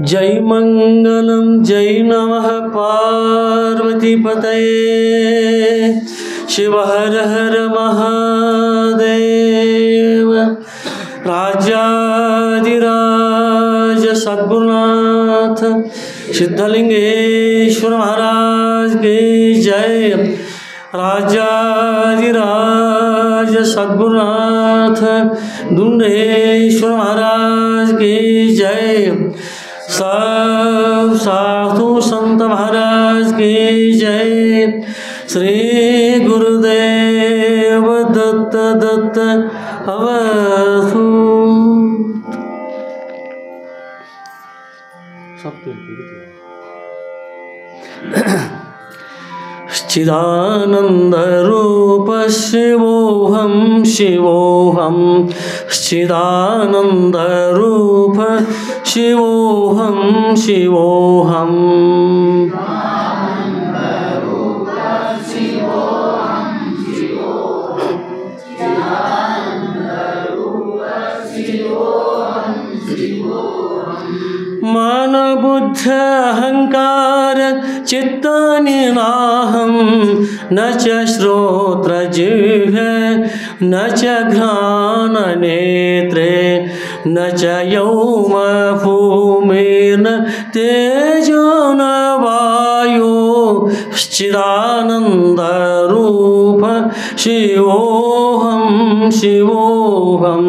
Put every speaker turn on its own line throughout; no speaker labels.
जय मंगलम जय नमः पार्वतीपतये शिव हर हर महादेव। राजाधिराज सद्गुरुनाथ सिद्धलिंगेश्वर महाराज की जय। राजाधिराज सद्गुरुनाथ दुंडेश्वर महाराज की जय। सब साधु संत महाराज की जय। श्री गुरुदेव दत्त दत्त अवधूत। चिदानंद रूप शिवोहम शिवोहम। चिदानंद रूप शिवोहम शिवोहम। मन बुद्ध अहंकार चित्तानि नाहं न च श्रोत्र जिह्वे न च घ्राण नेत्रे न च यौम भूमिर्न तेजो न वायु। चिदानंद रूप शिवोहम शिवोहम।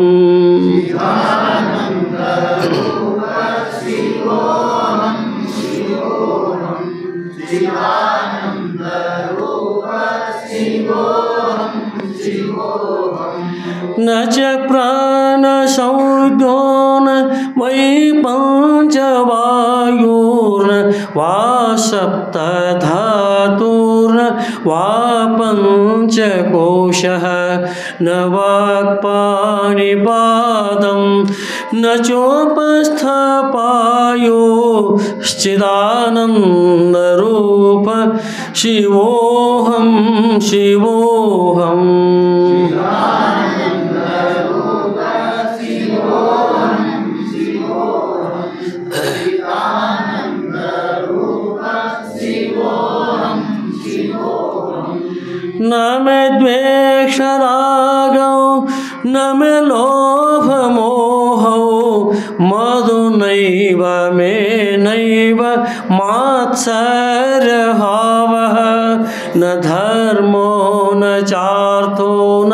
न च प्राण संज्ञो न वै पंचवायुर्न वा सप्त धातुर्न वा पंचकोशः न वाक्पाणिपादं न चोपस्थपायो। चिदानंद रूप शिवोहम शिवोहम। न मे द्वेष रागौ न मे लोभ मोहौ मधु नैव मे नैव मात्सर्यभावः। न धर्मो न चार्थो न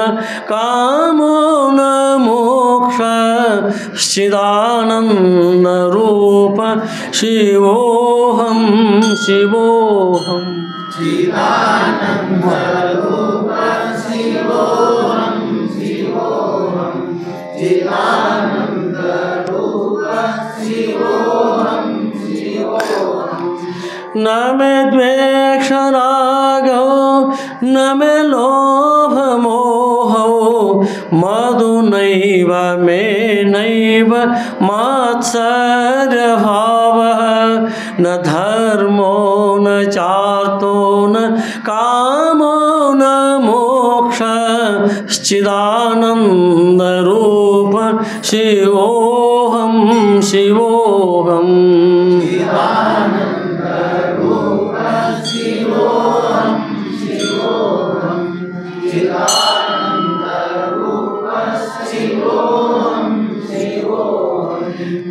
कामो न मोक्षः। चिदानंद रूप शिवोहम शिवोहम। चिदानंद रूप शिवोहम शिवोहम। चिदानंद रूप शिवोहम शिवोहम। न मे द्वेष रागौ न मे लोभ मोहौ मधु नैव मे नैव मात्सर्यभावः। न धर्मो न चार्थो न कामो न मोक्षः। चिदानंद रूप शिवोहम शिवोहम। चिदानंद रूप शिवोहम शिवोहम। चिदानंद रूप शिवोहम शिवोहम।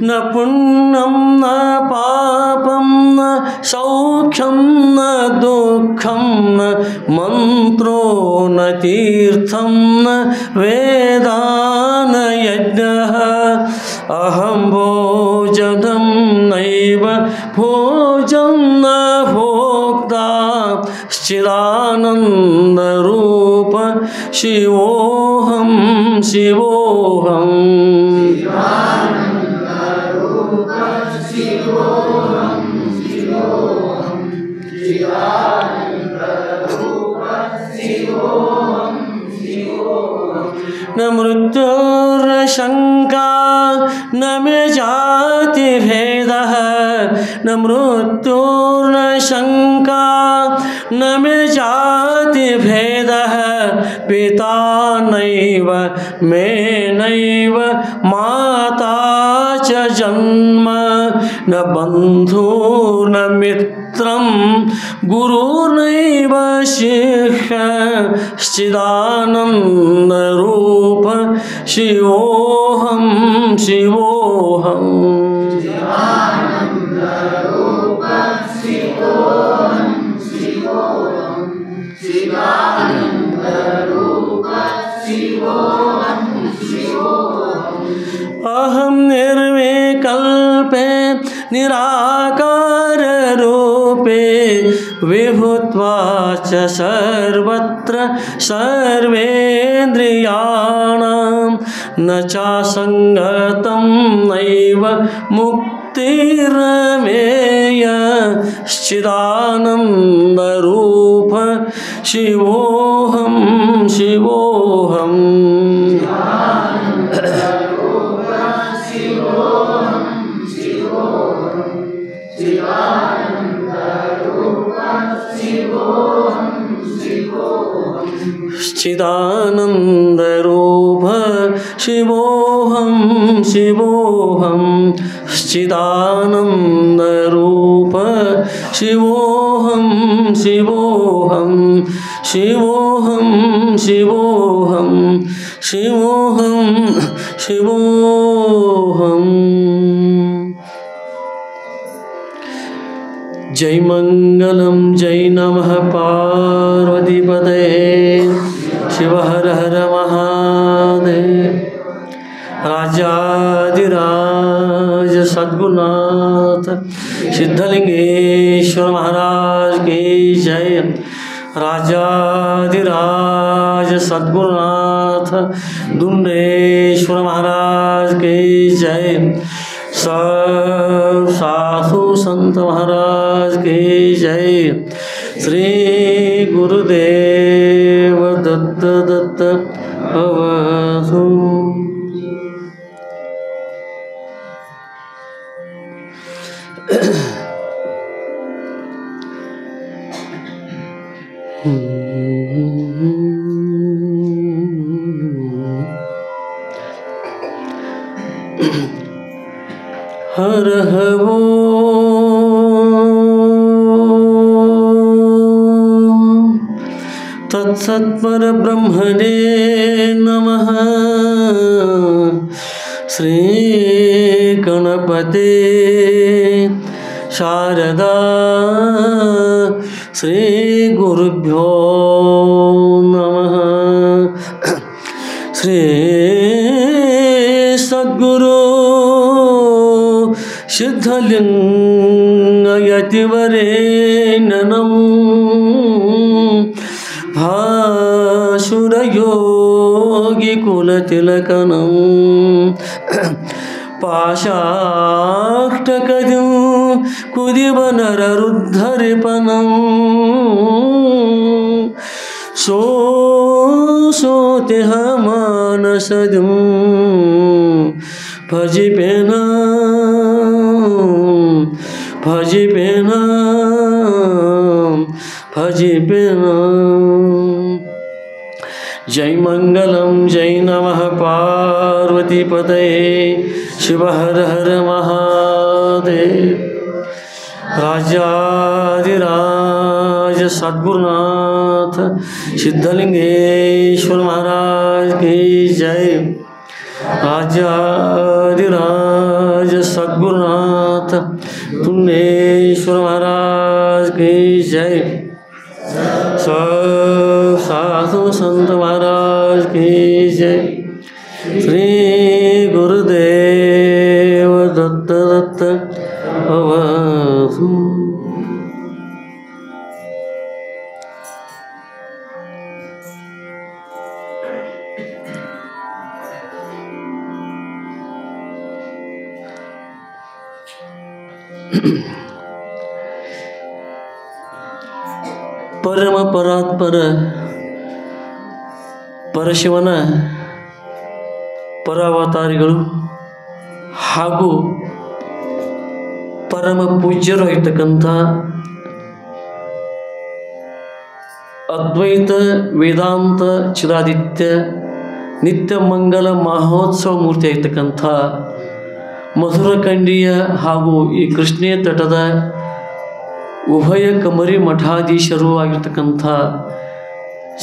न पुण्यं न पापं न सौख्यं न दुःखं न मंत्रो न तीर्थं न वेदा न यज्ञः। अहं भोजनं नैव भोजं न भोक्ता। चिदानंद रूप शिवोहम शिवोहम। न मृत्युर्न शंका न मे जाति भेदः। न मृत्युर्न शंका न मे जाति भेदः। पिता नैव मे नैव माता च ಜನ್ಮ ನ ಬಂಧು ನ ಮಿತ್ರಂ ಗುರುರ್ನೈವ ಶಿಷ್ಯ ಚಿದಾನಂದ ರೂಪ ಶಿವೋಹಂ ಶಿವೋಹಂ. अहं निर्विकल्पे निराकार रूपे विभुत्वा च सर्वत्र सर्वेन्द्रियाणां न चासङ्गतं नैव मुक्तिरमेय चिदानन्दरूप शिवोहं शिवोहं. चिदानंद रूप शिवोहम शिवोहम. चिदानंद रूप शिवोहम शिवोहम. शिवोहम शिवोहम शिवोहम शिवोहम. जय मंगलम जय नमः पार्वतीपते शिव हर हर महादेव. राजाधिराज सद्गुरुनाथ सिद्धलिंगेश्वर महाराज की जय. राजाधिराज सद्गुरुनाथ दुंडेश्वर महाराज की जय. सब साधु संत महाराज की जय. श्री गुरुदेव दत्त दत्त अवधू. हर हवो तत्सत्पर ब्रह्मणे नमः. श्री गणपते शारदा श्री गुरुभ्यो नमः. श्री सद्गुरु सिद्धलिंग यतिवरेण्यं भासुरयोगी कुलतिलकनं पाशाष्टकजं कुदिवनररुद्धरिपनं सोतेहमानसजं भजिपेना भजिपेना भजिपेना. जय मंगलम जय नमः पार्वतीपते शिव हर हर महादेव. राजाधिराज सद्गुरुनाथ सिद्धलिंगेश्वर महाराज की जय. राजाधिराज सद्गुरुनाथ दुंडेश्वर महाराज की जय. साधु संत महाराज की जय. श्री गुरुदेव दत्त दत्त अवधू. ಪರಮ ಪರಾತ್ಪರ ಪರಶಿವನ ಪರಾವತಾರಿಗಳು ಹಾಗೂ ಪರಮ ಪೂಜ್ಯರಾಗಿರ್ತಕ್ಕಂಥ ಅದ್ವೈತ ವೇದಾಂತ ಚಿರಾದಿತ್ಯ ನಿತ್ಯ ಮಂಗಲ ಮಹೋತ್ಸವ ಮೂರ್ತಿಯಾಗಿರ್ತಕ್ಕಂಥ ಮಧುರಖಂಡಿಯ ಹಾಗೂ ಈ ಕೃಷ್ಣೇ ತಟದ ಉಭಯ ಕಮರಿ ಮಠಾಧೀಶರು ಆಗಿರ್ತಕ್ಕಂಥ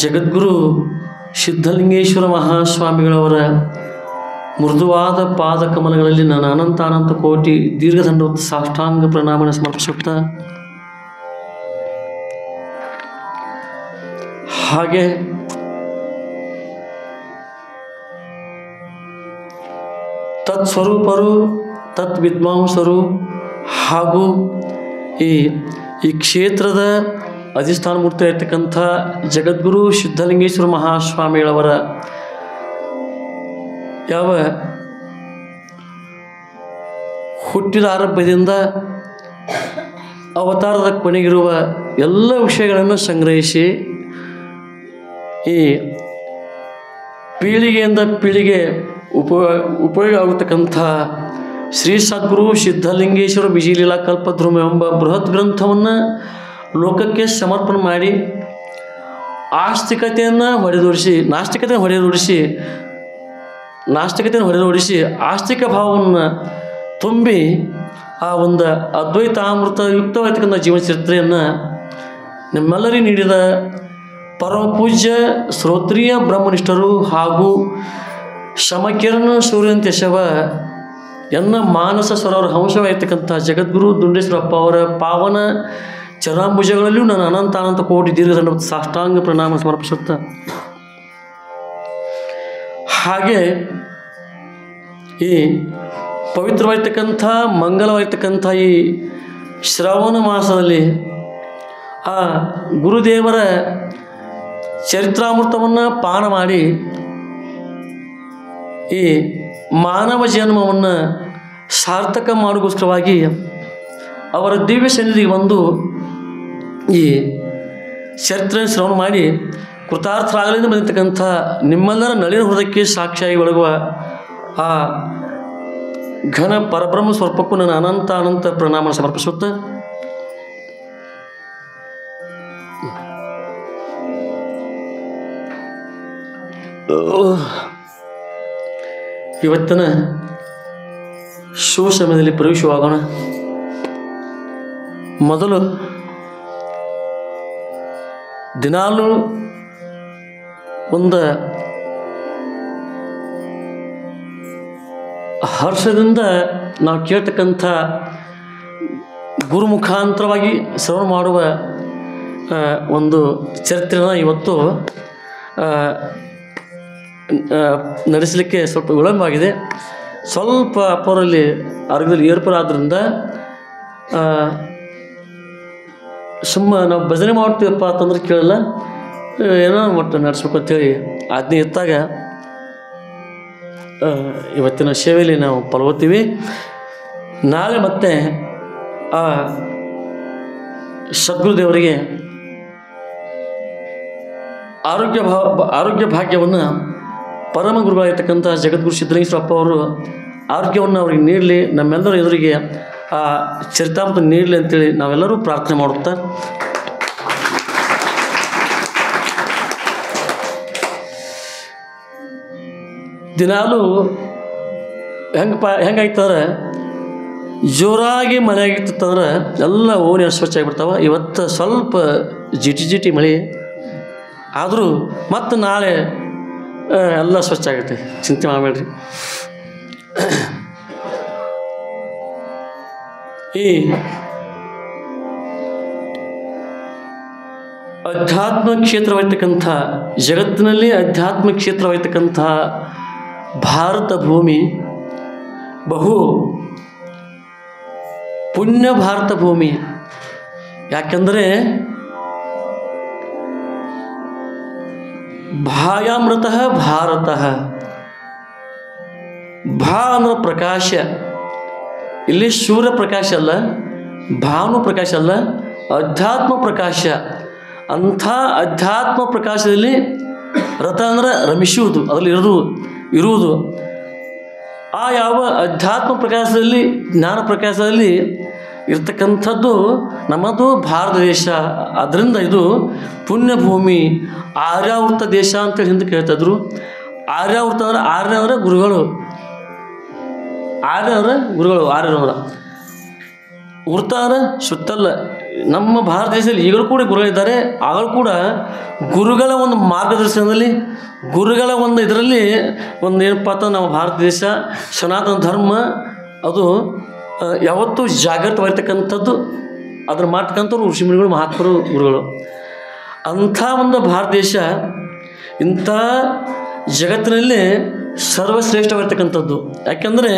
ಜಗದ್ಗುರು ಸಿದ್ಧಲಿಂಗೇಶ್ವರ ಮಹಾಸ್ವಾಮಿಗಳವರ ಮೃದುವಾದ ಪಾದ ಕಮಲಗಳಲ್ಲಿ ನಾನು ಅನಂತ ಕೋಟಿ ದೀರ್ಘದಂಡವತ್ತ ಸಾಷ್ಟಾಂಗ ಪ್ರಣಾಮನ ಸಮರ್ಪಿಸುತ್ತಾ, ಹಾಗೆ ತತ್ಸ್ವರೂಪರು, ತತ್ವಿದ್ವಾಂಸರು ಹಾಗೂ ಈ ಕ್ಷೇತ್ರದ ಅಧಿಷ್ಠಾನ ಮೂರ್ತಿ ಆಗಿರ್ತಕ್ಕಂಥ ಜಗದ್ಗುರು ಸಿದ್ಧಲಿಂಗೇಶ್ವರ ಮಹಾಸ್ವಾಮಿಗಳವರ ಯಾವ ಹುಟ್ಟಿದ ಆರಂಭದಿಂದ ಅವತಾರದ ಕೊನೆಗಿರುವ ಎಲ್ಲ ವಿಷಯಗಳನ್ನು ಸಂಗ್ರಹಿಸಿ ಈ ಪೀಳಿಗೆಯಿಂದ ಪೀಳಿಗೆ ಉಪಯೋಗ ಆಗತಕ್ಕಂಥ ಶ್ರೀ ಸದ್ಗುರು ಸಿದ್ಧಲಿಂಗೇಶ್ವರ ವಿಜಯಲೀಲಾ ಕಲ್ಪದ್ರುಮ ಎಂಬ ಬೃಹತ್ ಗ್ರಂಥವನ್ನು ಲೋಕಕ್ಕೆ ಸಮರ್ಪಣೆ ಮಾಡಿ ನಾಸ್ತಿಕತೆಯನ್ನು ಹೊಡೆದೋಡಿಸಿ ಆಸ್ತಿಕ ಭಾವವನ್ನು ತುಂಬಿ ಆ ಒಂದು ಅದ್ವೈತಾಮೃತ ಯುಕ್ತವಾಗಿರ್ತಕ್ಕಂಥ ಜೀವನ ಚರಿತ್ರೆಯನ್ನು ನಿಮ್ಮೆಲ್ಲರಿಗೂ ನೀಡಿದ ಪರಮ ಪೂಜ್ಯ ಶ್ರೋತ್ರಿಯ ಬ್ರಹ್ಮನಿಷ್ಠರು ಹಾಗೂ ಶಮಕಿರಣ ಸೂರ್ಯಂತೇಶವ ಎನ್ನ ಮಾನಸ ಸರೋವರ ಹಂಸವಾಗಿರ್ತಕ್ಕಂಥ ಜಗದ್ಗುರು ದುಂಡೇಶ್ವರಪ್ಪ ಅವರ ಪಾವನ ಚರಣಾಂಬುಜಗಳಲ್ಲಿಯೂ ನಾನು ಅನಂತ ಕೋಟಿ ದೀರ್ಘದಂಡ ಸಾಷ್ಟಾಂಗ ಪ್ರಣಾಮ ಸಮರ್ಪಿಸುತ್ತಾ, ಹಾಗೆ ಈ ಪವಿತ್ರವಾಗಿರ್ತಕ್ಕಂಥ ಮಂಗಲವಾಗಿರ್ತಕ್ಕಂಥ ಈ ಶ್ರಾವಣ ಮಾಸದಲ್ಲಿ ಆ ಗುರುದೇವರ ಚರಿತ್ರಾಮೃತವನ್ನು ಪಾನ ಮಾಡಿ ಈ ಮಾನವ ಜನ್ಮವನ್ನು ಸಾರ್ಥಕ ಮಾಡೋಕ್ಕೋಸ್ಕರವಾಗಿ ಅವರ ದಿವ್ಯ ಸನ್ನಿಧಿಗೆ ಬಂದು ಈ ಚರಿತ್ರೆ ಶ್ರವಣ ಮಾಡಿ ಕೃತಾರ್ಥರಾಗಲಿಂದ ಬಂದಿರತಕ್ಕಂಥ ನಿಮ್ಮೆಲ್ಲರ ನಳಿನ ಹೃದಯಕ್ಕೆ ಸಾಕ್ಷಿಯಾಗಿ ಒಳಗುವ ಆ ಘನ ಪರಬ್ರಹ್ಮ ಸ್ವರೂಪಕ್ಕೂ ನಾನು ಅನಂತ ಪ್ರಣಾಮ ಸಮರ್ಪಿಸುತ್ತಾ, ಇವತ್ತಿನ ಶುಭ ಸಮಯದಲ್ಲಿ ಪ್ರವೇಶವಾಗೋಣ. ಮೊದಲು ದಿನಾಲೂ ಒಂದು ಹರ್ಷದಿಂದ ನಾವು ಕೇಳ್ತಕ್ಕಂಥ ಗುರು ಮುಖಾಂತರವಾಗಿ ಶ್ರವಣ ಮಾಡುವ ಒಂದು ಚರಿತ್ರೆನ ಇವತ್ತು ನಡೆಸಲಿಕ್ಕೆ ಸ್ವಲ್ಪ ವಿಳಂಬ ಆಗಿದೆ. ಸ್ವಲ್ಪ ಅಪ್ಪರಲ್ಲಿ ಆರೋಗ್ಯದಲ್ಲಿ ಏರ್ಪರಾದ್ರಿಂದ ನಾವು ಭಜನೆ ಮಾಡ್ತೀವಪ್ಪ ಅಂತಂದ್ರೆ ಕೇಳಲ್ಲ, ಏನೋ ಒಟ್ಟು ನಡೆಸ್ಬೇಕು ಅಂತೇಳಿ ಆಜ್ಞೆ ಇತ್ತಾಗ ಇವತ್ತಿನ ಸೇವೆಯಲ್ಲಿ ನಾವು ಪಾಲ್ಗೊಳ್ತೀವಿ. ನಾಳೆ ಮತ್ತೆ ಆ ಸದ್ಗುರುದೇವರಿಗೆ ಆರೋಗ್ಯ ಭಾಗ್ಯವನ್ನು ಪರಮ ಗುರುಗಳಾಗಿರ್ತಕ್ಕಂಥ ಜಗದ್ಗುರು ಸಿದ್ಧಲಿಂಗೇಶ್ವರಪ್ಪ ಅವರು ಆರೋಗ್ಯವನ್ನು ಅವ್ರಿಗೆ ನೀಡಲಿ, ನಮ್ಮೆಲ್ಲರ ಎದುರಿಗೆ ಆ ಚರಿತಾಮೃತ ನೀಡಲಿ ಅಂತೇಳಿ ನಾವೆಲ್ಲರೂ ಪ್ರಾರ್ಥನೆ ಮಾಡುತ್ತಾ, ದಿನಾಲೂ ಹೆಂಗಾಯ್ತಂದ್ರೆ ಜೋರಾಗಿ ಮಳೆ ಆಗಿತ್ತಂದ್ರೆ ಎಲ್ಲ ಓಣಿ ಸ್ವಚ್ಛ ಆಗಿಬಿಡ್ತಾವೆ. ಇವತ್ತು ಸ್ವಲ್ಪ ಜಿಟಿ ಮಳೆ ಆದರೂ ಮತ್ತು ನಾಳೆ ಎಲ್ಲ ಸ್ವಚ್ಛ ಆಗುತ್ತೆ, ಚಿಂತೆ ಮಾಡಬೇಡ್ರಿ. ಈ ಅಧ್ಯಾತ್ಮ ಕ್ಷೇತ್ರವಾಗಿರ್ತಕ್ಕಂಥ ಜಗತ್ತಿನಲ್ಲಿ ಅಧ್ಯಾತ್ಮ ಕ್ಷೇತ್ರವಾಗಿರ್ತಕ್ಕಂಥ ಭಾರತ ಭೂಮಿ ಬಹು ಪುಣ್ಯ ಭಾರತ ಭೂಮಿ. ಯಾಕೆಂದರೆ ಭಾಯಾಮೃತ ಭಾರತ, ಭಾ ಅಂದ್ರೆ ಪ್ರಕಾಶ, ಇಲ್ಲಿ ಸೂರ್ಯ ಪ್ರಕಾಶ ಅಲ್ಲ, ಭಾನು ಪ್ರಕಾಶ ಅಲ್ಲ, ಅಧ್ಯಾತ್ಮ ಪ್ರಕಾಶ. ಅಂಥ ಅಧ್ಯಾತ್ಮ ಪ್ರಕಾಶದಲ್ಲಿ ರಥ ಅಂದರೆ ರಮಿಸುವುದು, ಅದರಲ್ಲಿ ಇರುವುದು. ಆ ಯಾವ ಅಧ್ಯಾತ್ಮ ಪ್ರಕಾಶದಲ್ಲಿ ಜ್ಞಾನ ಪ್ರಕಾಶದಲ್ಲಿ ಇರ್ತಕ್ಕಂಥದ್ದು ನಮ್ಮದು ಭಾರತ ದೇಶ. ಅದರಿಂದ ಇದು ಪುಣ್ಯಭೂಮಿ, ಆರ್ಯಾವೃತ ದೇಶ ಅಂತೇಳಿ ಹಿಂದೆ ಕೇಳ್ತಾಯಿದ್ರು. ಆರ್ಯಾವೃತ ಅಂದರೆ ಆರ್ಯ ಅಂದರೆ ಗುರುಗಳು, ಆರ್ಯರ ಗುರುಗಳು ಆರ್ಯರವರ ಉರ್ತಾರ ಸುತ್ತಲ್ಲ ನಮ್ಮ ಭಾರತ ದೇಶದಲ್ಲಿ ಈಗಲೂ ಕೂಡ ಗುರುಗಳಿದ್ದಾರೆ. ಆಗಲೂ ಕೂಡ ಗುರುಗಳ ಒಂದು ಮಾರ್ಗದರ್ಶನದಲ್ಲಿ ಗುರುಗಳ ಒಂದು ಇದರಲ್ಲಿ ಒಂದು ಏನಪ್ಪ ಅಂತ ನಮ್ಮ ಭಾರತ ದೇಶ ಸನಾತನ ಧರ್ಮ ಅದು ಯಾವತ್ತೂ ಜಾಗೃತವಾಗಿರ್ತಕ್ಕಂಥದ್ದು. ಅದನ್ನು ಮಾಡ್ತಕ್ಕಂಥವ್ರು ಋಷಿಮುನಿಗಳು ಮಹಾತ್ಮರು ಗುರುಗಳು. ಅಂಥ ಒಂದು ಭಾರತ ದೇಶ ಇಂಥ ಜಗತ್ತಿನಲ್ಲಿ ಸರ್ವಶ್ರೇಷ್ಠವಾಗಿರ್ತಕ್ಕಂಥದ್ದು. ಯಾಕೆಂದರೆ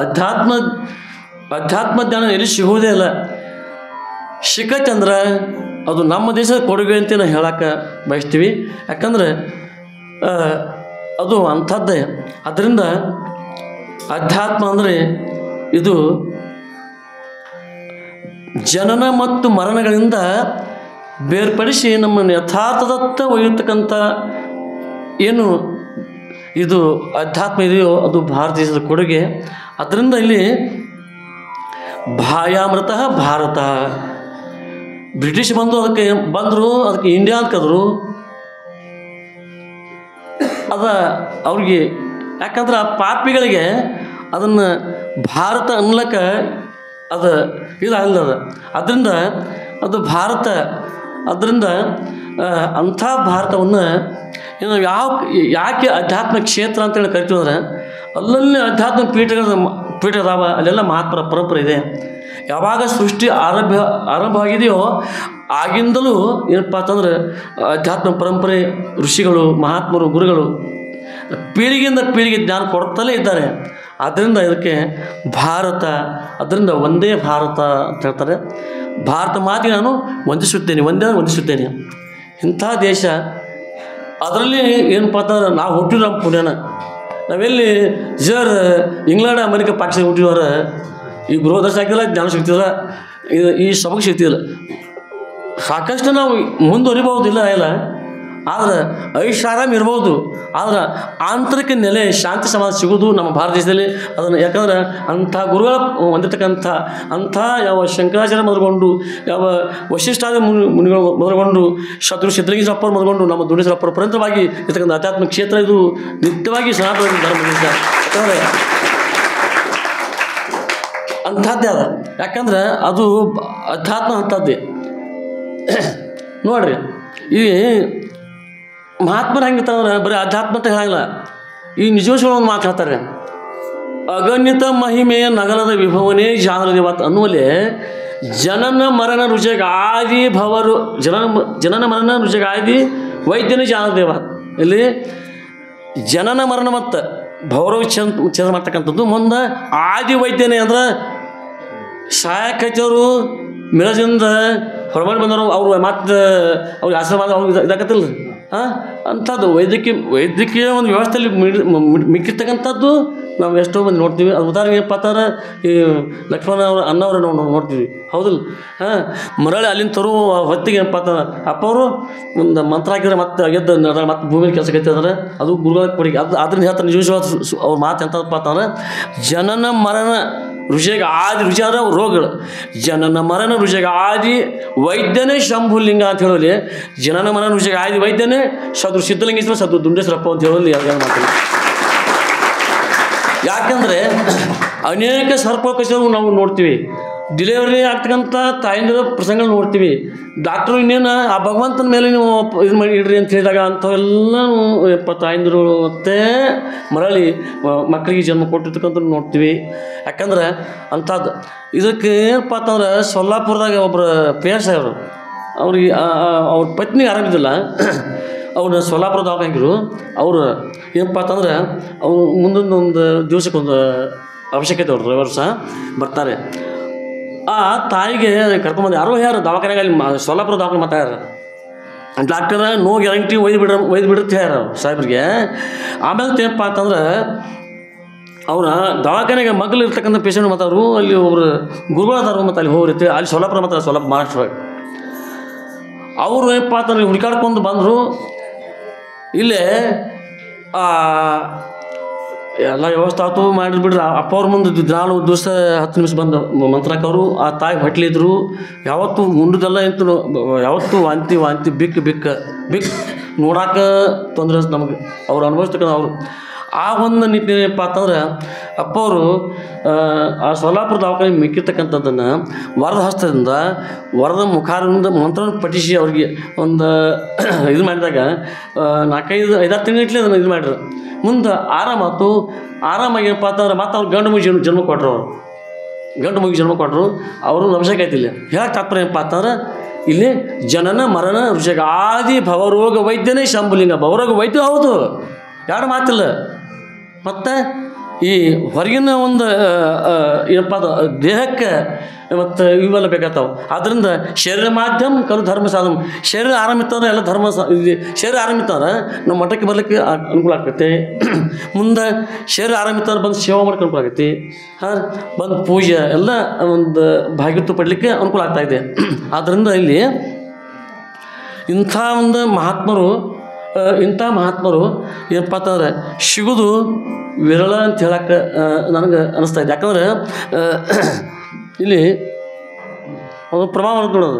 ಅಧ್ಯಾತ್ಮ ಜ್ಞಾನ ಎಲ್ಲಿ ಸಿಗುವುದೇ ಇಲ್ಲ. ಸಿಕ್ಕತ್ತಂದ್ರೆ ಅದು ನಮ್ಮ ದೇಶದ ಕೊಡುಗೆ ಅಂತ ನಾವು ಹೇಳಕ್ಕೆ ಬಯಸ್ತೀವಿ. ಯಾಕಂದರೆ ಅದು ಅಂಥದ್ದೇ. ಅದರಿಂದ ಅಧ್ಯಾತ್ಮ ಅಂದರೆ ಇದು ಜನನ ಮತ್ತು ಮರಣಗಳಿಂದ ಬೇರ್ಪಡಿಸಿ ನಮ್ಮನ್ನು ಯಥಾರ್ಥದತ್ತ ಒಯ್ಯತಕ್ಕಂಥ ಏನು ಇದು ಅಧ್ಯಾತ್ಮ ಇದೆಯೋ ಅದು ಭಾರತ ದೇಶದ ಕೊಡುಗೆ. ಅದರಿಂದ ಇಲ್ಲಿ ಭಾಯಾಮೃತ ಭಾರತ ಬ್ರಿಟಿಷ್ ಬಂದರು ಅದಕ್ಕೆ ಇಂಡಿಯಾ ಅಂತ ಕದ್ರು. ಅವ್ರಿಗೆ ಯಾಕಂದ್ರೆ ಆ ಪಾಪಿಗಳಿಗೆ ಅದನ್ನು ಭಾರತ ಅನ್ಲಕ್ಕೆ ಅದು ಇದಾಗಲ್ಲ. ಅದರಿಂದ ಅದು ಭಾರತ. ಅದರಿಂದ ಅಂಥ ಭಾರತವನ್ನು ನಾವು ಯಾಕೆ ಅಧ್ಯಾತ್ಮ ಕ್ಷೇತ್ರ ಅಂತೇಳಿ ಕರಿತೀವಿ ಅಂದ್ರೆ ಅಲ್ಲಲ್ಲಿ ಅಧ್ಯಾತ್ಮ ಪೀಠ ಅದಾವ. ಅಲ್ಲೆಲ್ಲ ಮಹಾತ್ಮರ ಪರಂಪರೆ ಇದೆ. ಯಾವಾಗ ಸೃಷ್ಟಿ ಆರಂಭವಾಗಿದೆಯೋ ಆಗಿಂದಲೂ ಏನಪ್ಪ ಅಂತಂದ್ರೆ ಅಧ್ಯಾತ್ಮ ಪರಂಪರೆ ಋಷಿಗಳು ಮಹಾತ್ಮರು ಗುರುಗಳು ಪೀಳಿಗೆಯಿಂದ ಪೀಳಿಗೆ ಜ್ಞಾನ ಕೊಡ್ತಲೇ ಇದ್ದಾರೆ. ಆದ್ದರಿಂದ ಇದಕ್ಕೆ ಭಾರತ, ಅದರಿಂದ ಒಂದೇ ಭಾರತ ಅಂತ ಹೇಳ್ತಾರೆ. ಭಾರತ ಮಾತಿಗೆ ನಾನು ವಂದಿಸುತ್ತೇನೆ. ಇಂಥ ದೇಶ ಅದರಲ್ಲಿ ಏನಪ್ಪ ಅಂತಂದ್ರೆ ನಾವು ಹುಟ್ಟಿರೋ ಪುಣ್ಯನ. ನಾವೆಲ್ಲಿ ಇಂಗ್ಲೆಂಡ್ ಅಮೆರಿಕ ಪಾಕಿಸ್ತಾನ ಹುಟ್ಟಿದವ್ರ ಈ ಗೃಹದರ್ಶ ಆಗ್ತಿಲ್ಲ, ಜ್ಞಾನ ಸಿಗ್ತಿಲ್ಲ, ಈ ಸಬಕ್ ಸಿಗ್ತಿಲ್ಲ. ಸಾಕಷ್ಟು ನಾವು ಮುಂದುವರಿಬಹುದಿಲ್ಲ ಇಲ್ಲ, ಆದರೆ ಐಷಾರಾಮ್ ಇರ್ಬೋದು. ಆದರೆ ಆಂತರಿಕ ನೆಲೆ ಶಾಂತಿ ಸಮಾಧಾನ ಸಿಗೋದು ನಮ್ಮ ಭಾರತ ದೇಶದಲ್ಲಿ. ಅದನ್ನು ಯಾಕಂದ್ರೆ ಅಂಥ ಗುರುಗಳ ಹೊಂದಿರತಕ್ಕಂಥ ಅಂಥ ಯಾವ ಶಂಕರಾಚಾರ್ಯ ಮೊದಲುಗೊಂಡು ಯಾವ ವಶಿಷ್ಠಾದ ಮುನಿಗಳು ಮೊದಲುಗೊಂಡು ಸಿದ್ಧಲಿಂಗೇಶ್ವರಪ್ಪರು ಮೊದಲುಗೊಂಡು ನಮ್ಮ ದುಂಡೇಶ್ವರಪ್ಪರ ಪರಂತರವಾಗಿ ಇರ್ತಕ್ಕಂಥ ಆಧ್ಯಾತ್ಮಿಕ ಕ್ಷೇತ್ರ ಇದು ನಿತ್ಯವಾಗಿ ಸನಾತನ ಧರ್ಮ ದೇಶ. ಯಾಕಂದರೆ ಅಂಥದ್ದೇ ಅದ. ಯಾಕಂದ್ರೆ ಅದು ಅಧ್ಯಾತ್ಮ ಅಂಥದ್ದೇ ನೋಡ್ರಿ. ಈ ಮಹಾತ್ಮರು ಹೆಂಗಿರ್ತಾವ್ರೆ ಬರೀ ಅಧ್ಯಾತ್ಮ ಅಂತ ಹೇಳಲ್ಲ, ಈ ನಿಜವಶಗಳು ಒಂದು ಮಾತು ಹೇಳ್ತಾರೆ. ಅಗಣಿತ ಮಹಿಮೆಯ ನಗರದ ವಿಭವನೇ ಜಾನರದೇವತ್ ಅನ್ನುವಲ್ಲಿ ಜನನ ಮರಣ ರುಚಿಗೆ ಆದಿ ಭವರು ಜನನ ಮರಣ ರುಚಿಗೆ ಆದಿ ವೈದ್ಯನೇ ಜಾನರದೇವತ್. ಇಲ್ಲಿ ಜನನ ಮರಣ ಮತ್ತು ಭವರೋಗ ಛೇದ ಮಾಡ್ತಕ್ಕಂಥದ್ದು ಮುಂದೆ ಆದಿ ವೈದ್ಯನೇ. ಅಂದ್ರೆ ಸಹಾಯಕರು ಮಿಳದಿಂದ ಹೊರಮಾಡಿ ಬಂದವರು ಅವರು ಮತ್ತು ಅವ್ರಿಗೆ ಆಶ್ರಮ ಅವ್ರು ಇದಾಕತ್ತಿಲ್ಲ ಅಂಥದ್ದು ವೈದ್ಯಕೀಯ ಒಂದು ವ್ಯವಸ್ಥೆಯಲ್ಲಿ ಮಿಕ್ಕಿರ್ತಕ್ಕಂಥದ್ದು ನಾವು ಎಷ್ಟೋ ಮಂದಿ ನೋಡ್ತೀವಿ. ಅದು ಉದಾಹರಣೆ ಏನಪ್ಪ ಅಂತಂದ್ರೆ ಈ ಲಕ್ಷ್ಮಣ ಅವ್ರ ಅಣ್ಣವ್ರ ನಾವು ನೋಡ್ತೀವಿ, ಹೌದಿಲ್ಲ? ಮರಳಿ ಅಲ್ಲಿಂದ ತರುವ ಹೊತ್ತಿಗೆ ಏನಪ್ಪ ಅಂತಂದ್ರೆ ಅಪ್ಪ ಅವರು ಒಂದು ಮಂತ್ರ ಹಾಕಿದ್ರೆ ಮತ್ತೆ ಎದ್ದು ಮತ್ತೆ ಭೂಮಿಯಲ್ಲಿ ಕೆಲಸ ಕೈತಿದ್ರೆ ಅದು ಗುರುಗಳ ಕೊಡುಗೆ. ಅದರಿಂದ ಹೇಳ್ತಾರೆ ನಿಜವಾದ ಅವ್ರ ಮಾತು ಎಂಥದಪ್ಪ ಅಂತಂದ್ರೆ ಜನನ ಮರಣ ಋಷಿಗೆ ಆದಿ ಋಷಿ ಆದರೆ ರೋಗಗಳು ಜನನ ಮರಣ ಋಷಿಗೆ ಆದಿ ವೈದ್ಯನೇ ಶಂಭುಲಿಂಗ ಅಂತ ಹೇಳೋಲಿ. ಜನನ ಮರಣ ಋಷಿಗೆ ಆದಿ ವೈದ್ಯನೇ ಸಿದ್ಧಲಿಂಗೇಶ್ವರ ದುಂಡೇಶ್ವರಪ್ಪ ಅಂತ ಹೇಳೋಲಿ ಯಾರು ಮಾತಾಡಿ. ಯಾಕಂದರೆ ಅನೇಕ ಸರ್ಪಕಶರು ನಾವು ನೋಡ್ತೀವಿ, ಡಿಲಿವರಿ ಆಗ್ತಕ್ಕಂಥ ತಾಯಿಂದಿರ ಪ್ರಸಂಗ ನೋಡ್ತೀವಿ. ಡಾಕ್ಟ್ರು ಇನ್ನೇನು ಆ ಭಗವಂತನ ಮೇಲೆ ನೀವು ಇದು ಮಾಡಿ ಇಡ್ರಿ ಅಂತ ಹೇಳಿದಾಗ ಅಂಥವೆಲ್ಲ ತಾಯಿಂದಿರು ಮತ್ತು ಮರಳಿ ಮಕ್ಕಳಿಗೆ ಜನ್ಮ ಕೊಟ್ಟಿರ್ತಕ್ಕಂಥ ನೋಡ್ತೀವಿ. ಯಾಕಂದ್ರೆ ಅಂಥದ್ದು ಇದಕ್ಕೆ ಏನಪ್ಪ ಅಂತಂದ್ರೆ ಸೊಲ್ಲಾಪುರದಾಗ ಒಬ್ಬರು ಪೇಷ್ ಅವರು ಅವ್ರಿಗೆ ಅವ್ರ ಪತ್ನಿಗೆ ಆರಾಮಿದ್ದಿಲ್ಲ. ಅವ್ರನ್ನ ಸೊಲ್ಲಾಪುರ ದವಾಖಾನಿರು. ಅವರು ಏನಪ್ಪ ಅಂತಂದ್ರೆ ಅವ್ರು ಮುಂದೊಂದು ದಿವಸಕ್ಕೊಂದು ಅವಶ್ಯಕತೆ ಅವ್ರದ್ದು ವರ್ಷ ಬರ್ತಾರೆ. ಆ ತಾಯಿಗೆ ಕರ್ಕೊಂಬಂದು ಯಾರು ದವಾಖಾನೆಗೆ ಅಲ್ಲಿ ಸೊಲ್ಲಾಪುರ ದವಾಖಾನೆ ಮಾತಾಡ್ಯಾರ. ಡಾಕ್ಟರ್ ನೋ ಗ್ಯಾರಂಟಿ ಒಯ್ದು ಬಿಡುತ್ತೆ ಯಾರು ಸಾಹೇಬ್ರಿಗೆ. ಆಮೇಲೆ ಏನಪ್ಪ ಅಂತಂದ್ರೆ ಅವ್ರ ದವಾಖಾನೆಗೆ ಮಗ್ಳು ಇರ್ತಕ್ಕಂಥ ಪೇಷಂಟ್ ಮತ್ತು ಅವರು ಅಲ್ಲಿ ಒಬ್ರು ಗುರುಗಳದಾರು ಮತ್ತು ಅಲ್ಲಿ ಹೋಗಿರುತ್ತೆ. ಅಲ್ಲಿ ಸೊಲ್ಲಾಪುರ ಮತ್ತು ಸೊಲ್ಲಾಪುರ ಮಹಾರಾಷ್ಟ್ರ ಅವರು ಏನಪ್ಪ ಅಂತಂದ್ರೆ ಹುಡುಕಾಡ್ಕೊಂಡು ಬಂದರು. ಇಲ್ಲೇ ಎಲ್ಲ ವ್ಯವಸ್ಥೆ ಆಯ್ತು ಮಾಡಿಬಿಡ್ರಿ. ಅಪ್ಪ ಅವ್ರ ಮುಂದೆ ದಿನಾಲು ದಿವಸ 10 ನಿಮಿಷ ಬಂದು ಮಂತ್ರಾಕವರು ಆ ತಾಯಿ ಹೊಟ್ಲಿದ್ರು. ಯಾವತ್ತೂ ಉಂಡುದೆಲ್ಲ ಎಂತ ಯಾವತ್ತೂ ವಾಂತಿ ಬಿಕ್ ನೋಡಾಕ ತೊಂದರೆ ನಮಗೆ ಅವ್ರು ಅನುಭವಿಸ್ತಕ್ಕ. ಅವರು ಆ ಒಂದು ನಿಟ್ಟಿನಪ್ಪ ಅಂತಂದ್ರೆ ಅಪ್ಪವರು ಆ ಸೋಲಾಪುರ ದವಾಖಾನೆ ಮಿಕ್ಕಿರ್ತಕ್ಕಂಥದ್ದನ್ನು ವರದ ಹಸ್ತದಿಂದ ವರದ ಮುಖಾರದಿಂದ ಮಂತ್ರವನ್ನು ಪಠಿಸಿ ಅವ್ರಿಗೆ ಒಂದು ಇದು ಮಾಡಿದಾಗ 4-5-6 ತಿಂಗಳಿಟ್ಲೆ ಅದನ್ನು ಇದು ಮಾಡಿದ್ರು. ಮುಂದೆ ಆರಾಮಾಗಿ ಏನಪ್ಪ ಅಂತಂದ್ರೆ ಮತ್ತೆ ಅವ್ರು ಗಂಡು ಮಗು ಜನ್ಮ ಕೊಟ್ಟರು. ಜನ್ಮ ಕೊಟ್ಟರು. ಅವರು ನಮಸ್ಕಾರ ಆಯ್ತಿಲ್ಲ ಹೇಳಕ್ಕೆ ತಾತ್ಪರ್ಯ ಏನಪ್ಪ ಅಂತಂದ್ರೆ ಇಲ್ಲಿ ಜನನ ಮರಣ ಋಷಿಕ ಆದಿ ಭವರೋಗ ವೈದ್ಯನೇ ಶಂಭುಲಿಂಗ. ಭವರೋಗ ವೈದ್ಯ ಹೌದು, ಎರಡು ಮಾತಿಲ್ಲ. ಮತ್ತು ಈ ಹೊರಗಿನ ಒಂದು ಏನಪ್ಪ ಅದು ದೇಹಕ್ಕೆ ಮತ್ತು ಇವೆಲ್ಲ ಬೇಕಾಗ್ತಾವೆ. ಆದ್ದರಿಂದ ಶರೀರ ಮಾಧ್ಯಮ ಕಲು ಧರ್ಮ ಸಾಧನ. ಶರೀರ ಆರಾಮಿತ್ತಂದ್ರೆ ಎಲ್ಲ ಧರ್ಮ ಶರೀರ ಆರಾಮಿತ್ತಂದ್ರೆ ನಮ್ಮ ಮಠಕ್ಕೆ ಬರ್ಲಿಕ್ಕೆ ಅನುಕೂಲ ಆಗ್ತೈತೆ. ಮುಂದೆ ಶರೀರ ಆರಾಮಿತ್ತಂದ್ರೆ ಬಂದು ಸೇವೆ ಮಾಡೋಕ್ಕೆ ಅನುಕೂಲ ಆಗೈತಿ. ಬಂದು ಪೂಜೆ ಎಲ್ಲ ಒಂದು ಭಾಗ್ಯತ್ವ ಪಡಲಿಕ್ಕೆ ಅನುಕೂಲ ಆಗ್ತಾಯಿದೆ. ಆದ್ದರಿಂದ ಇಲ್ಲಿ ಇಂಥ ಒಂದು ಮಹಾತ್ಮರು ಏನಪ್ಪ ಅಂತಂದ್ರೆ ಸಿಗೋದು ವಿರಳ ಅಂತ ಹೇಳಕ್ಕೆ ನನಗೆ ಅನ್ನಿಸ್ತಾ ಇದೆ. ಯಾಕಂದ್ರೆ ಇಲ್ಲಿ ಒಂದು ಪ್ರಮಾಣ ನೋಡೋದು,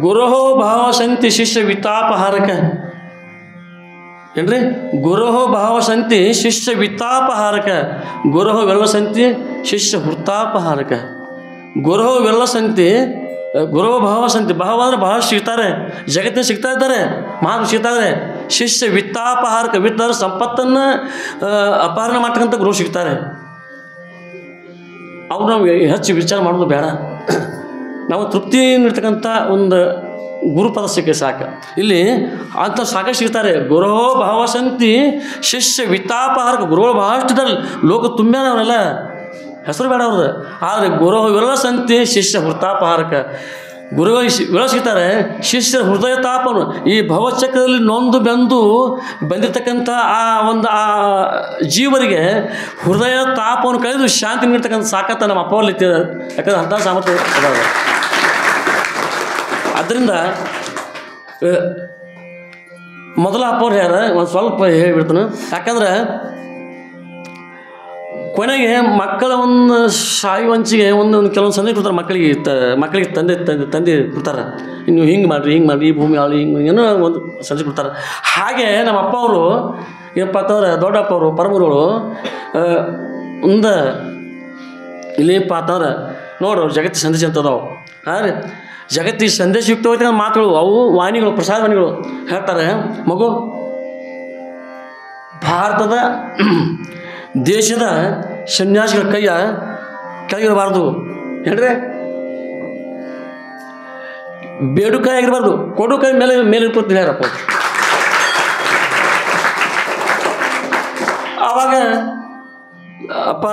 ಗುರೋಹೋ ಭಾವ ಸಂತಿ ಶಿಷ್ಯ ವಿತಾಪಹಾರಕ ಏನ್ರಿ, ಗುರೋಹೋ ಭಾವ ಸಂತಿ ಶಿಷ್ಯ ವಿತಾಪಹಾರಕ, ಗುರೋಹೋ ವಿರಳ ಸಂತಿ ಶಿಷ್ಯ ಹೃತಾಪಹಾರಕ. ಗುರೋಹೋ ವಿರಳ ಸಂತಿ, ಗುರು ಭಾವ ಸಂತಿ. ಭಾವ ಅಂದರೆ ಬಹಳಷ್ಟು ಸಿಗ್ತಾರೆ, ಜಗತ್ತಿನ ಸಿಗ್ತಾ ಇದ್ದಾರೆ, ಮಹಾನ್ ಸಿಗ್ತಾರೆ. ಶಿಷ್ಯ ವಿತ್ತಾಪಹಾರಕ, ವಿತ್ತ ಸಂಪತ್ತನ್ನು ಅಪಹರಣ ಮಾಡ್ತಕ್ಕಂಥ ಗುರು ಸಿಗ್ತಾರೆ. ಅವ್ರು ನಾವು ಹೆಚ್ಚು ವಿಚಾರ ಮಾಡೋದು ಬೇಡ. ನಾವು ತೃಪ್ತಿ ನೀಡ್ತಕ್ಕಂಥ ಒಂದು ಗುರುಪದ ಸಿಕ್ಕೇ ಸಾಕು. ಇಲ್ಲಿ ಅಂಥ ಸಾಕಷ್ಟು ಸಿಗ್ತಾರೆ. ಗುರೋ ಭಾವ ಸಂತಿ ಶಿಷ್ಯ ವಿತ್ತಾಪಹಾರಕ. ಗುರುಗಳು ಬಹಳಷ್ಟು ಇದ್ದಾರೆ, ಲೋಕ ತುಂಬ್ಯಾನ ಅವರೆಲ್ಲ, ಹೆಸರು ಬೇಡ ಅವ್ರದ್ದು. ಆದರೆ ಗುರು ವಿರಳ ಸಂತಿ ಶಿಷ್ಯ ಹೃತಾಪಹಾರಕ. ಗುರುಗಳು ವಿರಳ ಸಿಗ್ತಾರೆ, ಶಿಷ್ಯರ ಹೃದಯ ತಾಪನು ಈ ಭವಚಕ್ರದಲ್ಲಿ ನೊಂದು ಬೆಂದು ಬಂದಿರತಕ್ಕಂಥ ಆ ಜೀವರಿಗೆ ಹೃದಯ ತಾಪವನ್ನು ಕಳೆದು ಶಾಂತಿ ನೀಡ್ತಕ್ಕಂಥ ಸಾಕತ್ತ ನಮ್ಮ ಅಪ್ಪವಲ್ಲಿತ್ತು. ಯಾಕಂದ್ರೆ ಅಂಥ ಸಾಮರ್ಥ್ಯ ಅದಾವ. ಆದ್ದರಿಂದ ಮೊದಲ ಅಪ್ಪವ್ರು ಯಾರು ಒಂದು ಸ್ವಲ್ಪ ಹೇಳಿಬಿಡ್ತಾನೆ. ಯಾಕಂದ್ರೆ ಕೊನೆಗೆ ಮಕ್ಕಳ ಒಂದು ಸಾಯುವಂಚಿಗೆ ಒಂದು ಕೆಲವೊಂದು ಸಂದೇಶ ಕೊಡ್ತಾರೆ ಮಕ್ಕಳಿಗೆ ತಂದೆ ಕೊಡ್ತಾರೆ. ನೀವು ಹಿಂಗೆ ಮಾಡಿರಿ ಈ ಭೂಮಿ ಆಳಿ ಹಿಂಗೆ ಏನೋ ಒಂದು ಸಂದೇಶ ಕೊಡ್ತಾರೆ. ಹಾಗೆ ನಮ್ಮ ಅಪ್ಪ ಅವರು ಏನಪ್ಪ ಅಂತಂದ್ರೆ ದೊಡ್ಡಪ್ಪ ಅವರು ಪರಮಗುರುಗಳು ಒಂದು ಇಲ್ಲಿಪ್ಪ ಅಂತಂದ್ರೆ ನೋಡ್ರಿ ಜಗತ್ತಿನ ಸಂದೇಶ ಅಂತ ಅದಾವೆ. ರೀ ಜಗತ್ತಿಗೆ ಸಂದೇಶಯುಕ್ತವಾದ ಮಾತುಗಳು, ಅವು ವಾಣಿಗಳು, ಪ್ರಸಾದ ವಾಣಿಗಳು ಹೇಳ್ತಾರೆ. ಮಗು, ಭಾರತದ ದೇಶದ ಸನ್ಯಾಸಿಗಳ ಕೈಯ ಕೆಳಗಿರಬಾರ್ದು ಹೇಳ್ರಿ, ಬೇಡು ಕೈ ಆಗಿರಬಾರ್ದು, ಕೊಡು ಕೈ ಮೇಲೆ ಇರ್ಕೊತೀನಿ ಯಾರಪ್ಪ. ಆವಾಗ ಅಪ್ಪ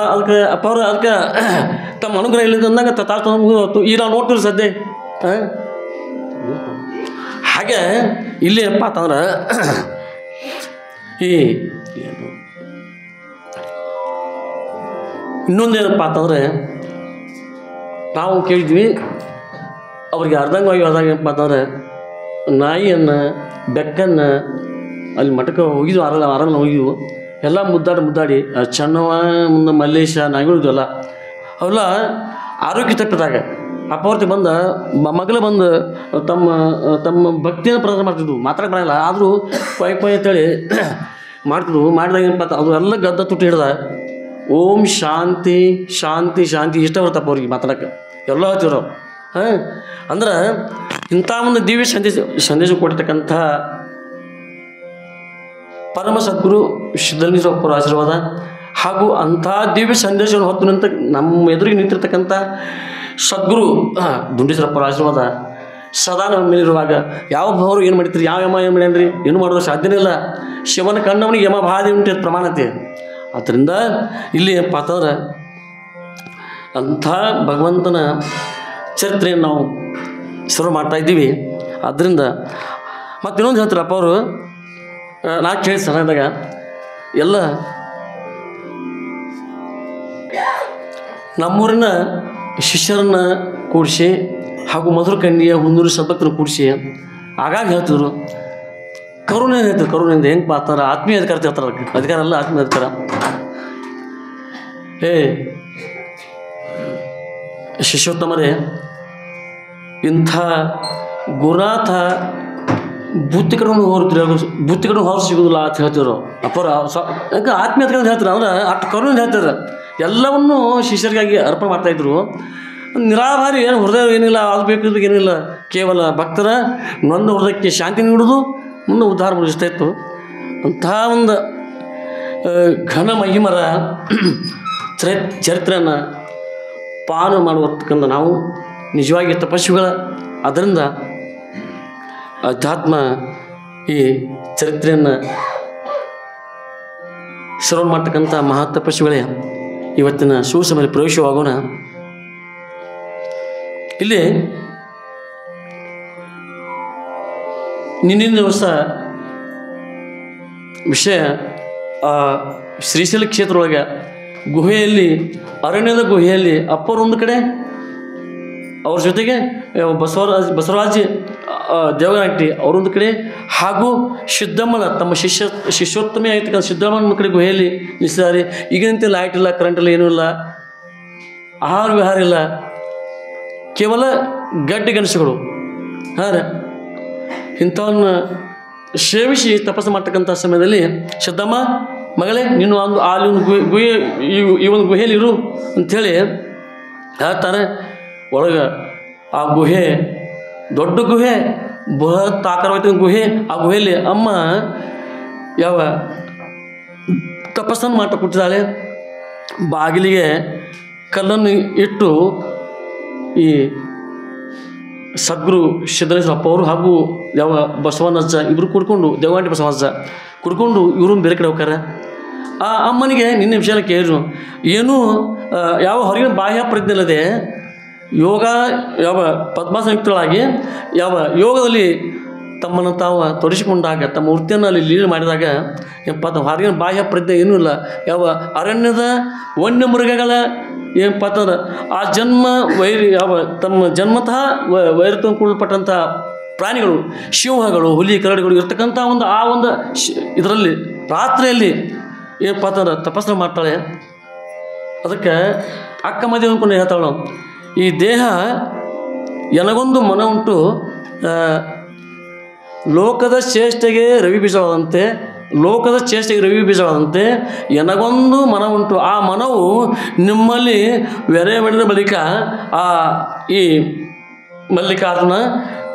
ಅವರು ಅದಕ್ಕೆ ತಮ್ಮ ಅನುಗ್ರಹ ಇಲ್ಲದ ಅಂದಾಗ ತಾಳ್ತು ಈ ನಾವು ನೋಡ್ತೀವಿ ಸದ್ಯ. ಹಾಗೆ ಇಲ್ಲಿ ಏನಪ್ಪ ಅಂತಂದ್ರೆ ಈ ಇನ್ನೊಂದೇನಪ್ಪ ಅಂತಂದರೆ ನಾವು ಕೇಳಿದ್ವಿ, ಅವ್ರಿಗೆ ಅರ್ಧಂಗವಾಗಿ ಹೋದಾಗ ಏನಪ್ಪ ಅಂತಂದರೆ ನಾಯಿಯನ್ನು ಬೆಕ್ಕನ್ನು ಅಲ್ಲಿ ಮಠಕ್ಕೆ ಹೋಗಿದ್ವು, ಆರಾಮ ಹೋಗಿದ್ವು. ಎಲ್ಲ ಮುದ್ದಾಡಿ ಚೆನ್ನವ ಮುಂದೆ ಮಲ್ಲೇಶ ನಾಯಿಗಳು ಇದ್ವಲ್ಲ, ಅವೆಲ್ಲ ಆರೋಗ್ಯ ತಪ್ಪಿದಾಗ ಅಪ್ಪವರ್ತಿ ಮಗಳು ಬಂದು ತಮ್ಮ ಭಕ್ತಿಯನ್ನು ಪ್ರದರ್ಶನ ಮಾಡ್ತಿದ್ವು. ಮಾತಾಡಕ್ಕೆ ಬರೋಲ್ಲ, ಆದರೂ ಕೊಯ್ ಅಂತೇಳಿ ಮಾಡ್ತಿದ್ವು. ಮಾಡಿದಾಗ ಏನಪ್ಪ ಅದು ಎಲ್ಲ ಗದ್ದ ತುಟ್ಟಿ ಹಿಡ್ದ ಓಂ ಶಾಂತಿ ಶಾಂತಿ ಶಾಂತಿ ಇಷ್ಟ ಬರ್ತಪ್ಪ ಅವ್ರಿಗೆ ಮಾತಾಡೋಕ್ಕೆ ಎಲ್ಲ ಹೇಳ್ತಿವ್ರು. ಅಂದ್ರೆ ಇಂಥ ಒಂದು ದಿವ್ಯ ಸಂದೇಶ ಕೊಡ್ತಕ್ಕಂಥ ಪರಮ ಸದ್ಗುರು ಸಿದ್ಧಲಿಂಗೇಶ್ವರಪ್ಪರ ಆಶೀರ್ವಾದ ಹಾಗೂ ಅಂಥ ದಿವ್ಯ ಸಂದೇಶವನ್ನು ಹೊತ್ತು ನಿಂತ ನಮ್ಮ ಎದುರಿಗೆ ನಿಂತಿರ್ತಕ್ಕಂಥ ಸದ್ಗುರು ದುಂಡೇಶ್ವರಪ್ಪರ ಆಶೀರ್ವಾದ ಸದಾ ನಮ್ಮ ಮೇಲಿರುವಾಗ ಯಾವ ಭವರು ಏನು ಮಾಡಿದ್ರಿ, ಯಾವ ಯಮ ಏನು ಮಾಡ್ಯಾನ್ರಿ, ಏನು ಮಾಡೋದು ಸಾಧ್ಯನೇ ಇಲ್ಲ. ಶಿವನ ಕಣ್ಣವನಿಗೆ ಯಮ ಬಾಧೆ ಉಂಟು ಪ್ರಮಾಣತೆ. ಆದ್ದರಿಂದ ಇಲ್ಲಿ ಏನಪ್ಪ ಅಂತಂದ್ರೆ ಅಂಥ ಭಗವಂತನ ಚರಿತ್ರೆಯನ್ನು ನಾವು ಶುರು ಮಾಡ್ತಾಯಿದ್ದೀವಿ. ಆದ್ದರಿಂದ ಮತ್ತು ಇನ್ನೊಂದು ಹೇಳ್ತಾರಪ್ಪ ಅವರು, ನಾ ಕೇಳಿ ಸರಿಯಾದಾಗ ಎಲ್ಲ ನಮ್ಮೂರಿನ ಶಿಷ್ಯರನ್ನು ಕೂಡಿಸಿ ಹಾಗೂ ಮಧುರ ಕನ್ಯೆಯ ಹುನ್ನೂರು ಸದ್ಭಕ್ತರನ್ನು ಕೂಡಿಸಿ ಆಗಾಗ ಹೇಳ್ತಿದ್ರು. ಕರುಣೆ ಹೇಳ್ತಾರೆ, ಕರುಣೆಯಿಂದ ಹೆಂಗೆ ಪಾತಾರೆ ಆತ್ಮೀಯ ಅಧಿಕಾರ ಹೇಳ್ತಾರೆ. ಅಧಿಕಾರ ಅಲ್ಲ, ಆತ್ಮೀಯ ಅಧಿಕಾರ. ಶಿಷ್ಯೋತ್ತಮರೇ, ಇಂಥ ಗುರುನಾಥ ಬುತ್ತಿ ಕಡೆ ಹೋಗ್ತೀರಿ ಬುತ್ತಿ ಕಡೆ ಹೊರ ಸಿಗೋದಿಲ್ಲ ಅಂತ ಹೇಳ್ತಿದ್ರು ಅಪ್ಪರ ಯಾಕೆ ಆತ್ಮೀಯತೆ ಅಂತ ಹೇಳ್ತಾರೆ ಅಂದ್ರೆ ಅಷ್ಟು ಕರುಣೆ ಹೇಳ್ತಾರೆ. ಎಲ್ಲವನ್ನೂ ಶಿಷ್ಯರಿಗಾಗಿ ಅರ್ಪಣೆ ಮಾಡ್ತಾಯಿದ್ರು. ನಿರಾಭಾರಿ ಏನು ಹೃದಯ ಏನಿಲ್ಲ, ಅದು ಬೇಕು ಏನಿಲ್ಲ, ಕೇವಲ ಭಕ್ತರ ನೊಂದ ಹೃದಯಕ್ಕೆ ಶಾಂತಿ ನೀಡುವುದು, ಮುಂದೆ ಉದ್ಧಾರ ಮಾಡಿಸ್ತಾ ಇತ್ತು. ಅಂತಹ ಒಂದು ಘನ ಮಹಿಮರ ಚರಿತ್ರೆಯನ್ನು ಪಾನ ಮಾಡುವತಕ್ಕಂಥ ನಾವು ನಿಜವಾಗಿ ತಪಸ್ವಿಗಳ. ಅದರಿಂದ ಅಧ್ಯಾತ್ಮ ಈ ಚರಿತ್ರೆಯನ್ನು ಶ್ರವಣ ಮಾಡ್ತಕ್ಕಂಥ ಮಹಾ ತಪಸ್ವಿಗಳೇ, ಇವತ್ತಿನ ಸುಸಮಯದಲ್ಲಿ ಪ್ರವೇಶವಾಗೋಣ. ಇಲ್ಲಿ ನಿನ್ನಿನ ದಿವಸ ವಿಷಯ ಶ್ರೀಶೈಲ ಕ್ಷೇತ್ರದೊಳಗೆ ಗುಹೆಯಲ್ಲಿ, ಅರಣ್ಯದ ಗುಹೆಯಲ್ಲಿ ಅಪ್ಪರೊಂದು ಕಡೆ, ಅವ್ರ ಜೊತೆಗೆ ಬಸವರಾಜ ದೇವಗನಟ್ಟಿ ಅವರೊಂದು ಕಡೆ, ಹಾಗೂ ಸಿದ್ದಮ್ಮನ ತಮ್ಮ ಶಿಷ್ಯೋತ್ತಮೆ ಆಗಿರ್ತಕ್ಕಂಥ ಸಿದ್ದಮ್ಮನ ಕಡೆ ಗುಹೆಯಲ್ಲಿ ನಿಲ್ಲಿಸಿದ್ದಾರೆ. ಈಗಿನಂತೆ ಲೈಟ್ ಇಲ್ಲ, ಕರೆಂಟ್ ಇಲ್ಲ, ಏನೂ ಇಲ್ಲ, ಆಹಾರ ವಿಹಾರ ಇಲ್ಲ, ಕೇವಲ ಗಡ್ಡೆ ಗೆಣಸುಗಳು. ಹಾಂ, ಇಂಥವನ್ನ ಸೇವಿಸಿ ತಪಸ್ಸು ಮಾಡ್ತಕ್ಕಂಥ ಸಮಯದಲ್ಲಿ ಸಿದ್ದಮ್ಮ ಮಗಳೇ ನೀನು ಅಲ್ಲಿ ಒಂದು ಗುಹೆ ಈ ಒಂದು ಗುಹೆಯಲ್ಲಿ ಇರು ಅಂಥೇಳಿ ಹೇಳ್ತಾರೆ. ಒಳಗೆ ಆ ಗುಹೆ ದೊಡ್ಡ ಗುಹೆ, ಬೃಹತ್ ಆಕಾರವಾದ ಗುಹೆ. ಆ ಗುಹೆಯಲ್ಲಿ ಅಮ್ಮ ಯಾವ ತಪಸ್ಸನ್ನು ಮಾಡ್ತಾ ಕೂತಿದ್ದಾಳೆ. ಬಾಗಿಲಿಗೆ ಕಲ್ಲನ್ನು ಇಟ್ಟು ಈ ಸದ್ಗುರು ಸಿದ್ದಲಿಂಗಪ್ಪ ಅವರು ಹಾಗೂ ಯಾವ ಬಸವನಜ್ಜ ಇಬ್ಬರು ಕುಡ್ಕೊಂಡು, ದೇವಗಂಟಿ ಬಸವನಜ್ಜ ಕುಡ್ಕೊಂಡು ಇವರು ಬೇರೆ ಕಡೆ ಹೋಗ್ತಾರೆ. ಆ ಅಮ್ಮನಿಗೆ ನಿನ್ನೆ ವಿಷಯ ಕೇಳಿದ್ರು, ಏನೂ ಯಾವ ಹೊರಗಿನ ಬಾಹ್ಯ ಪ್ರಜ್ಞೆ ಇಲ್ಲದೆ ಯೋಗ ಯಾವ ಪದ್ಮಾಸನಯುಕ್ತಳಾಗಿ ಯಾವ ಯೋಗದಲ್ಲಿ ತಮ್ಮನ್ನು ತಾವು ತೊಡಗಿಸಿಕೊಂಡಾಗ, ತಮ್ಮ ವೃತ್ತಿಯನ್ನು ಅಲ್ಲಿ ಲೀಡ್ ಮಾಡಿದಾಗ ಹೊರಗಿನ ಬಾಹ್ಯ ಪ್ರಜ್ಞೆ ಏನೂ ಇಲ್ಲ. ಯಾವ ಅರಣ್ಯದ ವನ್ಯ ಮೃಗಗಳ ಏನಪ್ಪ ಅಂತಂದ್ರೆ ಆ ಜನ್ಮ ಯಾವ ತಮ್ಮ ಜನ್ಮತಃ ವೈರತ್ವ ಕೂಡಲ್ಪಟ್ಟಂಥ ಪ್ರಾಣಿಗಳು, ಸಿಂಹಗಳು, ಹುಲಿ, ಕರಡಿಗಳು ಇರ್ತಕ್ಕಂಥ ಆ ಒಂದು ಇದರಲ್ಲಿ ರಾತ್ರಿಯಲ್ಲಿ ಏನಪ್ಪ ಅಂತಂದ್ರೆ ತಪಸ್ಸು ಮಾಡ್ತಾಳೆ. ಅದಕ್ಕೆ ಅಕ್ಕ ಮದುವೆ ಅಂದ್ಕೊಂಡು ಹೇಳ್ತಾಳೆ, ಈ ದೇಹ ಎನಗೊಂದು ಮನ ಉಂಟು, ಲೋಕದ ಚೇಷ್ಟೆಗೆ ರವಿ ಬೀಜವಾದಂತೆ, ಲೋಕದ ಚೇಷ್ಟೆಗೆ ರವಿ ಬೀಜವಾದಂತೆ ಎನಗೊಂದು ಮನ ಉಂಟು. ಆ ಮನವು ನಿಮ್ಮಲ್ಲಿ ಬೆರೆ ಮಾಡಿದ ಬಳಿಕ ಈ ಮಲ್ಲಿಕಾರ್ಜುನ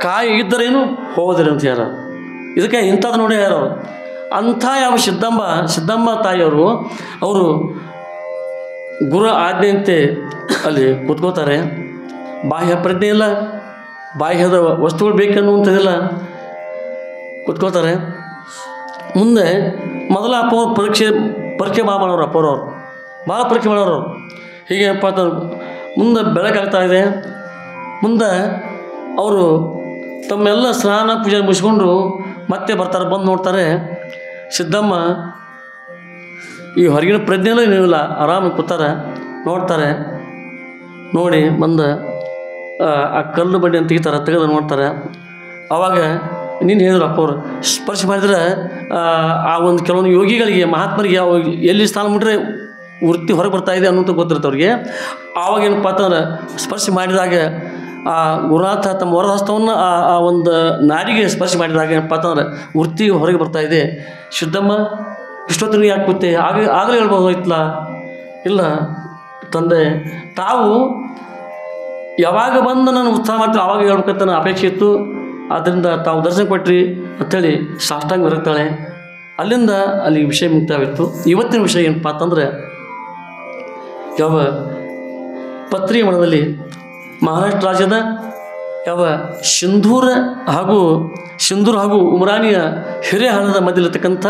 ಕಾಯಿ ಇದ್ದರೇನು ಹೋದರೆ ಅಂತ ಯಾರು. ಇದಕ್ಕೆ ಇಂಥದ್ದು ನೋಡಿ ಯಾರು ಅಂಥ ಯಾವ ಸಿದ್ದಮ್ಮ ತಾಯಿಯವರು ಅವರು ಗುರು ಆಜ್ಞೆಯಂತೆ ಅಲ್ಲಿ ಕೂತ್ಕೋತಾರೆ. ಬಾಹ್ಯ ಪ್ರಜ್ಞೆ ಇಲ್ಲ, ಬಾಹ್ಯದ ವಸ್ತುಗಳು ಬೇಕನ್ನುವಂಥದ್ದಿಲ್ಲ, ಕೂತ್ಕೋತಾರೆ. ಮುಂದೆ ಮೊದಲ ಅಪ್ಪ ಪರೀಕ್ಷೆ ಭಾಳ ಮಾಡೋರು, ಅಪ್ಪರವ್ರು ಭಾಳ ಪರೀಕ್ಷೆ ಮಾಡೋರು. ಹೀಗೆ ಅಪ್ಪ ಮುಂದೆ ಬೆಳಕಾಗ್ತಾ ಇದೆ. ಮುಂದೆ ಅವರು ತಮ್ಮೆಲ್ಲ ಸ್ನಾನ ಪೂಜೆ ಮುಗಿಸ್ಕೊಂಡು ಮತ್ತೆ ಬರ್ತಾರೆ. ಬಂದು ನೋಡ್ತಾರೆ, ಸಿದ್ದಮ್ಮ ಈ ಹೊರಗಿನ ಪ್ರಜ್ಞೆಲ್ಲ ಏನಿಲ್ಲ, ಆರಾಮಾಗಿ ಕೂತಾರೆ. ನೋಡ್ತಾರೆ, ನೋಡಿ ಬಂದು ಆ ಕಲ್ಲು ಬಂಡಿ ಅಂತ ತೆಗೆದು ನೋಡ್ತಾರೆ. ಆವಾಗ ನೀನು ಹೇಳಿದ್ರು ಅಪ್ಪವ್ರು ಸ್ಪರ್ಶ ಮಾಡಿದ್ರೆ ಆ ಒಂದು ಕೆಲವೊಂದು ಯೋಗಿಗಳಿಗೆ, ಮಹಾತ್ಮರಿಗೆ ಎಲ್ಲಿ ಸ್ಥಾನ ಮುಟ್ರೆ ವೃತ್ತಿ ಹೊರಗೆ ಬರ್ತಾಯಿದೆ ಅನ್ನೋಂಥ ಗೊತ್ತಿರುತ್ತೆ ಅವ್ರಿಗೆ. ಆವಾಗ ಏನಪ್ಪ ಅಂತಂದ್ರೆ ಸ್ಪರ್ಶ ಮಾಡಿದಾಗ ಆ ಗುರುನಾಥ ತಮ್ಮ ವರದಹಸ್ತವನ್ನು ಆ ಒಂದು ನಾಡಿಗೆ ಸ್ಪರ್ಶ ಮಾಡಿದಾಗ ಏನಪ್ಪ ಅಂತಂದ್ರೆ ವೃತ್ತಿ ಹೊರಗೆ ಬರ್ತಾಯಿದೆ. ಸಿದ್ದಮ್ಮ ಇಷ್ಟೊತ್ತಿನ ಯಾಕೆ ಕೂತೆ, ಆಗಲೇ ಹೇಳ್ಬೋದು ಐತ್ಲ. ಇಲ್ಲ ತಂದೆ, ತಾವು ಯಾವಾಗ ಬಂದು ನಾನು ಉತ್ಸಾಹ ಮಾಡ್ತೀನಿ ಆವಾಗ ಹೇಳ್ಬೇಕಂತ ನನ್ನ ಅಪೇಕ್ಷೆ ಇತ್ತು, ಆದ್ದರಿಂದ ತಾವು ದರ್ಶನ ಕೊಟ್ರಿ ಅಂಥೇಳಿ ಸಾಷ್ಟಾಂಗ ಬರುತ್ತಾಳೆ. ಅಲ್ಲಿಂದ ಅಲ್ಲಿ ವಿಷಯ ಮುಕ್ತಾಗಿತ್ತು. ಇವತ್ತಿನ ವಿಷಯ ಏನಪ್ಪ ಅಂತಂದರೆ ಯಾವ ಪತ್ರಿ ಮಠದಲ್ಲಿ ಮಹಾರಾಷ್ಟ್ರ ರಾಜ್ಯದ ಯಾವ ಸಿಂಧೂರ ಹಾಗೂ ಉಮರಾನಿಯ ಹಿರೇಹಳ್ಳದ ಮಧ್ಯದಲ್ಲಿರ್ತಕ್ಕಂಥ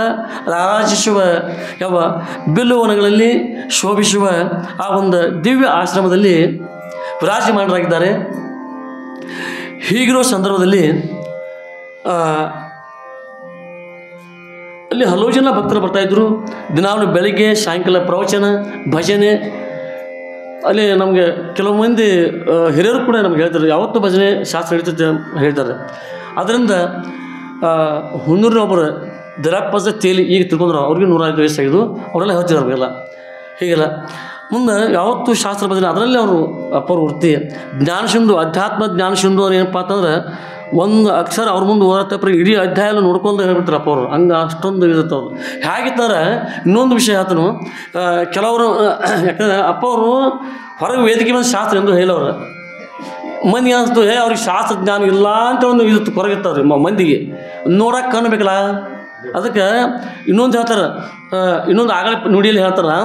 ರಾರಾಜಿಸುವ ಯಾವ ಬಿಲ್ಲುವನಗಳಲ್ಲಿ ಶೋಭಿಸುವ ಆ ಒಂದು ದಿವ್ಯ ಆಶ್ರಮದಲ್ಲಿ ವಿರಾಜಮಾನರಾಗಿದ್ದಾರೆ. ಹೀಗಿರೋ ಸಂದರ್ಭದಲ್ಲಿ ಅಲ್ಲಿ ಹಲವು ಜನ ಭಕ್ತರು ಬರ್ತಾಯಿದ್ರು. ದಿನಾಲು ಬೆಳಿಗ್ಗೆ ಸಾಯಂಕಾಲ ಪ್ರವಚನ, ಭಜನೆ. ಅಲ್ಲಿ ನಮಗೆ ಕೆಲವು ಮಂದಿ ಹಿರಿಯರು ಕೂಡ ನಮ್ಗೆ ಹೇಳ್ತಾರೆ, ಯಾವತ್ತೂ ಭಜನೆ ಶಾಸ್ತ್ರ ನಡೀತದೆ ಹೇಳ್ತಾರೆ. ಅದರಿಂದ ಹುನ್ನೂರಿನ ಒಬ್ಬರು ದರಪ್ಪಜ ತೇಲಿ ಈಗ ತಿಳ್ಕೊಂಡ್ರು, ಅವ್ರಿಗೆ 105 ವಯಸ್ಸಾಗಿದ್ದು, ಅವರೆಲ್ಲ ಹೇಳ್ತಿದ್ರು ಅವ್ರಿಗೆಲ್ಲ ಹೀಗೆಲ್ಲ. ಮುಂದೆ ಯಾವತ್ತೂ ಶಾಸ್ತ್ರ ಭಜನೆ ಅದರಲ್ಲಿ ಅವರು ಅಪ್ಪರ ವೃತ್ತಿ. ಜ್ಞಾನಸಿಂಧು, ಅಧ್ಯಾತ್ಮ ಜ್ಞಾನಸಿಂಧು ಏನಪ್ಪ ಅಂತಂದ್ರೆ ಒಂದು ಅಕ್ಷರ ಅವ್ರ ಮುಂದೆ ಓದತ್ತಪ್ಪ ಇಡೀ ಅಧ್ಯಾಯ ಎಲ್ಲ ನೋಡ್ಕೊಂಡು ಹೇಳ್ಬಿಡ್ತಾರೆ ಅಪ್ಪ ಅವರು. ಹಂಗೆ ಅಷ್ಟೊಂದು ಇರುತ್ತೆ ಅವ್ರು. ಹೇಗಿರ್ತಾರೆ ಇನ್ನೊಂದು ವಿಷಯ ಆತನು, ಕೆಲವರು ಯಾಕಂದ್ರೆ ಅಪ್ಪ ಅವರು ಹೊರಗೆ ವೇದಿಕೆ ಮೇಲೆ ಶಾಸ್ತ್ರ ಎಂದು ಹೇಳೋರು. ಮಂದಿ ಅನಿಸ್ತು ಅವ್ರಿಗೆ ಶಾಸ್ತ್ರಜ್ಞಾನ ಇಲ್ಲ ಅಂತ ಒಂದು ಇದು ಹೊರಗಿರ್ತಾವ್ರಿ ಮಂದಿಗೆ ನೋಡಕ್ಕೆ ಕಾಣಬೇಕಲ್ಲ. ಅದಕ್ಕೆ ಇನ್ನೊಂದು ಹೇಳ್ತಾರೆ, ಇನ್ನೊಂದು ಆಗಲ ನುಡಿಯಲ್ಲಿ ಹೇಳ್ತಾರೆ,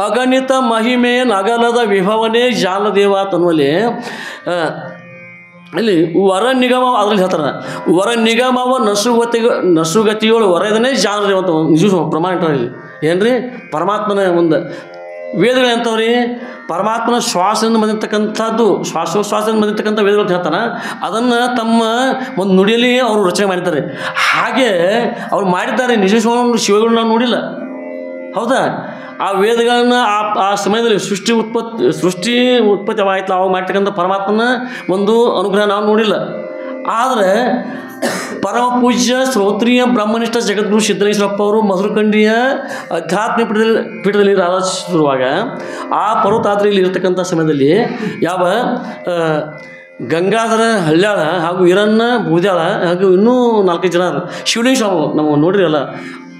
ಅಗಣಿತ ಮಹಿಮೆ ನಗಲದ ವಿಭವನೇ ಜಾಲದೇವ ತನ್ನುವಲ್ಲಿ ಅಲ್ಲಿ ವರ ನಿಗಮ ಅದ್ರಲ್ಲಿ ಹೇಳ್ತಾರೆ, ವರ ನಿಗಮವ ನಸುಗತಿಗಳು ವರದನೇ ಜಾಲದೇವ ಅಂತ ನಿಜ ಪ್ರಮಾಣ ಇಟ್ಟಾರೆ ಇಲ್ಲಿ. ಏನ್ರಿ ಪರಮಾತ್ಮನ ಒಂದು ವೇದಗಳು ಎಂಥವ್ರಿ, ಪರಮಾತ್ಮನ ಶ್ವಾಸದಿಂದ ಬಂದಿರ್ತಕ್ಕಂಥದ್ದು, ಶ್ವಾಸೋಶ್ವಾಸದಿಂದ ಬಂದಿರ್ತಕ್ಕಂಥ ವೇದಗಳು ಹೇಳ್ತಾನೆ. ಅದನ್ನು ತಮ್ಮ ಒಂದು ನುಡಿಯಲ್ಲಿ ಅವರು ರಚನೆ ಮಾಡಿದ್ದಾರೆ. ಹಾಗೆ ಅವ್ರು ಮಾಡಿದ್ದಾರೆ. ನಿಜ ಶಿವಗಳನ್ನ ನಾವು ನೋಡಿಲ್ಲ, ಹೌದಾ? ಆ ವೇದಗಳನ್ನ ಆ ಸಮಯದಲ್ಲಿ ಸೃಷ್ಟಿ ಉತ್ಪತ್ತಿವಾಯ್ತು ಅವಾಗ ಮಾಡ್ತಕ್ಕಂಥ ಪರಮಾತ್ಮನ ಒಂದು ಅನುಗ್ರಹ ನಾವು ನೋಡಿಲ್ಲ. ಆದರೆ ಪರಮ ಪೂಜ್ಯ ಶ್ರೋತ್ರಿಯ ಬ್ರಹ್ಮನಿಷ್ಠ ಜಗದ್ಗುರು ಸಿದ್ದಲಿಂಗೇಶ್ವರಪ್ಪ ಅವರು ಮಧುರಖಂಡಿಯ ಆಧ್ಯಾತ್ಮಿಕ ಪೀಠದಲ್ಲಿ ಆರಾಧಿಸುವಾಗ ಆ ಪರ್ವತಾದ್ರಿಯಲ್ಲಿ ಇರತಕ್ಕಂಥ ಸಮಯದಲ್ಲಿ ಯಾವ ಗಂಗಾಧರ ಹಳ್ಯಾಳ ಹಾಗೂ ಈರಣ್ಣ ಬೂದ್ಯಾಳ ಹಾಗೂ ಇನ್ನೂ 4-5 ಜನ ಶಿವಲಿಂಗ ಸ್ವಾಮಿ ನಾವು ನೋಡಿರಲ್ಲ,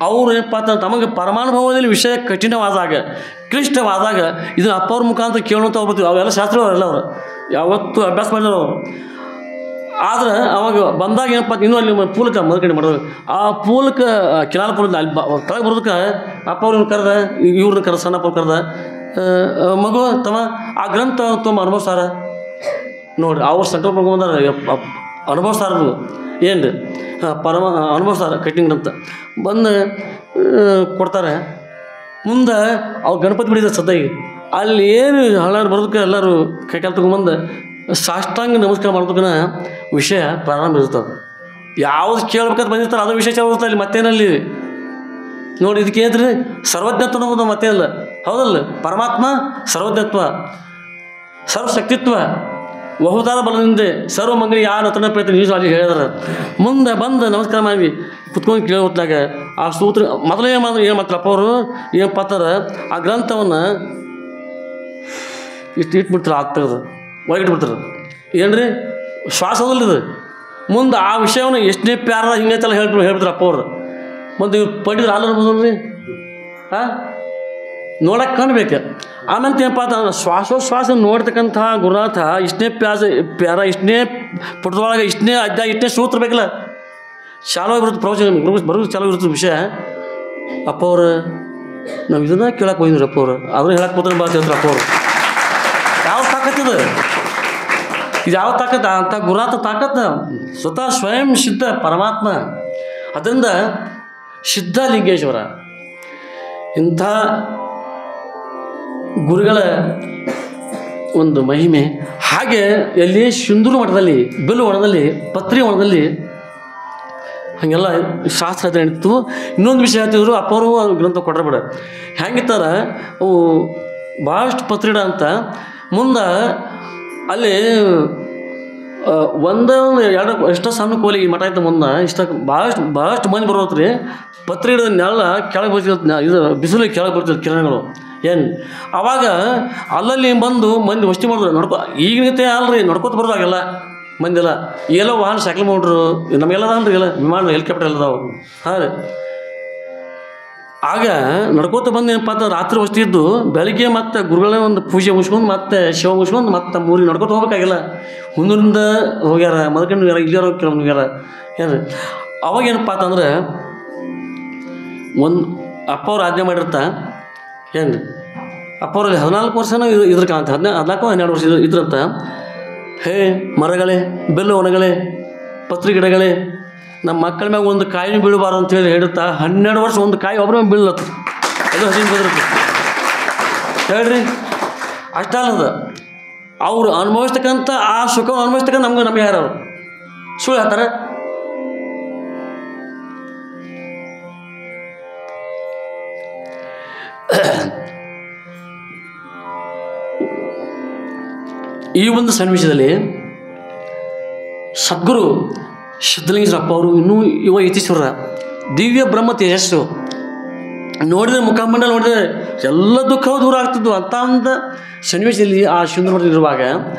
ಅವರು ಏನಪ್ಪ ಅಂತ ತಮಗೆ ಪರಮಾನುಭವದಲ್ಲಿ ವಿಷಯ ಕಠಿಣವಾದಾಗ ಕ್ಲಿಷ್ಟವಾದಾಗ ಇದನ್ನು ಅಪ್ಪ ಅವ್ರ ಮುಖಾಂತರ ಕೇಳುವಂಥ ಹೋಗ್ತೀವಿ. ಅವೆಲ್ಲ ಶಾಸ್ತ್ರವರೆಲ್ಲ ಅವರು ಯಾವತ್ತೂ ಅಭ್ಯಾಸ ಮಾಡಿದ್ರು ಅವರು. ಆದ್ರೆ ಅವಾಗ ಬಂದಾಗ ಏನಪ್ಪ ಇನ್ನೂ ಅಲ್ಲಿ ಪೂಲಕ ಮದುಕಂಡು ಮಾಡೋದು, ಆ ಪೂಲಕ ಕಿನಾಲ ಪೂಲದ ಅಲ್ಲಿ ಕೆಳಗೆ ಬರೋದಕ್ಕೆ ಅಪ್ಪ ಅವ್ರನ್ನ ಕರೆದ, ಇವ್ರನ್ನ ಕರೆದ, ಸಣ್ಣಪ್ಪ ಕರೆದ, ಮಗು ತಮ್ಮ ಆ ಗ್ರಂಥ ತುಂಬ ಅನುಭವಿಸ್ತಾರ ನೋಡ್ರಿ. ಅವ್ರು ಸಂಕಲ್ಪ ಮಾಡ್ಕೊಂಬಂದಾರ ಅನುಭವಿಸ್ತಾರದು ಏನು ರೀ ಪರಮ ಅನುಭವಿಸ್ತಾರ ಕಟ್ಟಿಂಗ್ ಗ್ರಂಥ ಬಂದು ಕೊಡ್ತಾರೆ. ಮುಂದೆ ಅವ್ರು ಗಣಪತಿ ಬಿಡಿದ ಸದ್ದಾಗಿ ಅಲ್ಲಿ ಏನು ಹಳ್ಳಾಡಿ ಬರೋದಕ್ಕೆ ಎಲ್ಲರೂ ಕೈಕಾಲ ತೊಗೊಂಬಂದು ಸಾಷ್ಟಾಂಗ ನಮಸ್ಕಾರ ಮಾಡೋದಕ್ಕನ ವಿಷಯ ಪ್ರಾರಂಭ ಇರ್ತದೆ. ಯಾವ್ದು ಕೇಳ್ಬೇಕಂತ ಬಂದಿರ್ತಾರೆ ಅದು ವಿಷಯ ಚಾಲಿರುತ್ತೆ ಅಲ್ಲಿ. ಮತ್ತೇನಲ್ಲಿ ನೋಡಿ ಇದಕ್ಕೆ ಏನ್ರಿ ಸರ್ವಜ್ಞತ್ವ ಅನ್ನೋದು ಮತ್ತೆ ಅಲ್ಲ, ಹೌದಲ್ಲ? ಪರಮಾತ್ಮ ಸರ್ವಜ್ಞತ್ವ, ಸರ್ವಶಕ್ತಿತ್ವ, ಬಹುದಾರ ಬಲದಿಂದ ಸರ್ವಮಂಗಲಿ ಯಾರು ತನ್ನ ಪ್ರಯತ್ನ ನ್ಯೂಸ್ ಅಲ್ಲಿ ಹೇಳಿದಾರೆ. ಮುಂದೆ ಬಂದು ನಮಸ್ಕಾರ ಮಾಡಿ ಕುತ್ಕೊಂಡು ಕೇಳೋತ್ಲಾಗ ಆ ಸೂತ್ರ ಮೊದಲೇ ಏನು ಮಾತ್ರಪ್ಪ ಅವರು ಏನಪ್ಪ ಅಂತಾರೆ, ಆ ಗ್ರಂಥವನ್ನು ಇಷ್ಟು ಇಟ್ಬಿಡ್ತಾರೆ, ಆಗ್ತದೆ ಒಳಗಿಟ್ಬಿಡ್ತಾರೆ. ಏನ್ರಿ ಶ್ವಾಸದಲ್ಲಿದೆ. ಮುಂದೆ ಆ ವಿಷಯವನ್ನು ಎಷ್ಟನೇ ಪ್ಯಾರ ಹಿಂಗೈತಲ್ಲ ಹೇಳ್ಬಿಟ್ರೆ ಅಪ್ಪ ಅವರು. ಮತ್ತು ಇವ್ರು ಪಡಿದ್ರೆ ಅಲ್ಲರಿ ಹಾಂ ನೋಡಕ್ಕೆ ಕಾಣಬೇಕು. ಆಮೇಲೆ ಏನಪ್ಪ ಅಂತ ಶ್ವಾಸೋಶ್ವಾಸ ನೋಡ್ತಕ್ಕಂಥ ಗುರುನಾಥ ಇಷ್ಟನೇ ಪ್ಯಾರ ಇಷ್ಟನೇ ಪುಟದೊಳಗೆ ಇಷ್ಟನೇ ಅಧ್ಯಾಯ ಇಷ್ಟನೇ ಸೂತ್ರ ಬೇಕಲ್ಲ, ಚಾಲೋ ಬರುತ್ತೆ ಪ್ರವಚನ ಬರೋದು ಚಾಲೋ ಇರುತ್ತೆ ವಿಷಯ. ಅಪ್ಪ ಅವರು ನಾವು ಇದನ್ನ ಕೇಳಕ್ಕೆ ಹೋಗಿದ್ರಿ ಅಪ್ಪ ಅವರು, ಅದನ್ನ ಹೇಳಕ್ಕೆ ಹೋದ್ರೆ ಬಾ ಹೇಳ್ತಾರೆ ಅಪ್ಪ ಅವರು. ಯಾವ ತಾಕತ್ತಿದೆ ಇದು, ಯಾವ ತಾಕತ್ತ ಅಂತ ಗುರುನಾಥ ತಾಕತ್ತ ಸ್ವತಃ ಸ್ವಯಂ ಸಿದ್ಧ ಪರಮಾತ್ಮ. ಅದರಿಂದ ಸಿದ್ಧಲಿಂಗೇಶ್ವರ ಇಂಥ ಗುರುಗಳ ಒಂದು ಮಹಿಮೆ. ಹಾಗೆ ಎಲ್ಲಿ ಸಿಂಧೂರು ಮಠದಲ್ಲಿ, ಬೆಲ್ಲು ವನದಲ್ಲಿ, ಪತ್ರಿ ವನದಲ್ಲಿ ಹಾಗೆಲ್ಲ ಶಾಸ್ತ್ರ ಅಧ್ಯಯನ ನಡೀತು. ಇನ್ನೊಂದು ವಿಷಯ ಹೇಳ್ತಿದ್ರು ಅಪ್ಪ ಅವರು ಗ್ರಂಥ ಕೊಟ್ಟರೆ ಹೆಂಗಿತ್ತಾರ ಅವು ಭಾಳಷ್ಟು ಪತ್ರಿಡ ಅಂತ. ಮುಂದೆ ಅಲ್ಲಿ ಒಂದೇ ಎಷ್ಟೋ ಸಣ್ಣ ಕೋಲಿ ಮಠ ಇತ್ತು ಮುಂದೆ ಭಾಳಷ್ಟು ಮಂದಿ ಬರೋದು ರೀ. ಪತ್ರಿ ಹಿಡಿದ ನೆಲ ಕೆಳಗೆ ಬರ್ತಿತ್ತು, ಇದು ಬಿಸಿಲು ಕೆಳಗೆ ಬರ್ತಿತ್ತು ಕಿರಣಗಳು ಏನು. ಆವಾಗ ಅಲ್ಲಲ್ಲಿ ಬಂದು ಮಂದಿ ವಸ್ತಿ ಮಾಡಿದ್ರು ನಡ್ಕೊ. ಈಗಿನತೆ ಅಲ್ರಿ ನಡ್ಕೊತ ಬರೋದಾಗೆಲ್ಲ ಮಂದಿಲ್ಲ ಎಲ್ಲ ವಾಹನ ಸೈಕಲ್ ಮಾಡ್ರು ನಮಗೆಲ್ಲ ಅನ್ರಿ ಎಲ್ಲ ವಿಮಾನ ಹೆಲಿಕಾಪ್ಟರ್ ಎಲ್ಲ ಅದಾವು. ಹಾಂ ರೀ ಆಗ ನಡ್ಕೋತ ಬಂದು ಏನಪ್ಪ ಅಂತ ರಾತ್ರಿ ವಸ್ತಿ ಇದ್ದು ಬೆಳಗ್ಗೆ ಮತ್ತೆ ಗುರುಗಳೇ ಒಂದು ಪೂಜೆ ಮುಗಿಸ್ಕೊಂಡು ಮತ್ತೆ ಶಿವ ಮುಗಿಸ್ಕೊಂಡು ಮತ್ತೆ ಮೂರಿಗೆ ನಡ್ಕೊತ ಹೋಗ್ಬೇಕಾಗಿಲ್ಲ. ಮುಂದಿನಿಂದ ಹೋಗ್ಯಾರ, ಮದ್ಕೊಂಡು ಹೋಗ್ಯಾರ, ಇಲ್ಲಿಯಾರ ಕೆಲವೊಂದು ಹೋಗ್ಯಾರ ಏನು. ಅವಾಗ ಏನಪ್ಪ ಅಂತಂದ್ರೆ ಒಂದು ಅಪ್ಪ ಅವ್ರು ಆಜ್ಞೆ ಮಾಡಿರ್ತ ಏನು. ಅಪ್ಪ ಅವರಲ್ಲಿ 14 ವರ್ಷನೂ ಇದ್ರ ಕಾಣಂತ, 14-12 ವರ್ಷ ಇದ್ರಂತ. ಹೇ ಮರಗಳೇ, ಬೆಲ್ಲು ವನಗಳೇ, ಪತ್ರಿ ಗಿಡಗಳೇ, ನಮ್ಮ ಮಕ್ಕಳ ಮ್ಯಾಗ ಒಂದು ಕಾಯಿನೂ ಬೀಳಬಾರ್ದು ಅಂತೇಳಿ ಹೇಳುತ್ತಾ 12 ವರ್ಷ ಒಂದು ಕಾಯಿ ಒಬ್ಬರ ಮ್ಯಾಗ ಬೀಳತ್ತ, ಅದು ಹಸಿನ ಬದಿರುತ್ತೆ ಹೇಳ್ರಿ. ಅಷ್ಟಲ್ಲದ ಅವ್ರು ಅನುಭವಿಸ್ತಕ್ಕಂಥ ಆ ಸುಖ ಅನುಭವಿಸ್ತಕ್ಕಂಥ ನಮ್ಗೆ ಯಾರು ಅವರು ಸುಳ್ಳು ಹೇಳ್ತಾರೆ. ಈ ಒಂದು ಸನ್ನಿವೇಶದಲ್ಲಿ ಸದ್ಗುರು ಸಿದ್ಧಲಿಂಗೇಶ್ವರಪ್ಪ ಅವರು ಇನ್ನೂ ಯತೀಶ್ವರ ದಿವ್ಯ ಬ್ರಹ್ಮ ತೇಜಸ್ಸು ನೋಡಿದ್ರೆ ಮುಖಮಂಡಲ ನೋಡಿದ್ರೆ ಎಲ್ಲ ದುಃಖವೂ ದೂರ ಆಗ್ತಿದ್ವು. ಅಂತ ಒಂದು ಸನ್ನಿವೇಶದಲ್ಲಿ ಆ ಸುಂದರಮಠ ಇರುವಾಗ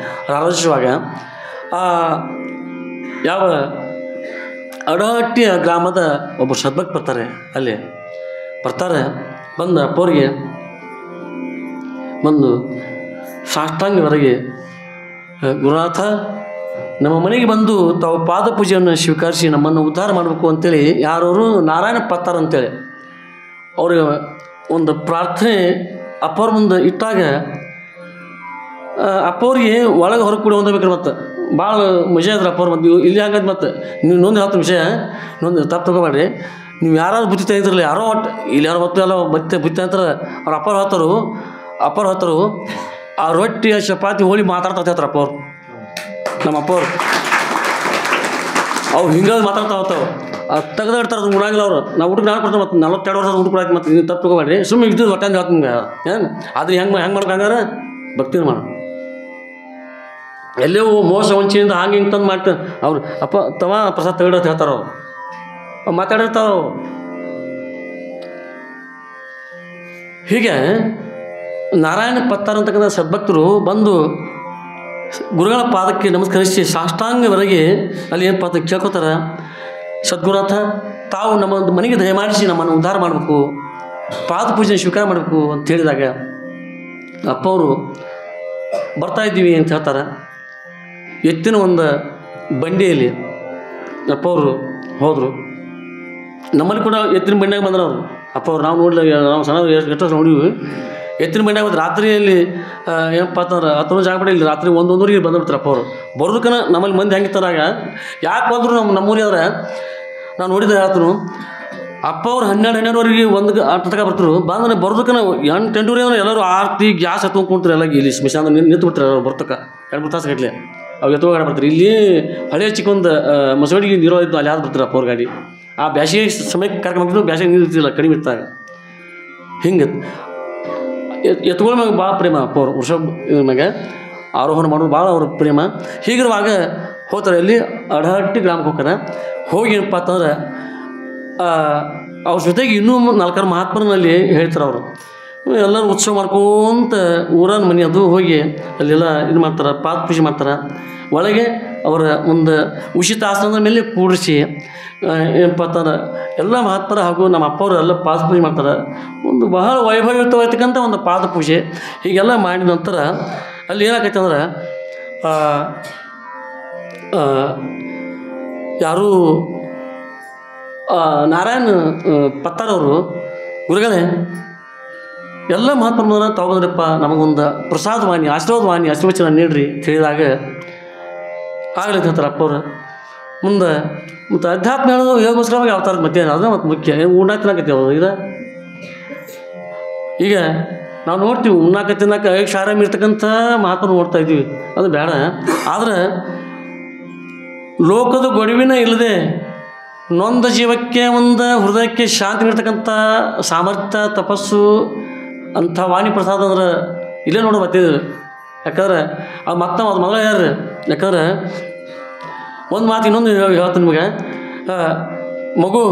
ಆರಾಧಿಸುವಾಗ ಯಾವ ಅಡಹಟ್ಟಿಯ ಗ್ರಾಮದ ಒಬ್ಬರು ಸದ್ಭಕ್ತ ಬರ್ತಾರೆ. ಅಲ್ಲಿ ಬರ್ತಾರೆ, ಬಂದ ಅಪ್ಪವ್ರಿಗೆ ಬಂದು ಸಾಷ್ಟಾಂಗವರೆಗೆ, ಗುರುನಾಥ, ನಮ್ಮ ಮನೆಗೆ ಬಂದು ತಾವು ಪಾದ ಪೂಜೆಯನ್ನು ಸ್ವೀಕರಿಸಿ ನಮ್ಮನ್ನು ಉದ್ಧಾರ ಮಾಡಬೇಕು ಅಂತೇಳಿ ಯಾರವರು ನಾರಾಯಣ ಪತ್ತಾರ ಅಂತೇಳಿ ಅವ್ರಿಗೆ ಒಂದು ಪ್ರಾರ್ಥನೆ ಅಪ್ಪವ್ರ ಮುಂದೆ ಇಟ್ಟಾಗ ಅಪ್ಪವ್ರಿಗೆ ಒಳಗೆ ಹೊರಗೆ ಕೂಡ ಹೊಂದಬೇಕ್ರಿ. ಮತ್ತು ಭಾಳ ಮಜಾ ಇದ್ರೆ ಅಪ್ಪವ್ರು ಮತ್ತು ಇಲ್ಲಿ ಹಂಗಂದು ಮತ್ತು ನೀವು ಇನ್ನೊಂದು ಹೇಳ್ತ ವಿಷಯ, ಇನ್ನೊಂದು ತಪ್ಪು ತಗೋಬೇಡ್ರಿ. ನೀವು ಯಾರಾದ್ರು ಬುತ್ತಿ ತೆಗಿದ್ರಲ್ಲ, ಯಾರೋ ಒಟ್ಟು ಇಲ್ಲಿ ಯಾರೋ ಹೊತ್ತು ಎಲ್ಲ ಬುತ್ತಿ ಅಂತಾರೆ. ಅವ್ರ ಅಪ್ಪರು ಹೊತ್ತರು ಆ ರೊಟ್ಟಿ ಚಪಾತಿ ಹೋಳಿ ಮಾತಾಡ್ತಾ ಹೇಳ್ತಾರೆ ಅಪ್ಪವ್ರು. ನಮ್ಮ ಅಪ್ಪವ್ರು ಅವು ಹಿಂಗಾಗಿ ಮಾತಾಡ್ತಾ ಹೋಗ್ತಾವೆ. ತೆಗೆದು ಇಡ್ತಾರೆ, ಅದು ಉಣಾಗಿಲ್ಲ ಅವರು. ನಾವು ಊಟಕ್ಕೆ ನಾನು ಕೊಡ್ತಾರೆ. ಮತ್ತು 42 ವರ್ಷದ ಊಟ ಕೊಡಾಕಿ ಮತ್ತು ನೀವು ತಪ್ಪು ತಗೋಬೇಡ್ರಿ. ಸುಮ್ಮನೆ ಇದ್ದು ಹೊಟ್ಟೆ ಹೇಳ್ತೀನಿ ನಿಮ್ಗೆ ಏನು. ಆದರೆ ಹೆಂಗೆ ಮಾಡ್ಬೇಕು ಹಂಗಾರೆ ಭಕ್ತಿನ ಮಾಡ. ಎಲ್ಲೇ ಮೋಸ ವಂಚಿನಿಂದ ಹಂಗೆ ಹಿಂಗೆ ತಂದು ಮಾಡ್ತಾರೆ ಅವ್ರು. ಅಪ್ಪ ತವ ಪ್ರಸಾದ ತೆಗೆಡೋದು ಹೇಳ್ತಾರೆ ಅವ್ರು, ಮಾತಾಡಿರ್ತಾವ. ಹೀಗೆ ನಾರಾಯಣ ಪತ್ತಾರ ಅಂತಕ್ಕಂಥ ಸದ್ಭಕ್ತರು ಬಂದು ಗುರುಗಳ ಪಾದಕ್ಕೆ ನಮಸ್ಕರಿಸಿ ಸಾಷ್ಟಾಂಗವರೆಗೆ ಅಲ್ಲಿ ಏನಪ್ಪ ಅಂತ ಕೇಳ್ಕೊತಾರೆ, ಸದ್ಗುರುನಾಥ, ತಾವು ನಮ್ಮ ಒಂದು ಮನೆಗೆ ದಯಮಾಡಿಸಿ ನಮ್ಮನ್ನು ಉದ್ಧಾರ ಮಾಡಬೇಕು, ಪಾದ ಪೂಜೆ ಸ್ವೀಕಾರ ಮಾಡಬೇಕು ಅಂತ ಹೇಳಿದಾಗ ಅಪ್ಪವರು ಬರ್ತಾಯಿದ್ದೀವಿ ಅಂತ ಹೇಳ್ತಾರೆ. ಎತ್ತಿನ ಒಂದು ಬಂಡಿಯಲ್ಲಿ ಅಪ್ಪವರು ಹೋದರು. ನಮ್ಮಲ್ಲಿ ಕೂಡ ಎತ್ತಿನ ಬಂಡಿಯಾಗ ಬಂದ್ರೆ ಅವರು ಅಪ್ಪವ್ರು. ನಾವು ನೋಡಲಿ, ನಾವು ಸಣ್ಣ ಎಷ್ಟು ನೋಡಿವಿ. ಎತ್ತಿನ ಬಂಡಿಯಾಗ ಬಂದು ರಾತ್ರಿಯಲ್ಲಿ ಏನಪ್ಪ ಅಂತಂದ್ರೆ ಹತ್ತು ಜಾಗ ಪಡ ಇಲ್ಲಿ ರಾತ್ರಿ 1-1:30 ಬಂದುಬಿಡ್ತಾರೆ ಅಪ್ಪವ್ರು. ಬರೋದಕ್ಕನ ನಮ್ಮಲ್ಲಿ ಮಂದಿ ಹೆಂಗಿತ್ತಾರಾಗ ಯಾಕೆ ಬಂದರು ನಮ್ಮೂರಿಯಾದ್ರೆ ನಾನು ನೋಡಿದ ಹೇಳ್ತನು. ಅಪ್ಪವ್ರು 12-12ವರೆಗೆ 1 ತನಕ ಬರ್ತಾರೆ. ಬಂದ್ರೆ ಬರೋದಕ್ಕನ 8-8 ಅಂದ್ರೆ ಎಲ್ಲರೂ ಆರ್ತಿ ಗ್ಯಾಸ್ ಎತ್ಕೊಂಡು ಕುಂತಾರೆ. ಎಲ್ಲ ಇಲ್ಲಿ ಸ್ಮಶಾನ ನಿಂತು ಬಿಡ್ತಾರೆ ಎಲ್ಲರೂ ಬರ್ತಕ್ಕ 2-3 ತಾಸು ಗಟ್ಟಲೆ ಅವು ಎತ್ತುವಾಗ ಬರ್ತಾರೆ. ಇಲ್ಲಿ ಹಳೆ ಚಿಕ್ಕೊಂದು ಮಸವಡಿಗೆ ನೀರು ಇದ್ದು ಅಲ್ಲಿ ಯಾರು ಬರ್ತಾರೆ ಅಪ್ಪವ್ರ ಗಾಡಿ. ಆ ಬ್ಯಾಸಿಗೆ ಸಮಯಕ್ಕೆ ಕರ್ಕೊಂಡು ಬ್ಯಾಸಿಗೆ ನೀರು ಇರ್ತಿಲ್ಲ, ಕಡಿಮೆ ಇರ್ತಾಗ. ಹಿಂಗೆ ಎತ್ತುಗಳ ಮ್ಯಾಗ ಭಾಳ ಪ್ರೇಮ ಅಪ್ಪವ್ರು. ವೃಷಭ ಮ್ಯಾಗ ಆರೋಹಣ ಮಾಡೋದು ಭಾಳ ಅವ್ರ ಪ್ರೇಮ. ಹೀಗಿರುವಾಗ ಹೋಗ್ತಾರೆ. ಅಲ್ಲಿ ಅಡಹಟ್ಟಿ ಗ್ರಾಮಕ್ಕೆ ಹೋಗ್ತಾರೆ. ಹೋಗಿ ಏನಪ್ಪ ಅಂತಂದ್ರೆ ಅವ್ರ ಜೊತೆಗೆ ಇನ್ನೂ 4 ಮಹಾತ್ಮರಲ್ಲಿ ಹೇಳ್ತಾರೆ ಅವರು. ಎಲ್ಲರೂ ಉತ್ಸವ ಮಾಡ್ಕೊಂತ ಊರನ ಮನೆ ಅದು ಹೋಗಿ ಅಲ್ಲೆಲ್ಲ ಇದು ಮಾಡ್ತಾರೆ, ಪಾದ ಪೂಜೆ ಮಾಡ್ತಾರೆ. ಒಳಗೆ ಅವರ ಒಂದು ಉಚಿತ ಆಸನದ ಮೇಲೆ ಕೂಡಿಸಿ ಏನಪ್ಪ ಅಂತಂದ್ರೆ ಎಲ್ಲ ಮಹಾತ್ಮರ ಹಾಗೂ ನಮ್ಮ ಅಪ್ಪವರು ಎಲ್ಲ ಪಾದ ಪೂಜೆ ಮಾಡ್ತಾರೆ. ಒಂದು ಬಹಳ ವೈಭವಯುತವಾಗಿರ್ತಕ್ಕಂಥ ಒಂದು ಪಾದ ಪೂಜೆ. ಹೀಗೆಲ್ಲ ಮಾಡಿದ ನಂತರ ಅಲ್ಲಿ ಏನಾಗೈತೆ ಅಂದ್ರೆ ಯಾರು ನಾರಾಯಣ ಪತ್ತಾರವರು ಗುರುಗಳೇ ಎಲ್ಲ ಮಹಾತ್ಮರನ್ನ ತಗೊಂಡ್ರಪ್ಪ, ನಮಗೊಂದು ಪ್ರಸಾದವಾಣಿ ಆಶೀರ್ವಚನ ನೀಡ್ರಿ ಅಂತ ಹೇಳಿದಾಗ ಆಗ್ಲಿಕ್ಕೆ ಹೇಳ್ತಾರೆ ಅಪ್ಪವ್ರು. ಮುಂದೆ ಮತ್ತು ಅಧ್ಯಾತ್ಮ ಹೇಳೋದು ಯೋಗೋಸ್ಕರವಾಗಿ ಅವತಾರದ ಮತ್ತೆ ಅದು ಮತ್ತು ಮುಖ್ಯ ಉಣ್ಣಾಕ ತಿನ್ನಕತ್ತೀವಿ ಅವರು. ಈಗ ನಾವು ನೋಡ್ತೀವಿ ಉಣ್ಣಾಕ ತಿನ್ನಕ್ಕೆ ಆರಾಮ ಇರ್ತಕ್ಕಂಥ ಮಹಾತ್ಮರು ನೋಡ್ತಾ ಇದ್ದೀವಿ, ಅದು ಬೇಡ. ಆದರೆ ಲೋಕದ ಗೊಡವಿನ ಇಲ್ಲದೆ ನೊಂದ ಜೀವಕ್ಕೆ ಒಂದು ಹೃದಯಕ್ಕೆ ಶಾಂತಿ ನೀಡ್ತಕ್ಕಂಥ ಸಾಮರ್ಥ್ಯ ತಪಸ್ಸು ಅಂಥ ವಾಣಿ ಪ್ರಸಾದ ಅಂದ್ರೆ ಇಲ್ಲೇ ನೋಡೋ ಬರ್ತಿದ್ರು. ಯಾಕಂದ್ರೆ ಅದು ಮತ್ತೆ ಅದು ಮಗಳ ಯಾರು, ಯಾಕಂದ್ರೆ ಒಂದು ಮಾತು ಇನ್ನೊಂದು ಹೇಳ್ತೀನಿ ನಿಮಗೆ. ಮಗು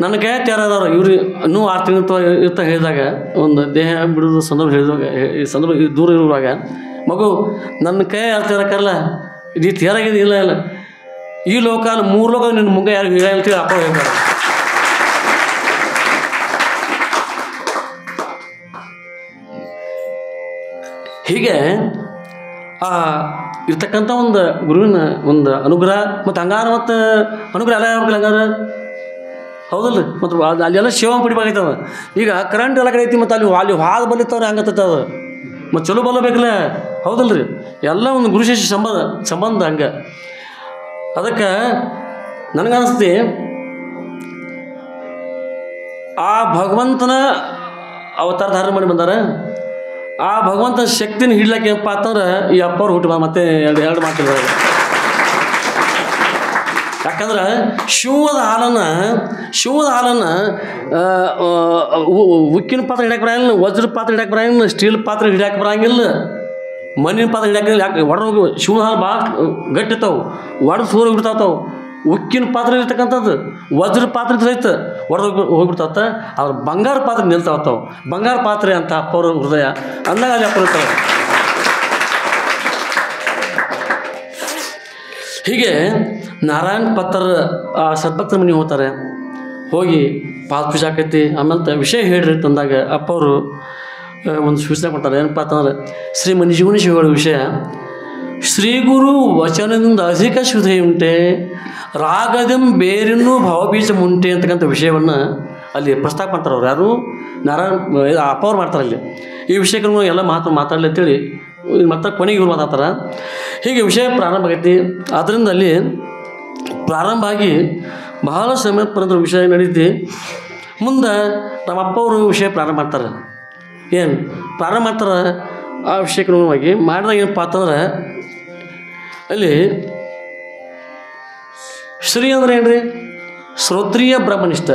ನನ್ನ ಗೆಳತಿ ಯಾರದವ್ರು ಇವ್ರು ಇನ್ನೂ 6 ತಿಂಗಳು ಇರ್ತಾ ಹೇಳಿದಾಗ ಒಂದು ದೇಹ ಬಿಡೋದು ಸಂದರ್ಭ ಹೇಳಿದಾಗ ಈ ಸಂದರ್ಭ ದೂರ ಇರುವಾಗ ಮಗು ನನ್ನ ಕೈ ಯಾರ್ತಿರಕ್ಕಲ್ಲ ಇದು ತೇರಾಗಿದೆ ಇಲ್ಲ ಈ ಲೋಕ 3 ಲೋಕ ನಿನ್ನ ಮುಂಗ ಯಾರು ಹೇಳ್ತೀವಿ ಅಪ್ಪ ಹೇಳ್ತಾರೆ. ಹೀಗೆ ಇರ್ತಕ್ಕಂಥ ಒಂದು ಗುರುವಿನ ಒಂದು ಅನುಗ್ರಹ ಮತ್ತು ಹಂಗಾರ ಮತ್ತು ಅನುಗ್ರಹ ಎಲ್ಲ ಯಾವಾಗ ಹಂಗಾರ ಹೌದಲ್ಲ. ಮತ್ತು ಅಲ್ಲೆಲ್ಲ ಸೇವಾ ಪಡಿಬೇಕಾಯ್ತದ. ಈಗ ಕರೆಂಟ್ ಎಲ್ಲ ಕಡೆ ಐತಿ, ಮತ್ತು ಅಲ್ಲಿ ಹಾದು ಬಲಿತ್ತವ್ರೆ ಹಂಗತ್ತದ ಅದು ಮತ್ತು ಚಲೋ ಬಲ್ಲ ಬೇಕಲ್ಲ, ಹೌದಲ್ಲ ರೀ. ಎಲ್ಲ ಒಂದು ಗುರು ಶಿಷ್ಯ ಸಂಬಂಧ ಹಂಗೆ. ಅದಕ್ಕೆ ನನಗನ್ನಿಸ್ತಿ ಆ ಭಗವಂತನ ಅವತಾರ ಧಾರಣೆ ಮಾಡಿ ಬಂದಾರ. ಆ ಭಗವಂತನ ಶಕ್ತಿನ ಹಿಡ್ಲಕ್ಕೆ ಏನಪ್ಪ ಅಂತಂದ್ರೆ ಈ ಅಪ್ಪವ್ರು ಹುಟ್ಟು ಮತ್ತೆ ಎರಡು ಮಾತಿಲ್ಲ. ಯಾಕಂದ್ರೆ ಶಿವದ ಹಾಲನ್ನು ಉಕ್ಕಿನ ಪಾತ್ರೆ ಹಿಡಿಯಕ್ಕೆ ಬರಂಗಿಲ್ಲ, ವಜ್ರ ಪಾತ್ರೆ ಹಿಡಿಯಕ್ಕೆ ಬರಂಗಿಲ್ಲ, ಸ್ಟೀಲ್ ಪಾತ್ರೆ ಹಿಡಿಯಕ್ಕೆ ಬರಂಗಿಲ್ಲ, ಮಣ್ಣಿನ ಪಾತ್ರೆ ಹಿಡಿಯಕ್ಕೆ. ಯಾಕೆ ಒಡೆದು ಶಿವನ ಹಾಲು ಭಾಳ ಗಟ್ಟಿರ್ತಾವೆ, ಒಡೆದು ಸೂರು ಬಿಡ್ತಾವ್. ಉಕ್ಕಿನ ಪಾತ್ರೆ ಇರ್ತಕ್ಕಂಥದ್ದು ವಜ್ರ ಪಾತ್ರೆ ಸಹಿತ ಒಡೆದು ಹೋಗ್ಬಿಡ್ತಾವ. ಅವ್ರ ಬಂಗಾರ ಪಾತ್ರೆ ನಿಲ್ತಾವತ್ತಾವು. ಬಂಗಾರ ಪಾತ್ರೆ ಅಂತ ಅಪ್ಪವ್ರ ಹೃದಯ ಅಂದಾಗ ಅಲ್ಲಿ ಅಪ್ಪ ಇರ್ತಾರೆ. ಹೀಗೆ ನಾರಾಯಣ ಪತ್ರ ಆ ಸದ್ಭಕ್ತರ ಮನೆಗೆ ಹೋಗ್ತಾರೆ. ಹೋಗಿ ಪಾದ ಪೂಜೆ ಆಕೈತಿ. ಆಮೇಲೆ ವಿಷಯ ಹೇಳ್ರಿ ತಂದಾಗ ಅಪ್ಪ ಅವರು ಒಂದು ಸೂಚನೆ ಕೊಡ್ತಾರೆ. ಏನಪ್ಪ ಅಂತಂದ್ರೆ ಶ್ರೀ ಮನಿಜೀವನ ಶಿವಗಳ ವಿಷಯ. ಶ್ರೀ ಗುರು ವಚನದಿಂದ ಅಧಿಕ ಶುದ್ಧಿ ಉಂಟೆ, ರಾಗದಂ ಬೇರಿನೂ ಭಾವಬೀಜ ಮುಂಟೆ ಅಂತಕ್ಕಂಥ ವಿಷಯವನ್ನು ಅಲ್ಲಿ ಪ್ರಸ್ತಾಪ ಮಾಡ್ತಾರೆ. ಅವ್ರು ಯಾರು ನಾರಾಯಣ ಅಪ್ಪ ಅವ್ರು ಮಾಡ್ತಾರೆ. ಅಲ್ಲಿ ಈ ವಿಷಯಕ್ಕೆ ಎಲ್ಲ ಮಾತಾಡಲಿ ಅಂತೇಳಿ ಮತ್ತೆ ಕೊನೆಗೆ ಇವ್ರು ಮಾತಾಡ್ತಾರೆ. ಹೀಗೆ ವಿಷಯ ಪ್ರಾರಂಭ ಆಗೈತಿ. ಆದ್ದರಿಂದ ಅಲ್ಲಿ ಪ್ರಾರಂಭ ಆಗಿ ಬಹಳ ಸಮಯ ಪರ್ಯಂತ ವಿಷಯ ನಡೀತಿ. ಮುಂದೆ ನಮ್ಮ ಅಪ್ಪ ಅವರು ವಿಷಯ ಪ್ರಾರಂಭ ಮಾಡ್ತಾರೆ. ಏನು ಪ್ರಾರಂಭ ಮಾಡ್ತಾರೆ ಆ ವಿಷಯಕ್ಕೆ ಮಾಡಿದಾಗ ಏನಪ್ಪ ಅಂತಂದ್ರೆ ಅಲ್ಲಿ ಶ್ರೀ ಅಂದ್ರೆ ಏನು ರೀ? ಶ್ರೋತ್ರಿಯ ಬ್ರಹ್ಮನಿಷ್ಠ.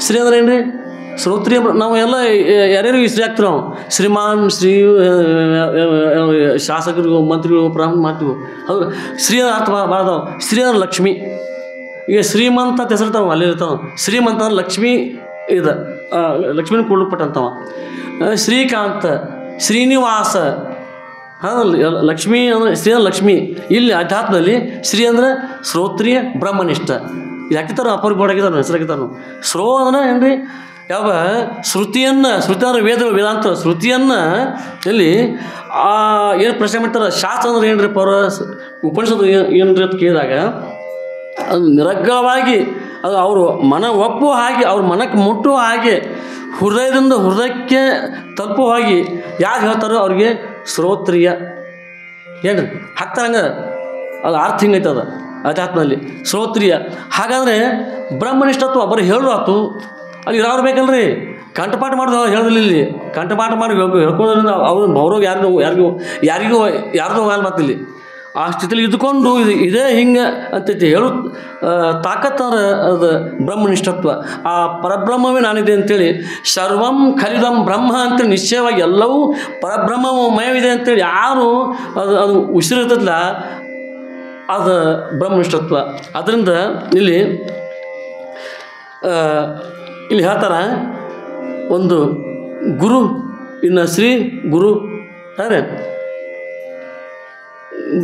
ಶ್ರೀ ಅಂದ್ರೆ ಏನು ರೀ? ಶ್ರೋತ್ರಿಯ ನಾವು ಎಲ್ಲ ಯಾರ್ಯಾರು ಶ್ರೀ ಆಗ್ತೀವಿ. ನಾವು ಶ್ರೀಮಾನ್, ಶ್ರೀ ಶಾಸಕರಿಗೂ, ಮಂತ್ರಿಗಳು, ಬ್ರಾಹ್ಮಣ ಮಾಡ್ತೀವಿ. ಹೌದು, ಶ್ರೀ ಅರ್ಥ ಬಾರ್ದವ. ಶ್ರೀ ಅಂದ್ರೆ ಲಕ್ಷ್ಮಿ. ಈಗ ಶ್ರೀಮಂತ ಅಂತ ಹೆಸರ್ತಾವ, ಅಲ್ಲಿ ಇರ್ತಾವ. ಶ್ರೀಮಂತ ಅಂದ್ರೆ ಲಕ್ಷ್ಮಿ ಇದು, ಲಕ್ಷ್ಮೀನ ಕೂಡಲ್ಪಟ್ಟಂತವ. ಶ್ರೀಕಾಂತ, ಶ್ರೀನಿವಾಸ, ಲಕ್ಷ್ಮೀ ಅಂದರೆ ಶ್ರೀ ಅಂದ್ರೆ ಲಕ್ಷ್ಮಿ. ಇಲ್ಲಿ ಅಧ್ಯಾತ್ಮದಲ್ಲಿ ಶ್ರೀ ಅಂದರೆ ಶ್ರೋತ್ರಿಯ ಬ್ರಹ್ಮನಿಷ್ಠ. ಇದು ಹಾಕಿರ್ತಾರೆ, ಅಪ್ಪರಿಗೆ ಬೋರ್ಡ್ ಹಾಕಿದ್ದಾರೆ, ಹೆಸರು ಹಾಕಿದ್ದಾರೆ. ನಾವು ಶ್ರೋ ಅಂದ್ರೆ ಏನು ರೀ? ಯಾವ ಶ್ರುತಿಯನ್ನು, ಶ್ರುತಿ ಅಂದ್ರೆ ವೇದಾಂತ ಶ್ರುತಿಯನ್ನು ಇಲ್ಲಿ ಏನು ಪ್ರಶ್ನೆ ಮಾಡ್ತಾರೆ. ಶಾಸ್ತ್ರ ಅಂದ್ರೆ ಏನು ರೀ? ಉಪನಿಷತ್ತು ಏನು ರೀ ಅಂತ ಕೇಳಿದಾಗ ಅದು ನಿರರ್ಗಳವಾಗಿ ಅದು ಅವರು ಮನ ಒಪ್ಪುವ ಹಾಗೆ, ಅವ್ರ ಮನಕ್ಕೆ ಮುಟ್ಟುವ ಹಾಗೆ, ಹೃದಯದಿಂದ ಹೃದಯಕ್ಕೆ ತಲುಪುವ ಹಾಗೆ ಯಾರು ಹೇಳ್ತಾರೋ ಅವ್ರಿಗೆ ಶ್ರೋತ್ರಿಯ ಏನು ಹಾಕ್ತಾರಂಗ ಅದು ಅರ್ಥ ಹಿಂಗೈತೆ. ಅದು ಅಧ್ಯಾತ್ಮದಲ್ಲಿ ಶ್ರೋತ್ರಿಯ. ಹಾಗಾದರೆ ಬ್ರಹ್ಮನಿಷ್ಠತ್ವ ಬರೀ ಹೇಳು ಆತು, ಅಲ್ಲಿ ಇರೋರು ಬೇಕಲ್ರಿ. ಕಂಠಪಾಠ ಮಾಡೋದು ಹೇಳೋದಿಲ್ಲ. ಇಲ್ಲಿ ಕಂಠಪಾಠ ಮಾಡಿ ಹೇಳ್ಕೊಳ್ಳೋದ್ರಿಂದ ಅವ್ರಿಗೆ ಯಾರಿಗೂ ಹೋಗಲ್ಲ. ಮತ್ತಿಲ್ಲಿ ಆ ಸ್ಥಿತಿಲಿ ಇದ್ದುಕೊಂಡು ಇದೇ ಹಿಂಗೆ ಅಂತೈತಿ ಹೇಳು ತಾಕತ್ತಾರ. ಅದು ಬ್ರಹ್ಮನಿಷ್ಠತ್ವ. ಆ ಪರಬ್ರಹ್ಮವೇ ನಾನಿದೆ ಅಂತೇಳಿ ಸರ್ವಂ ಖಲಿದಂ ಬ್ರಹ್ಮ ಅಂತೇಳಿ ನಿಶ್ಚಯವಾಗಿ ಎಲ್ಲವೂ ಪರಬ್ರಹ್ಮಮಯವಿದೆ ಅಂತೇಳಿ ಯಾರು ಅದು ಉಸಿರಿರ್ತದಲ್ಲ, ಅದು ಬ್ರಹ್ಮನಿಷ್ಠತ್ವ. ಅದರಿಂದ ಇಲ್ಲಿ ಹೇಳ್ತಾರೆ ಒಂದು ಗುರು, ಇನ್ನು ಶ್ರೀ ಗುರು ಅದೇ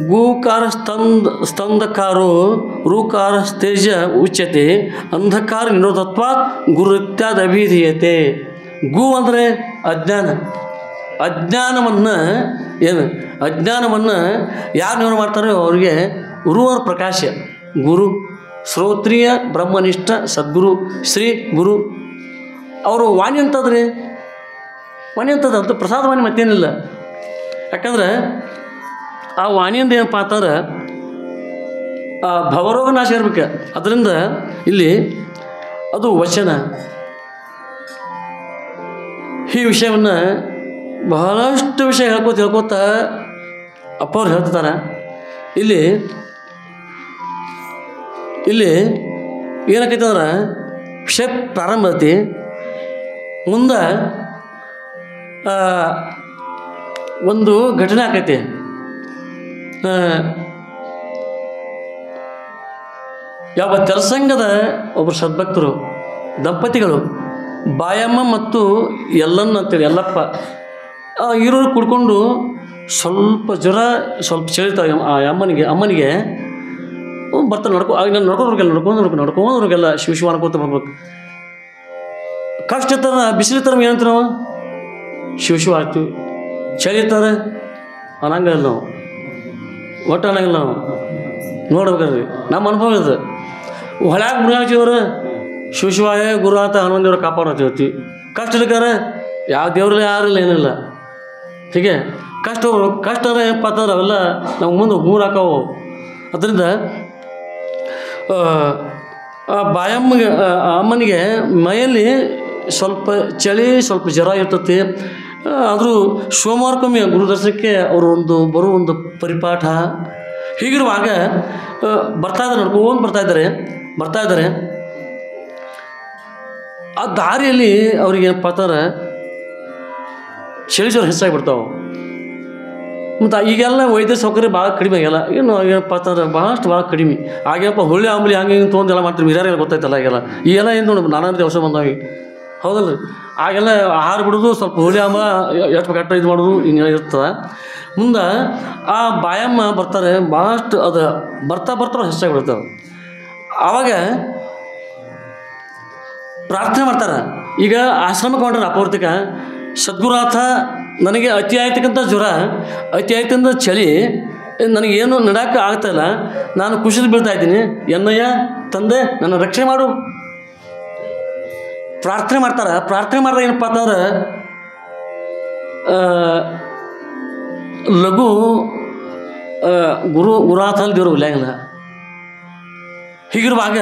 ಗೂಕಾರ ಸ್ತಂಧಕಾರೋ ರೂಕಾರ ತೇಜ ಉಚ್ಯತೆ ಅಂಧಕಾರ ನಿರೋಧತ್ವಾತ್ ಗುರು ಇತ್ಯಾದಿ ಅಭಿಧೀಯತೆ. ಗು ಅಂದರೆ ಅಜ್ಞಾನ. ಅಜ್ಞಾನವನ್ನು ಯಾರು ನಿರ್ವಹಣೆ ಮಾಡ್ತಾರೋ ಅವ್ರಿಗೆ ಗುರುವರ ಪ್ರಕಾಶ. ಗುರು ಶ್ರೋತ್ರಿಯ ಬ್ರಹ್ಮನಿಷ್ಠ ಸದ್ಗುರು ಶ್ರೀ ಗುರು. ಅವರು ವಾಣಿ ಅಂತದ್ರಿ. ವಾಣಿ ಅಂತದ ಅಂತ ಪ್ರಸಾದ ವಾಣಿ ಮತ್ತೇನಿಲ್ಲ. ಯಾಕಂದ್ರೆ ಆ ವಾಣಿಯಿಂದ ಏನಪ್ಪ ಅಂತಂದ್ರೆ ಆ ಭವರೋಗ ನಾಶ ಇರ್ಬೇಕು. ಅದರಿಂದ ಇಲ್ಲಿ ಅದು ವಚನ. ಈ ವಿಷಯವನ್ನು ಬಹಳಷ್ಟು ವಿಷಯ ಹೇಳ್ಕೋತ ಅಪ್ಪ ಅವ್ರು ಹೇಳ್ತಾರೆ. ಇಲ್ಲಿ ಏನಾಕೈತೆ ಅಂದ್ರೆ ವಿಷಯ ಪ್ರಾರಂಭ ಐತಿ. ಮುಂದೆ ಒಂದು ಘಟನೆ ಆಕೈತಿ. ಯಾವ ತೆಲಸಂಗದ ಒಬ್ಬರು ಸದ್ಭಕ್ತರು ದಂಪತಿಗಳು ಬಾಯಮ್ಮ ಮತ್ತು ಯಲ್ಲಣ್ಣ ಅಂತೇಳಿ ಯಲ್ಲಪ್ಪ ಇರೋರು ಕುಡ್ಕೊಂಡು ಸ್ವಲ್ಪ ಜ್ವರ, ಸ್ವಲ್ಪ ಚಳಿತಾವೆ. ಆ ಅಮ್ಮನಿಗೆ ಬರ್ತಾರೆ. ನಡ್ಕೊಂಡ್ರಿಗೆಲ್ಲ ಶಿವ ಅನ್ಕೋತ ಬರ್ಬೇಕು. ಕಷ್ಟ ಇರ್ತಾರ, ಬಿಸಿಲಿರ್ತಾರ ಏನಂತ ನಾವು ಶಿವ ಆಗ್ತೀವಿ. ಚಳಿ ಇರ್ತಾರೆ ಅನ್ನಂಗಿಲ್ಲ, ನಾವು ಒಟ್ಟು ಅನ್ನಂಗಿಲ್ಲ. ನಾವು ನೋಡ್ಬೇಕ್ರಿ, ನಮ್ಮ ಅನುಭವ ಇದು. ಹೊಳ್ಯಾಗ ಮುರುಘಾಚಿದವ್ರು ಶಿವಾಯ ಗುರು ಅಂತ ಹನುಮಂತ ದೇವ್ರ ಕಾಪಾಡ್ತೀವಿ. ಕಷ್ಟ ಇರ್ತಾರೆ ಯಾವ ದೇವ್ರಲ್ಲಿ ಯಾರಿಲ್ಲ, ಏನಿಲ್ಲ. ಹೀಗೆ ಕಷ್ಟ ಅಂದ್ರೆ ಏನಪ್ಪ ಅಂತಂದ್ರೆ ಅವೆಲ್ಲ ನಾವು ಮುಂದೆ ಮೂರು ಹಾಕವು. ಅದರಿಂದ ಬಾಯಮ್ಮಗೆ ಅಮ್ಮನಿಗೆ ಮೈಯಲ್ಲಿ ಸ್ವಲ್ಪ ಚಳಿ, ಸ್ವಲ್ಪ ಜ್ವರ ಇರ್ತತಿ. ಆದರೂ ಸೋಮವಾರಕ್ಕೊಮ್ಮೆ ಗುರು ದರ್ಶನಕ್ಕೆ ಅವರು ಒಂದು ಪರಿಪಾಠ. ಹೀಗಿರುವಾಗ ನಡ್ಕೊಂಡು ಬರ್ತಾ ಇದ್ದಾರೆ. ಆ ದಾರಿಯಲ್ಲಿ ಅವ್ರಿಗೆ ಏನಪ್ಪ ಅಂತಂದ್ರೆ ಚಳಿ ಜ್ವರ ಹೆಚ್ಚಾಗಿಬಿಡ್ತಾವೆ. ಮತ್ತು ಈಗೆಲ್ಲ ವೈದ್ಯ ಸೌಕರ್ಯ ಭಾಳ ಕಡಿಮೆ ಆಗಿಲ್ಲ. ಏನಪ್ಪ ಅಂತಂದ್ರೆ ಭಾಳ ಕಡಿಮೆ ಆಗೇನಪ್ಪ. ಹುಳಿ ಆಂಬಲಿ ಹಂಗೆ ತೊಗೊಂಡೆಲ್ಲ ಮಾಡ್ತೀವಿ. ಹಿರಿಯರಿಗೆಲ್ಲ ಗೊತ್ತಾಯ್ತಲ್ಲ. ಈಗೆಲ್ಲ ಏನು ನೋಡಿ ನಾನಾ ರೀತಿ ಔಷಧ ಬಂದಾವೆ. ಹೌದಲ್ಲ ರೀ. ಆಗೆಲ್ಲ ಆಹಾರ ಬಿಡೋದು ಸ್ವಲ್ಪ ಹೋಳಿ ಅಂಬ ಎಷ್ಟು ಗಟ್ಟ ಇದು ಮಾಡೋದು ಹಿಂಗೆ ಇರ್ತದೆ. ಮುಂದೆ ಆ ಬಾಯಮ್ಮ ಬರ್ತಾರೆ, ಭಾಳಷ್ಟು ಅದು ಬರ್ತಾ ಹೆಚ್ಚಾಗಿ ಬಿಡ್ತಾವೆ. ಆವಾಗ ಪ್ರಾರ್ಥನೆ ಮಾಡ್ತಾರೆ. ಈಗ ಆಶ್ರಮಕ್ಕೆ ಹೊಂಟ್ರೆ ಅಪೌರ್ತಿಕ ಸದ್ಗುರುನಾಥ, ನನಗೆ ಅತಿ ಆಯ್ತಕ್ಕಂಥ ಜ್ವರ, ಅತಿ ಆಯ್ತಂತ ಚಳಿ, ನನಗೇನು ನಡಕ್ಕೆ ಆಗ್ತಾಯಿಲ್ಲ, ನಾನು ಕುಸಿದು ಬೀಳ್ತಾ ಇದ್ದೀನಿ, ಎನ್ನಯ್ಯ ತಂದೆ ನನ್ನ ರಕ್ಷಣೆ ಮಾಡು. ಪ್ರಾರ್ಥನೆ ಮಾಡ್ತಾರೆ. ಪ್ರಾರ್ಥನೆ ಮಾಡಿದ್ರೆ ಏನಪ್ಪ ಅಂತಂದ್ರೆ ಲಘು ಗುರುನಾಥಲ್ಲಿ ದೇವರು ಇಲ್ಲ. ಹೀಗಿರುವಾಗ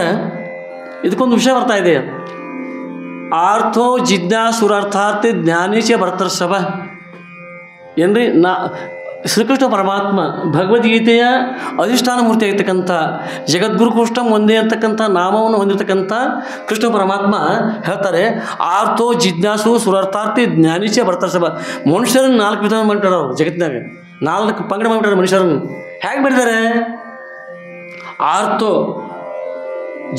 ಇದಕ್ಕೊಂದು ವಿಷಯ ಬರ್ತಾ ಇದೆ. ಆರ್ಥೋ ಜಿಜ್ಞಾಸುರಾರ್ಥಾರ್ಥಿ ಜ್ಞಾನೇಶ ಭರ್ತರ್ಷಭ ಏನ್ರಿ. ಶ್ರೀಕೃಷ್ಣ ಪರಮಾತ್ಮ ಭಗವದ್ಗೀತೆಯ ಅಧಿಷ್ಠಾನ ಮೂರ್ತಿ ಆಗಿರ್ತಕ್ಕಂಥ ಜಗದ್ಗುರು ಕೃಷ್ಣ ಒಂದೇ ಅಂತಕ್ಕಂಥ ನಾಮವನ್ನು ಹೊಂದಿರತಕ್ಕಂಥ ಕೃಷ್ಣ ಪರಮಾತ್ಮ ಹೇಳ್ತಾರೆ, ಆರ್ಥೋ ಜಿಜ್ಞಾಸು ಸುರಾರ್ಥಾರ್ಥಿ ಜ್ಞಾನೇಶ ಭರ್ತರ್ಷಭ. ಮನುಷ್ಯರನ್ನು 4 ವಿಧ ಮಾಡಿಬಿಟ್ಟಾರೆ ಅವರು ಜಗತ್ತಿನಾಗ, 4 ಪಂಗಡ ಮಾಡಿಬಿಟ್ಟಾರೆ ಮನುಷ್ಯರನ್ನು. ಹೇಗೆ ಮಾಡಿದ್ದಾರೆ? ಆರ್ಥೋ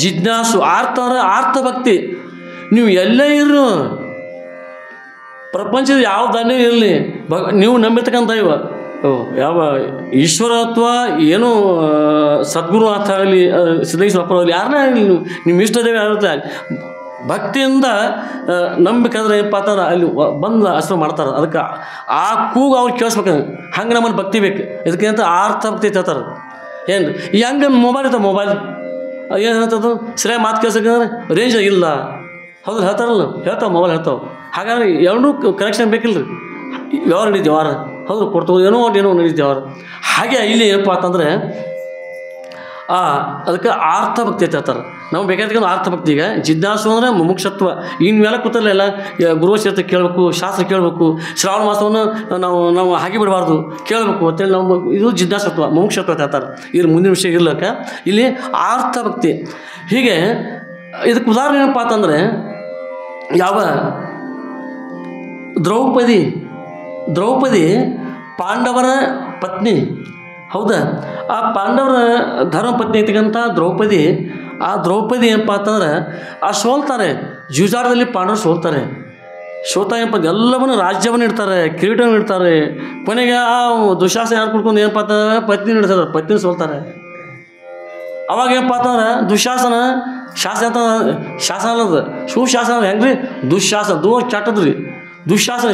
ಜಿಜ್ಞಾಸು. ಆರ್ಥ ಅಂದರೆ ಆರ್ಥ ಭಕ್ತಿ. ನೀವು ಎಲ್ಲೇ ಇರು, ಪ್ರಪಂಚದ ಯಾವ ದಾನ್ಯ ಇರಲಿ, ನೀವು ನಂಬಿರ್ತಕ್ಕಂಥ ಯಾವ ಈಶ್ವರ ಅಥವಾ ಏನೋ ಸದ್ಗುರುನಾಥ ಆಗಲಿ, ಸಿದ್ದೇಶ್ವರಪ್ಪ ಆಗಲಿ, ಯಾರನ್ನೇ ಆಗಲಿ, ನಿಮ್ಮ ಇಷ್ಟದೇವ ಆಗುತ್ತೆ, ಭಕ್ತಿಯಿಂದ ನಂಬಿಕಾದ್ರೆ ಏನಪ್ಪ ಅಂತಂದ್ರೆ ಅಲ್ಲಿ ಬಂದು ಆಶ್ರಮ ಮಾಡ್ತಾರೆ. ಅದಕ್ಕೆ ಆ ಕೂಗು ಅವ್ರು ಕೇಳಿಸ್ಬೇಕು. ಹಂಗೆ ನಮ್ಮಲ್ಲಿ ಭಕ್ತಿ ಬೇಕು. ಇದಕ್ಕೆ ಅಂತ ಆರ್ಥ ಭಕ್ತಿ ಹೇಳ್ತಾರೆ. ಏನು ಈ ಹಂಗೆ ಮೊಬೈಲ್ ಇರ್ತಾವೆ, ಮೊಬೈಲ್ ಏನು ಹೇಳ್ತದ್ದು ಸರಿಯಾಗಿ ಮಾತು ಕೇಳ್ಸಕ್ಕಂದ್ರೆ ರೇಂಜ್ ಇಲ್ಲ. ಹೌದು ಹೇಳ್ತಾರಲ್ಲ, ಹೇಳ್ತಾವೆ, ಮೊಬೈಲ್ ಹೇಳ್ತಾವೆ. ಹಾಗಾದ್ರೆ ಎರಡೂ ಕನೆಕ್ಷನ್ ಬೇಕಿಲ್ಲ ರೀ. ವ್ಯವಹಾರ ನಡೀತೀವಿ ವಾರ, ಹೌದು ಕೊಡ್ತೇವೆ, ಏನೋ ನಡೀತೀವಿ ವಾರ. ಹಾಗೆ ಇಲ್ಲಿ ಏನಪ್ಪ ಅಂತಂದರೆ ಅದಕ್ಕೆ ಆರ್ಥಭಕ್ತಿ ಅಂತ ಹೇಳ್ತಾರೆ. ನಾವು ಬೇಕಾದ ಆರ್ಥಭಕ್ತಿ. ಈಗ ಜಿಜ್ಞಾಸು ಅಂದರೆ ಮುಮುಕ್ಷತ್ವ. ಇನ್ಮೇಲೆ ಕೂತಲ್ಲ ಗುರುವಚರಿತ ಕೇಳಬೇಕು, ಶಾಸ್ತ್ರ ಕೇಳಬೇಕು, ಶ್ರಾವಣ ಮಾಸವನ್ನು ನಾವು ಹಾಗೆ ಬಿಡಬಾರ್ದು, ಕೇಳಬೇಕು ಅಂತೇಳಿ ನಾವು ಇದು ಜಿಜ್ಞಾಸತ್ವ, ಮುಮುಕ್ಷತ್ವ ಅಂತ ಹೇಳ್ತಾರೆ. ಇದ್ರ ಮುಂದಿನ ವಿಷಯ ಇರ್ಲಕ್ಕ ಇಲ್ಲಿ ಆರ್ಥಭಕ್ತಿ. ಹೀಗೆ ಇದಕ್ಕೆ ಉದಾಹರಣೆ ಏನಪ್ಪ ಅಂತಂದರೆ, ಯಾವ ದ್ರೌಪದಿ ಪಾಂಡವರ ಪತ್ನಿ, ಹೌದಾ? ಆ ಪಾಂಡವರ ಧರ್ಮಪತ್ನಿ ಐತಕ್ಕಂಥ ದ್ರೌಪದಿ, ಆ ದ್ರೌಪದಿ ಏನಪ್ಪ ಅಂತಂದ್ರೆ ಸೋಲ್ತಾರೆ. ಜೂಜಾಟದಲ್ಲಿ ಪಾಂಡವರು ಸೋಲ್ತಾ ಏನಪ್ಪ ಎಲ್ಲವನ್ನೂ ರಾಜ್ಯವನ್ನು ಇಡ್ತಾರೆ, ಕಿರೀಟವನ್ನು ಇಡ್ತಾರೆ. ಕೊನೆಗೆ ಆ ದುಶಾಸನ ಯಾರು ಕುಡ್ಕೊಂಡು ಏನಪ್ಪ ಅಂತಂದ್ರೆ ಪತ್ನಿ ಇಡ್ತಾರೆ, ಪತ್ನಿ ಸೋಲ್ತಾರೆ. ಅವಾಗ ಏನಪ್ಪ ಅಂತಂದ್ರೆ ದುಶಾಸನ ಶಾಸನ ಅಲ್ಲದ ಸುಶಾಸನ ಹೆಂಗ್ರಿ, ದುಶಾಸನ ಚಟ್ಟದ್ರಿ, ದುಶಾಸನ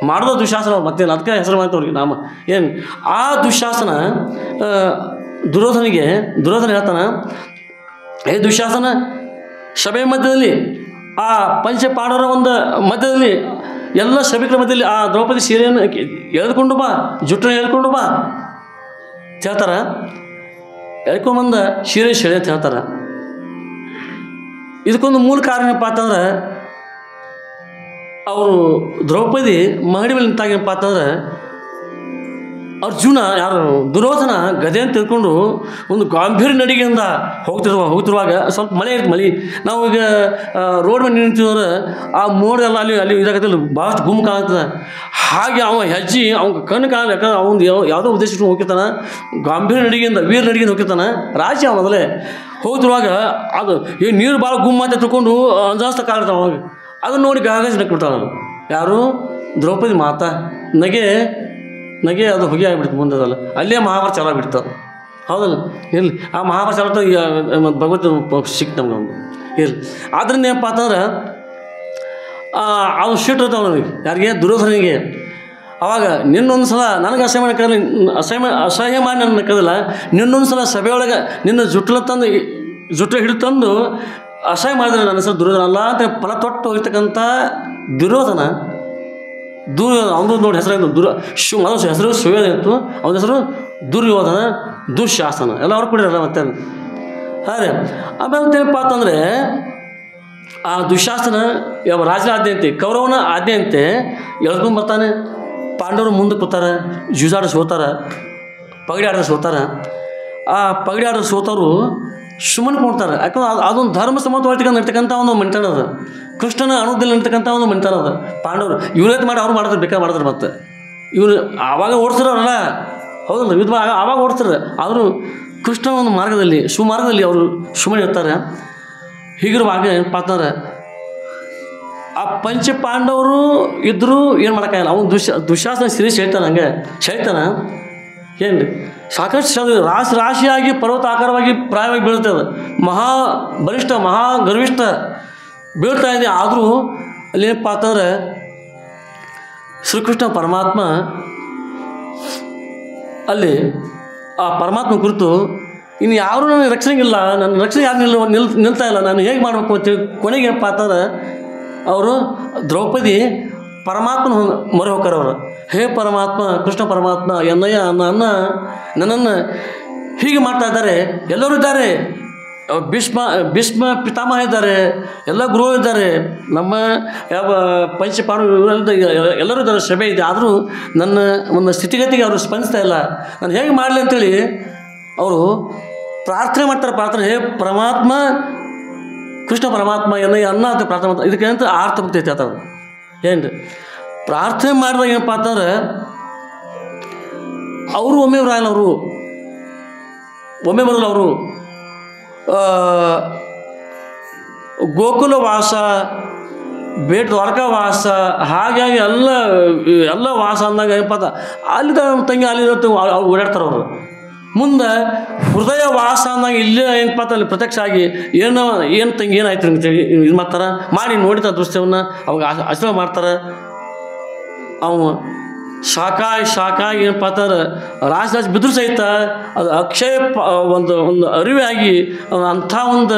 ಮಾಡೋದು ದುಶಾಸನ, ಮತ್ತೇನು ಅದಕ್ಕೆ ಹೆಸರು ಮಾಡ್ತವ್ರಿಗೆ ನಾಮ ಏನು. ಆ ದುಶಾಸನ ದುರ್ಯೋಧನ ಹೇಳ್ತಾನೆ, ಏ ದುಶಾಸನ, ಸಭೆ ಮಧ್ಯದಲ್ಲಿ ಆ ಪಂಚಪಾಂಡವರ ಒಂದು ಮಧ್ಯದಲ್ಲಿ ಎಲ್ಲ ಸಭಿಕರ ಮಧ್ಯದಲ್ಲಿ ಆ ದ್ರೌಪದಿ ಸೀರೆಯನ್ನು ಎಳೆದುಕೊಂಡು ಬಾ, ಜುಟ್ಟನ್ನು ಎಳ್ಕೊಂಡು ಬಾ ಹೇಳ್ತಾರೆ. ಎಳ್ಕೊಂಬಂದ ಸೀರೆ ಸೆಳೆ ಅಂತ ಹೇಳ್ತಾರೆ. ಇದಕ್ಕೊಂದು ಮೂಲ ಕಾರಣ ಏನಪ್ಪ ಅಂತಂದ್ರೆ, ಅವರು ದ್ರೌಪದಿ ಮಹಡಿ ಮೇಲೆ ನಿಂತಾಗೇನಪ್ಪ ಅಂತಂದ್ರೆ ಅರ್ಜುನ ದುರ್ಯೋಧನ ಗದೆ ಅಂತ ತಿಳ್ಕೊಂಡು ಒಂದು ಗಾಂಭೀರ್ಯ ನಡಿಗೆಯಿಂದ ಹೋಗ್ತಿರುವಾಗ ಸ್ವಲ್ಪ ಮಳೆ ನಾವು ಈಗ ರೋಡ್ ಮೇಲೆ ನಿಂತಿದ್ರೆ ಆ ಮೋಡೆಲ್ಲ ಅಲ್ಲಿ ಇದಾಗತ್ತಿಲ್ಲ, ಭಾಳಷ್ಟು ಗುಮ್ಮ ಕಾಣ್ತದೆ. ಹಾಗೆ ಅವ ಹೆಜ್ಜೆ ಅವ್ನ ಕಣ್ಣು ಕಾಣಲ್ಲ, ಯಾಕಂದ್ರೆ ಅವ್ನು ಯಾವುದೋ ಉದ್ದೇಶ ಹೋಗಿರ್ತಾನೆ, ಗಾಂಭೀರ್ಯ ನಡಿಗೆಯಿಂದ ವೀರ ನಡಿಗೆಯಿಂದ ಹೋಗಿರ್ತಾನೆ ರಾಜ್ಯ. ಮೊದಲೇ ಹೋಗ್ತಿರುವಾಗ ಅದು ನೀರು ಭಾಳ ಗುಮ್ಮ ಅಂತ ತಿಳ್ಕೊಂಡು ಅಂಜಾಸ್ತ ಕಾಣ್ತಾವ. ಅವಾಗ ಅದನ್ನು ನೋಡಿ ಗಾಗಜ್ ನಕ್ಬಿಡ್ತಾವ. ಯಾರು? ದ್ರೌಪದಿ ಮಾತಾ ನಗೆ ಅದು ಹೊಗೆ ಆಗಿಬಿಡ್ತು ಮುಂದದಲ್ಲ. ಅಲ್ಲೇ ಮಹಾಭಾರತ ಚಾಲ ಬಿಡ್ತಾವೆ, ಹೌದಲ್ಲ? ಇರಲಿ, ಆ ಮಹಾಭಾರತ ಚಾಲ ಭಗವತ್ ಸಿಕ್ತು ನಮ್ಗೆ ಒಂದು ಇರಲಿ. ಆದ್ರಿಂದ ಏನಪ್ಪ ಅಂತಂದ್ರೆ ಅವ್ನು ಶೀಟ್ ಇರ್ತಾವ ನನಗೆ, ಯಾರಿಗೆ? ದುರ್ಯೋಧನಿಗೆ. ಅವಾಗ ನಿನ್ನೊಂದು ಸಲ ನನಗೆ ಅಸಹ್ಯ ಮಾಡಿ ನನ್ನ ಕದಿಲ್ಲ, ನಿನ್ನೊಂದು ಸಲ ಸಭೆಯೊಳಗೆ ನಿನ್ನ ಜುಟ್ಲ ಹಿಡಿದು ತಂದು ಅಸಹ್ಯ ಮಾಡಿದ್ರೆ ನನ್ನ ಹೆಸರು ದುರ್ಯೋಧನ ಅಲ್ಲ ಅಂತ ಫಲ ತೊಟ್ಟು ಹೋಗ್ತಕ್ಕಂಥ ದುರ್ಯೋಧನ. ಅವನು ನೋಡಿ ಹೆಸರು ಹೆಸರು ಸುಯೋಧನ ಇತ್ತು, ಅವನ ಹೆಸರು ದುರ್ಯೋಧನ, ದುಶಾಸನ ಎಲ್ಲ ಅವ್ರು ಕೊಡಿರಲ್ಲ ಮತ್ತೆ. ಹಾಗೆ ಆಮೇಲೆ ಏನಪ್ಪ ಅಂತಂದರೆ ಆ ದುಶಾಸನ ಯಾವ ರಾಜನ ಆಜ್ಞೆಯಂತೆ, ಕೌರವನ ಆಜ್ಞೆಯಂತೆ ಎಳ್ಕೊಂಡು ಬರ್ತಾನೆ. ಪಾಂಡವರು ಮುಂದೆ ಕೂತಾರೆ, ಜೂಜಾಡ ಸೋತಾರೆ, ಪಗಡಿ ಆಡೋದು ಸೋತಾರೆ. ಆ ಪಗಡಿ ಆಡೋದು ಸೋತವರು ಸುಮ್ಮನೆ ಕೊಡ್ತಾರೆ, ಯಾಕಂದ್ರೆ ಅದೊಂದು ಧರ್ಮ ಸಮ್ಮತವಾಗಿ ನಡ್ತಕ್ಕಂಥ ಒಂದು ಮಣಿತನ ಅದು, ಕೃಷ್ಣನ ಅನುದಲ್ಲಿ ನಡ್ತಕ್ಕಂಥ ಒಂದು ಮಣಿತನ ಅದು. ಪಾಂಡವರು ಇವ್ರೇತ್ ಮಾಡಿ ಅವ್ರು ಮಾಡಿದ್ರೆ ಬೇಕಾದ್ರೆ ಮಾಡಿದ್ರೆ ಮತ್ತೆ ಇವರು ಆವಾಗ ಓಡಿಸ್ತಾರಲ್ಲ, ಹೌದಲ್ಲ? ಯುದ್ಧ ಆವಾಗ ಓಡಿಸ್ತಾರೆ. ಆದರೂ ಕೃಷ್ಣ ಒಂದು ಮಾರ್ಗದಲ್ಲಿ ಸುಮಾರ್ಗದಲ್ಲಿ ಅವರು ಸುಮ್ಮನೆ ಇರ್ತಾರೆ. ಹೀಗಿರುವಾಗ ಏನಪ್ಪ ಅಂತಂದ್ರೆ ಪಂಚ ಪಾಂಡವರು ಇದ್ದರೂ ಏನು ಮಾಡೋಕ್ಕಾಗಲ್ಲ. ಅವನು ದುಶ್ಯಾಸನ ಸಿರೀಸ್ ಹೇಳ್ತಾನೆ, ಹಂಗೆ ಹೇಳ್ತಾನ ಏನು ರೀ, ಸಾಕಷ್ಟು ರಾಶಿಯಾಗಿ ಪರ್ವತ ಆಕಾರವಾಗಿ ಪ್ರಾಯವಾಗಿ ಬೀಳ್ತದೆ, ಬಲಿಷ್ಠ ಗರ್ವಿಷ್ಠ ಬೀಳ್ತಾ ಇದೆ. ಆದರೂ ಅಲ್ಲೇನಪ್ಪ ಅಂತಂದ್ರೆ ಶ್ರೀಕೃಷ್ಣ ಪರಮಾತ್ಮ ಅಲ್ಲಿ ಆ ಪರಮಾತ್ಮ ಕುರಿತು ಇನ್ನು ಯಾರೂ ನನಗೆ ರಕ್ಷಣೆಗಿಲ್ಲ, ನನ್ನ ರಕ್ಷಣೆ ಯಾರು ನಿಲ್ತಾ ಇಲ್ಲ, ನಾನು ಹೇಗೆ ಮಾಡಬೇಕು ಅಂತೇಳಿ ಕೊನೆಗೆ ಏನಪ್ಪ ಅಂತಂದ್ರೆ ಅವರು ದ್ರೌಪದಿ ಪರಮಾತ್ಮನ ಮೊರೆ ಹೋಗ್ತಾರೆ ಅವರು. ಹೇ ಪರಮಾತ್ಮ, ಕೃಷ್ಣ ಪರಮಾತ್ಮ ಎನ್ನಯ್ಯ ನನ್ನನ್ನು ಹೀಗೆ ಮಾಡ್ತಾ ಇದ್ದಾರೆ, ಎಲ್ಲರೂ ಇದ್ದಾರೆ, ಭೀಷ್ಮ ಪಿತಾಮಹ ಇದ್ದಾರೆ, ಎಲ್ಲ ಗುರು ಇದ್ದಾರೆ, ನಮ್ಮ ಯಾವ ಪಂಚಪಾಂಡು ಎಲ್ಲರೂ ಇದ್ದಾರೆ, ಸಭೆ ಇದೆ, ಆದರೂ ನನ್ನ ಒಂದು ಸ್ಥಿತಿಗತಿಗೆ ಅವರು ಸ್ಪಂದಿಸ್ತಾ ಇಲ್ಲ, ನಾನು ಹೇಗೆ ಮಾಡಲಿ ಅಂತೇಳಿ ಅವರು ಪ್ರಾರ್ಥನೆ ಮಾಡ್ತಾರೆ. ಹೇ ಪರಮಾತ್ಮ ಕೃಷ್ಣ ಪರಮಾತ್ಮ ಎನ್ನಯ್ಯ ಅಂತ ಪ್ರಾರ್ಥನೆ ಮಾಡ್ತಾರೆ. ಇದಕ್ಕೆ ಅಂತ ಆರ್ಥ ಬರ್ತೈತಿ ಆ ಥರ ಏನು ರೀ. ಪ್ರಾರ್ಥನೆ ಮಾಡಿದಾಗ ಏನಪ್ಪ ಅಂತಂದ್ರೆ ಅವರು ಒಮ್ಮೆ ಬರಲ್ಲ, ಅವರು ಗೋಕುಲ ವಾಸ, ಬೇಟ ದ್ವಾರಕಾ ವಾಸ, ಹಾಗಾಗಿ ಎಲ್ಲ ವಾಸ ಅಂದಾಗ ಏನಪ್ಪ ಅಲ್ಲಿದ್ದ ತಂಗಿ ಅಲ್ಲಿರುತ್ತೆ ಓಡಾಡ್ತಾರೆ ಅವರು. ಮುಂದೆ ಹೃದಯ ವಾಸ ಅಂದಾಗ ಇಲ್ಲೇ ಏನಪ್ಪ ಅಲ್ಲಿ ಪ್ರತ್ಯಕ್ಷ ಆಗಿ ಏನು ತಂಗಿ ಏನಾಯ್ತು ಅಂತೇಳಿ ಇದು ಮಾಡ್ತಾರೆ, ಮಾಡಿ ನೋಡಿದ ದೃಶ್ಯವನ್ನು ಅವಾಗ ಆಶೀರ್ವಾದ ಮಾಡ್ತಾರೆ. ಅವ ಶಾಕಾಗಿ ಏನಪ್ಪ ಅಂತಂದ್ರೆ ರಾಜ ಬಿದ್ರು ಸಹಿತ ಅದು ಅಕ್ಷಯ ಒಂದು ಅರಿವೆ ಆಗಿ ಅಂಥ ಒಂದು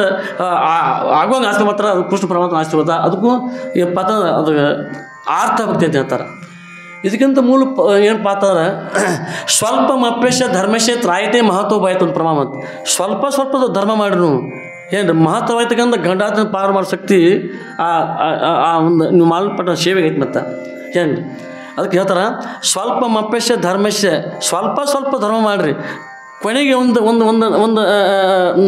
ಆಗೋಂಗೆ ಆಸ್ತಿ ಮಾಡ್ತಾರೆ. ಅದು ಕೃಷ್ಣ ಪರಮಾತ್ಮ ಆಶೀರ್ವಾದ. ಅದಕ್ಕೂ ಏನಪ್ಪ ಅಂತಂದ್ರೆ ಅದು ಆರ್ಥ ಭಕ್ತಿ ಅಂತ ಹೇಳ್ತಾರೆ. ಇದಕ್ಕಿಂತ ಮೂಲ ಏನಪ್ಪ ಅಂತಂದ್ರೆ ಸ್ವಲ್ಪ ಮಪ್ಪೇಶ ಧರ್ಮಶೇ ತ್ರಾಯತೆ ಮಹತ್ವವಾಯ್ತು ಒಂದು ಪ್ರಮಾಣ ಅಂತ. ಸ್ವಲ್ಪ ಧರ್ಮ ಮಾಡಿರು ಏನು ಮಹತ್ವವಾಯ್ತಕ್ಕಂಥ ಗಂಡಾತನ ಪಾರು ಮಾಡೋ ಶಕ್ತಿ ಆ ಒಂದು ನೀವು ಮಾಡಲ್ಪಟ್ಟ ಸೇವೆಗೆ ಐತೆ. ಮತ್ತು ಏನು ಅದಕ್ಕೆ ಹೇಳ್ತಾರೆ, ಸ್ವಲ್ಪ ಮಪ್ಪೇಶ ಧರ್ಮಶೆ, ಸ್ವಲ್ಪ ಧರ್ಮ ಮಾಡಿರಿ, ಕೊನೆಗೆ ಒಂದು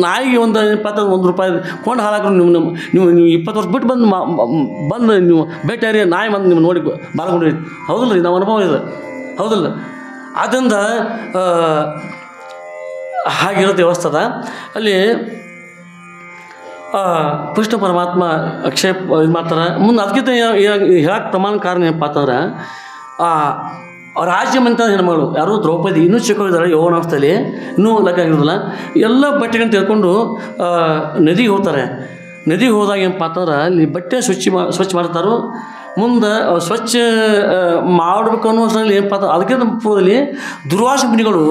ನಾಯಿಗೆ ಒಂದು ₹1 ಕೊಂಡು ಹಾಲಾಕ್ರು ನೀವು 20 ವರ್ಷ ಬಿಟ್ಟು ಬಂದು ನೀವು ಭೇಟಿಯಾರಿ ನಾಯಿ ಬಂದು ನೀವು ನೋಡಿ ಬಾಳ್ಕೊಂಡ್ರಿ. ಹೌದಿಲ್ಲ ರೀ, ನಾವು ಅನುಭವ ಇದೆ, ಹೌದಿಲ್ಲ. ಆದ್ದರಿಂದ ಹಾಗಿರುತ್ತೆ ವ್ಯವಸ್ಥದ ಅಲ್ಲಿ ಕೃಷ್ಣ ಪರಮಾತ್ಮ ಅಕ್ಷಯ ಇದು ಮಾಡ್ತಾರೆ. ಮುಂದೆ ಅದಕ್ಕಿಂತ ಹೇಳಕ್ಕೆ ಪ್ರಮಾಣ ಕಾರಣ ಏನಪ್ಪ ಅಂತಂದ್ರೆ ರಾಜ್ಯಮಂತ ಹೆಣ್ಮಗಳು ಯಾರು ದ್ರೌಪದಿ ಇನ್ನೂ ಚಿಕ್ಕವರಿದ್ದಾರೆ, ಯೌವನಾವಸ್ಥೆಯಲ್ಲಿ ಇನ್ನೂ ಲಗ್ನ ಆಗಿರೋದಿಲ್ಲ. ಎಲ್ಲ ಬಟ್ಟೆಗಳನ್ನು ತೆಗೆದುಕೊಂಡು ನದಿಗೆ ಹೋಗ್ತಾರೆ. ನದಿಗೆ ಹೋದಾಗ ಏನಪ್ಪ ಅಂತಂದ್ರೆ ಅಲ್ಲಿ ಬಟ್ಟೆ ಸ್ವಚ್ಛ ಮಾಡ್ತಾರೋ. ಮುಂದೆ ಸ್ವಚ್ಛ ಮಾಡಬೇಕು ಅನ್ನೋ ಅಷ್ಟರಲ್ಲಿ ಏನಪ್ಪ ಅಂತ ಅದಕ್ಕಿಂತ ಪೂರ್ವದಲ್ಲಿ ದುರ್ವಾಸ ಮುನಿಗಳು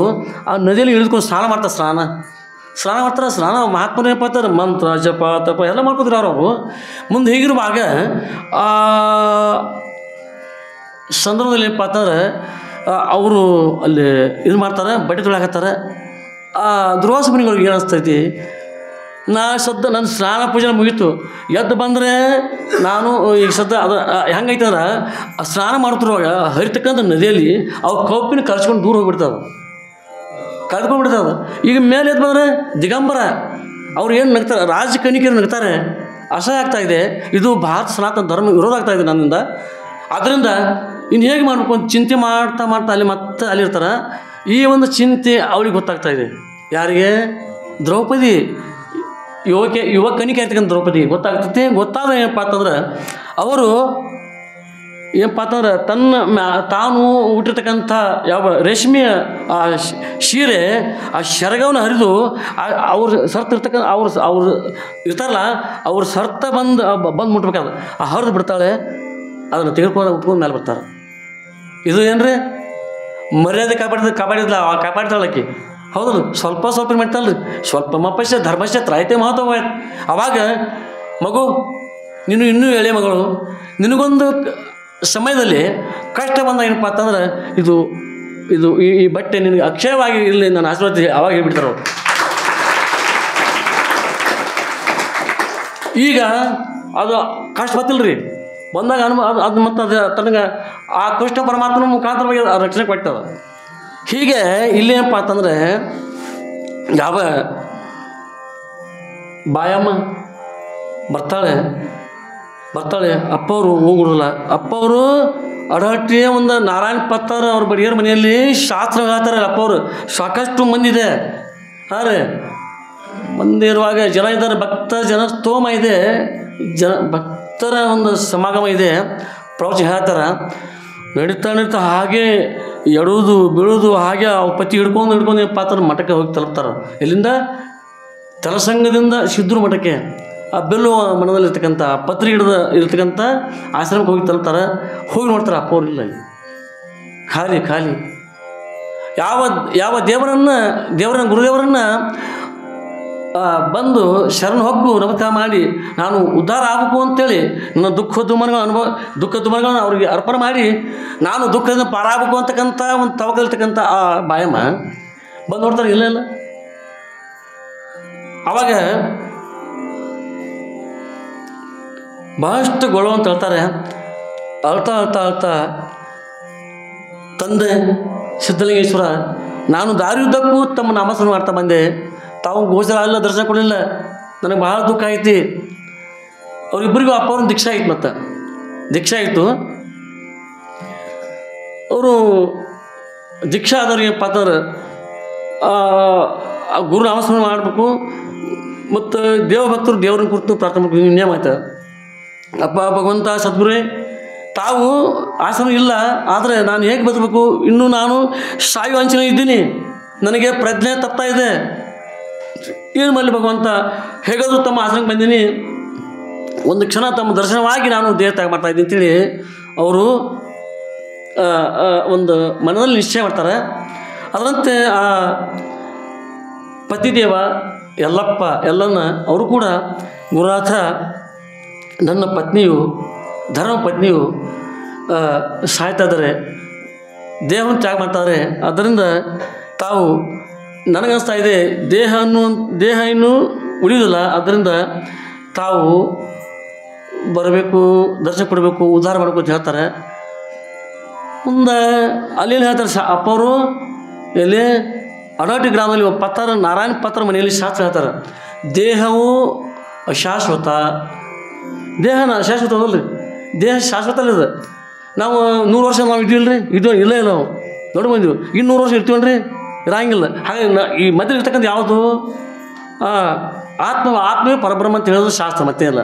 ಆ ನದಿಯಲ್ಲಿ ಇಳಿದುಕೊಂಡು ಸ್ನಾನ ಮಾಡ್ತಾರೆ. ಸ್ನಾನ ಮಹಾತ್ಮರು ಏನಪ್ಪ ಅಂತಾರೆ ಮಂತ್ರ ಜಪ ತಪ ಎಲ್ಲ ಮಾಡ್ಕೊತಿರೋ ಅವರು. ಮುಂದೆ ಹೀಗಿರುವಾಗ ಸಂದರ್ಭದಲ್ಲಿ ಏನಪ್ಪ ಅಂತಂದ್ರೆ ಅವರು ಅಲ್ಲಿ ಇದು ಮಾಡ್ತಾರೆ, ಬಟ್ಟೆ ತೊಳಕತ್ತಾರೆ. ದುರ್ವಾಸ ಮುನಿಗಳಿಗೆ ಏನು ಅನಿಸ್ತೈತಿ, ನನ್ನ ಸ್ನಾನ ಪೂಜೆ ಮುಗೀತು, ಎದ್ದು ಬಂದರೆ ನಾನು ಈಗ ಅದು ಹೆಂಗೈತೆ ಅಂದ್ರೆ ಸ್ನಾನ ಮಾಡ್ತಿರುವಾಗ ಹರಿತಕ್ಕಂಥ ನದಿಯಲ್ಲಿ ಅವ್ರು ಕೌಪಿನ ಕರ್ಸ್ಕೊಂಡು ದೂರ ಕಳ್ಕೊಂಡ್ಬಿಡ್ತದೆ. ಈಗ ಮೇಲೆ ಎದ್ದು ಬಂದರೆ ದಿಗಂಬರ ಅವ್ರು ಏನು ನಗ್ತಾರೆ, ರಾಜಕನ್ನಿಕೆಯರು ನಗ್ತಾರೆ, ಅಸಹ್ಯ ಆಗ್ತಾಯಿದೆ. ಇದು ಭಾರತ ಸನಾತನ ಧರ್ಮ ವಿರೋಧ ಆಗ್ತಾಯಿದೆ ನನ್ನಿಂದ. ಆದ್ದರಿಂದ ಇನ್ನು ಹೇಗೆ ಮಾಡಬೇಕು ಅಂತ ಚಿಂತೆ ಮಾಡ್ತಾ ಅಲ್ಲಿ ಮತ್ತೆ ಅಲ್ಲಿರ್ತಾರೆ. ಈ ಒಂದು ಚಿಂತೆ ಅವಳಿಗೆ ಗೊತ್ತಾಗ್ತಾಯಿದೆ. ಯಾರಿಗೆ? ದ್ರೌಪದಿ, ಯುವ ಕನ್ನಿಕೆ ಆಗ್ತಕ್ಕಂಥ ದ್ರೌಪದಿ ಗೊತ್ತಾಗ್ತೈತಿ. ಗೊತ್ತಾದ ಏನಪ್ಪ ಅಂತಂದ್ರೆ ಅವರು ಏನಪ್ಪ ಅಂತಂದ್ರೆ ತಾನು ಹುಟ್ಟಿರ್ತಕ್ಕಂಥ ಯಾವ ರೇಷ್ಮೆಯ ಆ ಸೀರೆ ಆ ಶರಗವನ್ನು ಹರಿದು ಅವ್ರು ಸರ್ತಿರ್ತಕ್ಕಂಥ ಅವ್ರು ಇರ್ತಾರಲ್ಲ, ಅವ್ರ ಸರ್ತ ಬಂದು ಮುಟ್ಬೇಕಾದ್ರೆ ಆ ಹರಿದು ಬಿಡ್ತಾಳೆ. ಅದನ್ನು ಉಟ್ಕೊಂಡು ಮೇಲೆ ಬರ್ತಾರೆ. ಇದು ಏನ್ರಿ ಮರ್ಯಾದೆ ಕಾಪಾಡಿದ್ಲಾಕಿ ಹೌದಲ್ಲ. ಸ್ವಲ್ಪ ಮಾಡ್ತಾರಲ್ರಿ, ಸ್ವಲ್ಪ ಮಪ್ಪಶ್ಯ ಧರ್ಮಶ್ಯ ತ್ರಾಯತೆ ಮಹತ್ವ. ಅವಾಗ ಮಗು ನೀನು ಇನ್ನೂ ಎಳೆ ಮಗಳು, ನಿನಗೊಂದು ಸಮಯದಲ್ಲಿ ಕಷ್ಟ ಬಂದಾಗ ಏನಪ್ಪ ಅಂತಂದ್ರೆ ಇದು ಈ ಬಟ್ಟೆ ನಿನಗೆ ಅಕ್ಷಯವಾಗಿ ಇರಲಿ ನಾನು ಆಶೀರ್ವಾದ ಅವಾಗ ಹೇಳ್ಬಿಡ್ತಾರೆ ಅವರು. ಈಗ ಅದು ಕಷ್ಟ ಗೊತ್ತಿಲ್ಲ ರೀ, ಬಂದಾಗ ಅದು ಮತ್ತು ಅದು ತನಗೆ ಆ ಕೃಷ್ಣ ಪರಮಾತ್ಮನ ಮುಖಾಂತರವಾಗಿ ರಕ್ಷಣೆ ಕೊಟ್ಟದ. ಹೀಗೆ ಇಲ್ಲೇನಪ್ಪ ಅಂತಂದರೆ ಯಾವ ಬಾಯಮ್ಮ ಬರ್ತಾಳೆ ಅಪ್ಪವರು ಹೋಗುದಿಲ್ಲ. ಅಪ್ಪವರು ಅಡಹಟ್ಟಿಯ ಒಂದು ನಾರಾಯಣ ಪತ್ತಾರ ಅವ್ರ ಬಡಿಯರ ಮನೆಯಲ್ಲಿ ಶಾಸ್ತ್ರ ಹೇಳ್ತಾರೆ. ಅಪ್ಪವರು ಸಾಕಷ್ಟು ಮಂದಿ ಇದೆ. ಹಾಂ ಮಂದಿ ಇರುವಾಗ ಜನ ಇದ್ದಾರೆ, ಭಕ್ತ ಜನ ಸ್ತೋಮ ಇದೆ, ಭಕ್ತರ ಒಂದು ಸಮಾಗಮ ಇದೆ. ಪ್ರವಚನ ಹೇಳ್ತಾರೆ, ನಡೀತಾ ಹಾಗೆ ಎಡುವುದು ಬೀಳುವುದು ಹಾಗೆ ಪತಿ ಹಿಡ್ಕೊಂಡು ಪಾತ್ರ ಮಠಕ್ಕೆ ಹೋಗಿ ತಲುಪ್ತಾರೆ. ಎಲ್ಲಿಂದ? ತಲಸಂಗದಿಂದ ಸಿದ್ಧರು ಮಠಕ್ಕೆ, ಆ ಬೆಲ್ಲುವ ಮನದಲ್ಲಿರ್ತಕ್ಕಂಥ ಪತ್ರಿ ಇರ್ತಕ್ಕಂಥ ಆಶ್ರಮಕ್ಕೆ ಹೋಗಿ ತಲುಪ್ತಾರೆ. ಹೋಗಿ ನೋಡ್ತಾರೆ, ಅಪ್ಪ ಅವ್ರಿಲ್ಲ, ಖಾಲಿ. ಯಾವ ಗುರುದೇವರನ್ನು ಬಂದು ಶರಣ ಹೊಕ್ಕು ನಮಸ್ಕಾರ ಮಾಡಿ ನಾನು ಉದ್ಧಾರ ಆಗಬೇಕು ಅಂತೇಳಿ ನನ್ನ ದುಃಖ ದುಮ್ಮಗಳನ್ನು ಅವ್ರಿಗೆ ಅರ್ಪಣೆ ಮಾಡಿ ನಾನು ದುಃಖದಿಂದ ಪಾರಾಗಬೇಕು ಅಂತಕ್ಕಂಥ ಒಂದು ತವಕಲಿರ್ತಕ್ಕಂಥ ಆ ಬಾಯಮ್ಮ ಬಂದು ನೋಡ್ತಾರೆ, ಇಲ್ಲ. ಆವಾಗ ಬಹಳಷ್ಟು ಗೊಳು ಅಂತ ಹೇಳ್ತಾರೆ. ಅಳ್ತಾ ತಂದೆ ಸಿದ್ಧಲಿಂಗೇಶ್ವರ, ನಾನು ದಾರಿಯುದ್ದಕ್ಕೂ ತಮ್ಮ ನಾಮಸ್ಮರಣೆ ಮಾಡ್ತಾ ಬಂದೆ, ತಾವು ಗೋಚರ ಇಲ್ಲ, ದರ್ಶನ ಕೊಡಲಿಲ್ಲ, ನನಗೆ ಭಾಳ ದುಃಖ ಐತಿ. ಅವರಿಬ್ಬರಿಗೂ ಅಪ್ಪ ಅವ್ರನ್ನ ದೀಕ್ಷೆ ಆಯ್ತು. ಮತ್ತು ದೀಕ್ಷೆ ಆಯಿತು. ಅವರು ದೀಕ್ಷಾ ಆದವ್ರಿಗೆ ಪಾತ್ರ ಗುರು ನಾಮಸ್ಮರಣೆ ಮಾಡಬೇಕು ಮತ್ತು ದೇವಭಕ್ತರು ದೇವ್ರನ್ನ ಕುರಿತು ಪ್ರಾರ್ಥನೆ ಮಾಡಬೇಕು, ನಿಯಮ ಆಯ್ತು. ಅಪ್ಪ ಭಗವಂತ ಸದ್ಗುರೇ, ತಾವು ಆಶ್ರಮ ಇಲ್ಲ, ಆದರೆ ನಾನು ಹೇಗೆ ಬದುಕಬೇಕು? ಇನ್ನೂ ನಾನು ಸಾಯು ಅಂಚಿನ ಇದ್ದೀನಿ, ನನಗೆ ಪ್ರಜ್ಞೆ ತಪ್ತಾ ಇದೆ, ಏನು ಮಾಡಲಿ ಭಗವಂತ? ಹೇಗಾದರೂ ತಮ್ಮ ಆಶ್ರಮಕ್ಕೆ ಬಂದೀನಿ, ಒಂದು ಕ್ಷಣ ತಮ್ಮ ದರ್ಶನವಾಗಿ ನಾನು ದೇಹ ತ್ಯಾಗ ಮಾಡ್ತಾಯಿದ್ದೀನಿ ಅಂತೇಳಿ ಅವರು ಒಂದು ಮನದಲ್ಲಿ ನಿಶ್ಚಯ ಮಾಡ್ತಾರೆ. ಅದರಂತೆ ಆ ಪತಿದೇವ ಯಲ್ಲಪ್ಪ ಎಲ್ಲನ್ನ ಅವರು ಕೂಡ ಗುರುನಾಥ ನನ್ನ ಪತ್ನಿಯು ಧರ್ಮಪತ್ನಿಯು ಸಾಯ್ತಾ ಇದ್ದಾರೆ, ದೇಹವನ್ನು ತ್ಯಾಗ ಮಾಡ್ತಾರೆ. ಅದರಿಂದ ತಾವು ನನಗನ್ನಿಸ್ತಾ ಇದೆ ದೇಹ ಇನ್ನೂ ಉಳಿಯೋದಿಲ್ಲ, ಅದರಿಂದ ತಾವು ಬರಬೇಕು, ದರ್ಶನ ಕೊಡಬೇಕು, ಉದ್ಧಾರ ಮಾಡಬೇಕು ಅಂತ ಹೇಳ್ತಾರೆ. ಮುಂದೆ ಅಲ್ಲಿ ಹೇಳ್ತಾರೆ ಅಪ್ಪವರು ಎಲ್ಲಿ ಅಡಾಟಿ ಗ್ರಾಮದಲ್ಲಿ ನಾರಾಯಣ ಪತ್ರ ಮನೆಯಲ್ಲಿ ಶಾಸ್ತ್ರ ಹೇಳ್ತಾರೆ, ದೇಹವು ಅಶಾಶ್ವತ, ದೇಹನ ಅಶಾಶ್ವತ ಅದಲ್ರಿ, ದೇಹ ಶಾಶ್ವತ ಅಲ್ಲಿದೆ. ನಾವು 100 ವರ್ಷ ನಾವು ಇದ್ದೀವಲ್ರಿ, ಇಲ್ಲ ನಾವು ನೋಡಿ ಬಂದೀವಿ, ಇನ್ನು 100 ವರ್ಷ ಇರ್ತೀವಲ್ರಿ, ಇರಂಗಿಲ್ಲ. ಹಾಗೆ ಈ ಮಧ್ಯೆ ಇರ್ತಕ್ಕಂಥ ಯಾವುದು ಆತ್ಮವೇ ಪರಬ್ರಹ್ಮ ಅಂತ ಹೇಳೋದು ಶಾಸ್ತ್ರ, ಮತ್ತೆ ಇಲ್ಲ.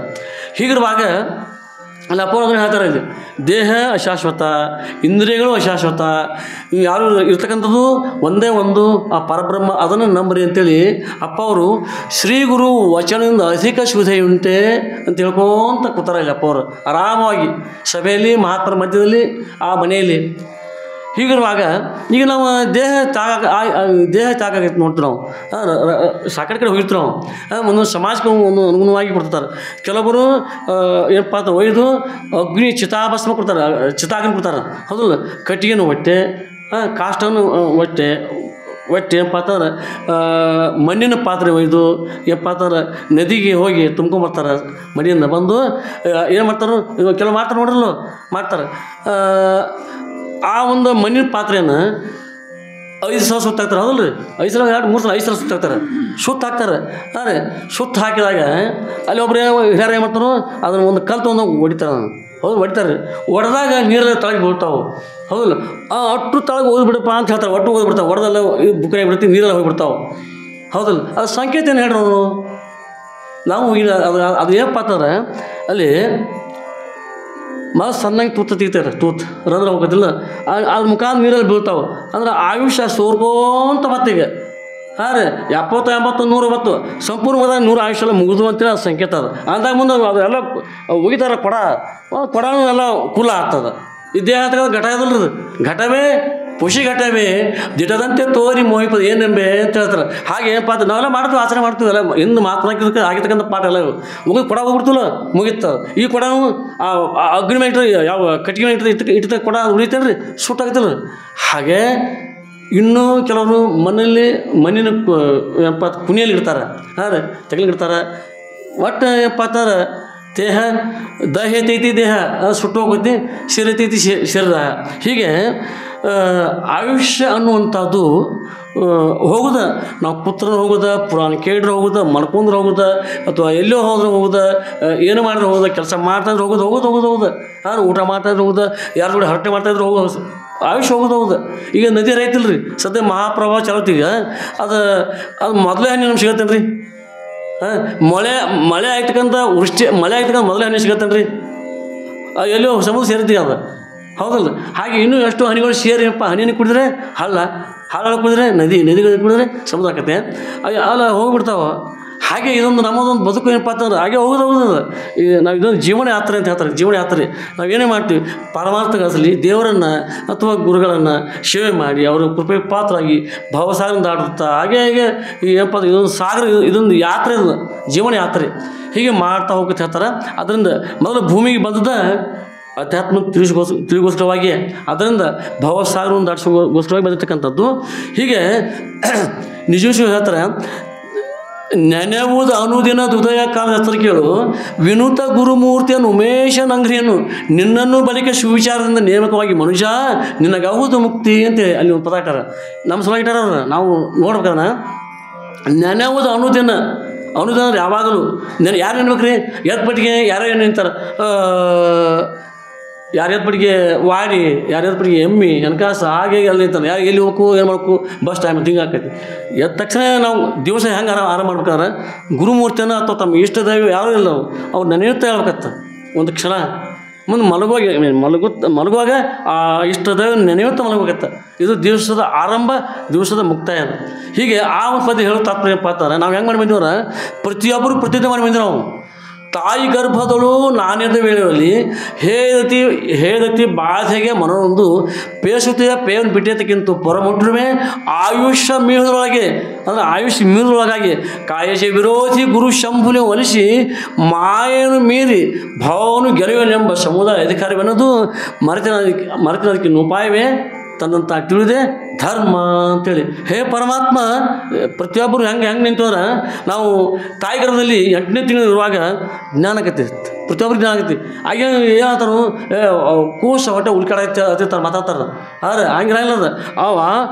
ಹೀಗಿರುವಾಗ ಅಲ್ಲಿ ಅಪ್ಪ ಅದನ್ನು ಹೇಳ್ತಾರೆ, ಇಲ್ಲಿ ದೇಹ ಅಶಾಶ್ವತ, ಇಂದ್ರಿಯಗಳು ಅಶಾಶ್ವತ, ಯಾರು ಇರ್ತಕ್ಕಂಥದ್ದು ಒಂದೇ ಒಂದು ಆ ಪರಬ್ರಹ್ಮ, ಅದನ್ನು ನಂಬ್ರಿ ಅಂತೇಳಿ ಅಪ್ಪ ಅವರು ಶ್ರೀ ಗುರು ವಚನದಿಂದ ಅಧಿಕ ಶುದ್ಧೆಯುಂಟೆ ಅಂತ ಹೇಳ್ಕೊಂತ ಕೂತಾರ. ಇಲ್ಲಿ ಅಪ್ಪ ಅವರು ಆರಾಮವಾಗಿ ಸಭೆಯಲ್ಲಿ ಮಹಾತ್ಮರ ಮಧ್ಯದಲ್ಲಿ ಆ ಮನೆಯಲ್ಲಿ. ಹೀಗಿರುವಾಗ ಈಗ ನಾವು ದೇಹ ತ್ಯಾಗ ಆಗೈತೆ ನೋಡ್ತೀವಿ. ನಾವು ಸಾಕಡೆ ಕಡೆ ಹೋಗಿರ್ತೀವಿ. ನಾವು ಒಂದೊಂದು ಸಮಾಜಕ್ಕೆ ಒಂದು ಅನುಗುಣವಾಗಿ ಕೊಡ್ತಾರೆ. ಕೆಲವರು ಏನಪ್ಪ ಅಂತ ಒಯ್ದು ಅಗ್ನಿ ಚಿತಾಭಸ್ಮ ಕೊಡ್ತಾರೆ, ಚಿತಾಗ್ನಿ ಕೊಡ್ತಾರೆ, ಹೌದಲ್ಲ. ಕಟ್ಟಿಗೆನೂ ಹೊಟ್ಟೆ, ಕಾಷ್ಟನ್ನು ಹೊಟ್ಟೆ ಏನಪ್ಪ ಅಂತಂದ್ರೆ ಮಣ್ಣಿನ ಪಾತ್ರೆ ಒಯ್ದು ಏನಪ್ಪ ಅಂತಂದ್ರೆ ನದಿಗೆ ಹೋಗಿ ತುಂಬ್ಕೊಂಬರ್ತಾರೆ. ಮನೆಯಿಂದ ಬಂದು ಏನು ಮಾಡ್ತಾರೆ, ಕೆಲವು ಮಾಡ್ತಾರೆ ನೋಡ್ರಲ್ಲ, ಮಾಡ್ತಾರೆ. ಆ ಒಂದು ಮಣ್ಣಿನ ಪಾತ್ರೆಯನ್ನು 5 ಸಲ ಸುತ್ತಾಕ್ತಾರೆ, ಹೌದಲ್ರಿ. 5 ಸಲ 2-3 ಸಲ 5 ಸಲ ಸುತ್ತಾಕ್ತಾರೆ, ಸುತ್ತ ಹಾಕ್ತಾರೆ. ಆದರೆ ಸುತ್ತ ಹಾಕಿದಾಗ ಅಲ್ಲಿ ಒಬ್ಬರು ಹಿರಿಯರು ಏನು ಮಾಡ್ತಾರೋ ಅದನ್ನು ಒಂದು ಕಲ್ತು ಒಂದು ಹೊಡಿತಾರೆ, ಹೌದು ಹೊಡಿತಾರೆ. ಹೊಡೆದಾಗ ನೀರೆಲ್ಲ ತಳಗೆ ಬೀಳ್ತಾವೆ, ಹೌದಲ್ಲ. ಅಟ್ಟು ತಳಗೆ ಓದ್ಬಿಡಪ್ಪ ಅಂತ ಹೇಳ್ತಾರೆ, ಒಟ್ಟು ಓದ್ಬಿಡ್ತಾವೆ, ಹೊಡೆದೆಲ್ಲ ಬುಕ್ಕಾಗಿ ಬಿಡ್ತೀವಿ, ನೀರೆಲ್ಲ ಹೋಗಿಬಿಡ್ತಾವೆ, ಹೌದಲ್ಲ. ಅದು ಸಂಕೇತ ಏನು ಹೇಳ್ರಿ ಅವರು? ನಾವು ಈಗ ಅದು ಏನಪ್ಪ ಅಂತಂದ್ರೆ ಅಲ್ಲಿ ಸಣ್ಣಗೆ ತೂತ ತೆಗಿತಾರೆ, ರಂಧ್ರ ಹೋಗೋದಿಲ್ಲ, ಅದ್ರ ಮುಖ ನೀರಲ್ಲಿ ಬೀಳ್ತಾವೆ. ಅಂದ್ರೆ ಆಯುಷ್ಯ ಸೋರ್ಕೋಂತ ಮತ್ತೀಗ ರೀ 70, 80, 100 ಸಂಪೂರ್ಣವಾದ 100 ಆಯುಷ್ಯ ಎಲ್ಲ ಮುಗಿದು ಅಂತೇಳಿ ಅದು ಸಂಕೇತ ಅದು. ಅಂದಾಗ ಮುಂದೆ ಅದೆಲ್ಲ ಒಗಿತಾರೆ, ಕೊಡನೂ ಎಲ್ಲ ಕುಲ ಆಗ್ತದೆ. ಈ ದೇಹ ಘಟ ಅದಲ್ರಿ, ಅದು ಘಟವೇ ಪುಷಿ ಘಟವೇ ದಿಟದಂತೆ ತೋರಿ ಮೋಹಿಪದ ಏನೆಂಬೆ ಅಂತ ಹೇಳ್ತಾರೆ. ಹಾಗೆ ಏನಪ್ಪ ಅಂತ ನಾವೆಲ್ಲ ಮಾಡ್ತೀವಿ, ಆಚರಣೆ ಮಾಡ್ತೀವಿ, ಎಲ್ಲ ಹಿಂದೆ ಮಾತನಾಡಿದ್ದಕ್ಕೆ ಆಗಿರ್ತಕ್ಕಂಥ ಪಾಠ ಎಲ್ಲ ಮುಗಿದು ಕೊಡ ಹೋಗ್ಬಿಡ್ತಿಲ್ಲ, ಮುಗಿತು. ಈ ಕೊಡನು ಅಗ್ನಿ ಮೇಲೆ ಯಾವ ಕಟ್ಟಿಗೆ ಮೇಲೆ ಇಟ್ಟ ಕೊಡ ಉಳಿತೇನೆ ರೀ, ಸುಟ್ಟಾಗ್ತಿಲ್ಲ. ಹಾಗೆ ಇನ್ನೂ ಕೆಲವರು ಮಣ್ಣಿನ ಏನಪ್ಪ ಕುಣಿಯಲ್ಲಿ ಇಡ್ತಾರೆ, ರೀ ತೆಗಲಿಗಿಡ್ತಾರೆ. ಒಟ್ಟು ಏನಪ್ಪ ಅಂತಾರೆ ದೇಹ ದಹೆತೈತಿ, ದೇಹ ಸುಟ್ಟು ಹೋಗೈತಿ, ಶಿರತೈತಿ ಶರೀರ. ಹೀಗೆ ಆಯುಷ್ಯ ಅನ್ನುವಂಥದ್ದು ಹೋಗುದ, ನಾವು ಪುತ್ರನ ಹೋಗುದ, ಪುರಾಣ ಕೇಳಿದ್ರೆ ಹೋಗುದ, ಮಡ್ಕೊಂಡ್ರೆ ಹೋಗುದ, ಅಥವಾ ಎಲ್ಲೋ ಹೋದ್ರೆ ಹೋಗುದ, ಏನು ಮಾಡಿದ್ರೆ ಹೋಗುದ, ಕೆಲಸ ಮಾಡ್ತಾಯಿದ್ರೆ ಹೋಗುದ, ಊಟ ಮಾಡ್ತಾಯಿದ್ರೆ ಹೋಗುದ, ಯಾರು ಕೂಡ ಹರಟೆ ಮಾಡ್ತಾಯಿದ್ರೆ ಹೋಗೋದು, ಆಯುಷ್ಯ ಹೋಗುದು. ಈಗ ನದಿ ರೈತಿಲ್ಲ ರೀ, ಸದ್ಯ ಮಹಾಪ್ರಭಾವ ಚಲೋತೀಗ ಅದು ಮೊದಲೇ ನಮ್ಗೆ ಸಿಗತ್ತೇನೆ ರೀ, ಮಳೆ ಆಗ್ತಕ್ಕಂಥ ಮಳೆ ಆಗ್ತಕ್ಕಂಥ ಮೊದಲೇ ಹನಿ ಸಿಗತ್ತನ್ರಿ, ಎಲ್ಲೋ ಸಮುದ್ರ ಸೇರ್ತೀವಿ ಅದು, ಹೌದಲ್ಲ? ಹಾಗೆ ಇನ್ನೂ ಎಷ್ಟು ಹನಿಗಳು ಸೇರಿಯಪ್ಪ, ಹನಿನ ಕುಡಿದ್ರೆ ಹಳ್ಳ ಕುಡಿದ್ರೆ ನದಿಗಳು ಕುಡಿದ್ರೆ ಸಮುದ್ರ ಆಕತ್ತೆ, ಅಲ್ಲ ಹೋಗ್ಬಿಡ್ತಾವ. ಹಾಗೆ ಇದೊಂದು ನಮ್ಮದೊಂದು ಬದುಕು ಏನಪ್ಪ ಅಂತಂದ್ರೆ ಹಾಗೆ ಹೋಗೋದು. ಈಗ ನಾವು ಇದೊಂದು ಜೀವನ ಯಾತ್ರೆ ಅಂತ ಹೇಳ್ತಾರೆ. ಜೀವನ ಯಾತ್ರೆ ನಾವೇನೇ ಮಾಡ್ತೀವಿ, ಪರಮಾರ್ಥ ಗಳಿಸಲಿ ದೇವರನ್ನು ಅಥವಾ ಗುರುಗಳನ್ನು ಸೇವೆ ಮಾಡಿ ಅವರ ಕೃಪೆ ಪಾತ್ರರಾಗಿ ಭವಸಾಗರ ದಾಡುತ್ತಾ ಹಾಗೆ ಏನಪ್ಪ ಇದೊಂದು ಸಾಗರ, ಇದೊಂದು ಯಾತ್ರೆ, ಜೀವನ ಯಾತ್ರೆ ಹೀಗೆ ಮಾಡ್ತಾ ಹೋಗುತ್ತೆ ಹೇಳ್ತಾರೆ. ಅದರಿಂದ ಮೊದಲು ಭೂಮಿಗೆ ಬಂದದ ಅಧ್ಯಾತ್ಮ ತಿಳಿಗೋಸ್ಕರವಾಗಿ, ಅದರಿಂದ ಭವಸಾಗರವನ್ನು ದಾಟಿಸೋಗೋಸ್ಕರವಾಗಿ ಬಂದಿರ್ತಕ್ಕಂಥದ್ದು. ಹೀಗೆ ನಿಜವಿಷಯ ಹೇಳ್ತಾರೆ, ನೆನೆಯುವುದು ಅನುದಿನ ಹೃದಯ ಕಾಲದ ಹೆಸರು ಕೇಳು, ವಿನೂತ ಗುರುಮೂರ್ತಿಯನ್ನು ಉಮೇಶನ ಅಂಗ್ರಿಯನ್ನು ನಿನ್ನನ್ನು ಬಳಿಕ ಶಿವವಿಚಾರದಿಂದ ನೇಮಕವಾಗಿ ಮನುಷ್ಯ ನಿನಗಾವುದು ಮುಕ್ತಿ ಅಂತೇಳಿ ಅಲ್ಲಿ ಒಂದು ಪದ ಇಟ್ಟಾರ. ನಮ್ಮ ಸಲುವಾಗಿ ಇಟ್ಟಾರ ಅವ್ರು, ನಾವು ನೋಡ್ಬೇಕನ್ನ ನೆನೆಯುವುದು ಅನುದಿನ ಅಂದ್ರೆ ಯಾವಾಗಲೂ ಯಾರು ನೆನ್ಬೇಕ್ರಿ? ಎದ್ ಪಟ್ಟಿಗೆ ಯಾರೋ ಏನು ನಿಂತಾರೆ, ಯಾರ್ಯಾರ ಪಟ್ಟಿಗೆ ವಾಡಿ, ಯಾರ್ಯಾರ ಪಟ್ಟಿಗೆ ಎಮ್ಮಿ ಹಣಕಾಸ ಹಾಗೆ ಅಲ್ಲಿ ನಿಂತಾನೆ, ಯಾರು ಎಲ್ಲಿ ಹೋಗ್ಕು ಏನು ಮಾಡ್ಕು ಬಸ್ ಟೈಮ್ ಹಿಂಗೆ ಆಕೈತಿ. ಎದ್ದ ತಕ್ಷಣ ನಾವು ದಿವಸ ಹೆಂಗೆ ಆರಾಮ ಮಾಡ್ಬೇಕಾದ್ರೆ ಗುರುಮೂರ್ತಿಯನ್ನು ಅಥವಾ ತಮ್ಮ ಇಷ್ಟ ದೈವ ಯಾರೂ ಇಲ್ಲ ಅವ್ರು ನೆನೆಯುತ್ತಾ ಹೇಳ್ಬೇಕತ್ತ ಒಂದು ಕ್ಷಣ. ಮುಂದೆ ಮಲಗುವಾಗ ಆ ಇಷ್ಟ ದೈವ ನೆನೆಯುತ್ತಾ ಮಲಗಬೇಕತ್ತ. ಇದು ದಿವಸದ ಆರಂಭ, ದಿವಸದ ಮುಕ್ತಾಯ. ಹೀಗೆ ಆ ಒಂದು ಪದ್ಯ ಹೇಳೋ ತಾತ್ಪರ್ಯ ಪಾತಾರೆ. ನಾವು ಹೆಂಗೆ ಮಾಡಿ ಬಂದೀವ್ರ, ಪ್ರತಿಯೊಬ್ಬರು ಪ್ರತಿಜ್ಞೆ ಮಾಡಿ ಬಂದಿವಿ ನಾವು. ತಾಯಿ ಗರ್ಭದಳು ನಾಣ್ಯದ ವೇಳೆಯಲ್ಲಿ ಹೇದತಿ ಬಾಧೆಗೆ ಮನೊಂದು ಪೇಸುತ್ತೆಯ ಪೇವನ್ನು ಬಿಟ್ಟೇತಕ್ಕಿಂತ ಪರಮುಟ್ರುಮೆ ಆಯುಷ್ಯ ಮೀರದೊಳಗೆ, ಅಂದರೆ ಆಯುಷ್ಯ ಮೀರದೊಳಗಾಗಿ ಕಾಯಶ ವಿರೋಧಿ ಗುರು ಶಂಭುಲಿ ಒಲಿಸಿ ಮಾಯನು ಮೀರಿ ಭಾವನು ಗೆಲುವನೆಂಬ ಸಮುದಾಯ ಅಧಿಕಾರವೆನ್ನೋದು ಮರೆತಿನದಕ್ಕಿನ್ನ ಉಪಾಯವೇ ತನ್ನಂತ ತಿಳಿದೆ ಧರ್ಮ ಅಂತೇಳಿ. ಹೇ ಪರಮಾತ್ಮ, ಪ್ರತಿಯೊಬ್ಬರು ಹೆಂಗೆ ನಿಂತವ್ರ ನಾವು ತಾಯಿ ಗರ್ಭದಲ್ಲಿ 8ನೇ ತಿಂಗಳು ಇರುವಾಗ ಜ್ಞಾನ ಆಗತ್ತೆ, ಪ್ರತಿಯೊಬ್ಬರಿಗೆ ಜ್ಞಾನ ಆಗತ್ತೆ. ಹಾಗೆ ಏನಂತಾರು ಕೂಸ ಹೊಟ್ಟೆ ಉಳ್ಕಾಡತ್ತೆ ಮಾತಾಡ್ತಾರೆ. ಆದರೆ ಹಂಗಿರಲ್ಲ, ಅವ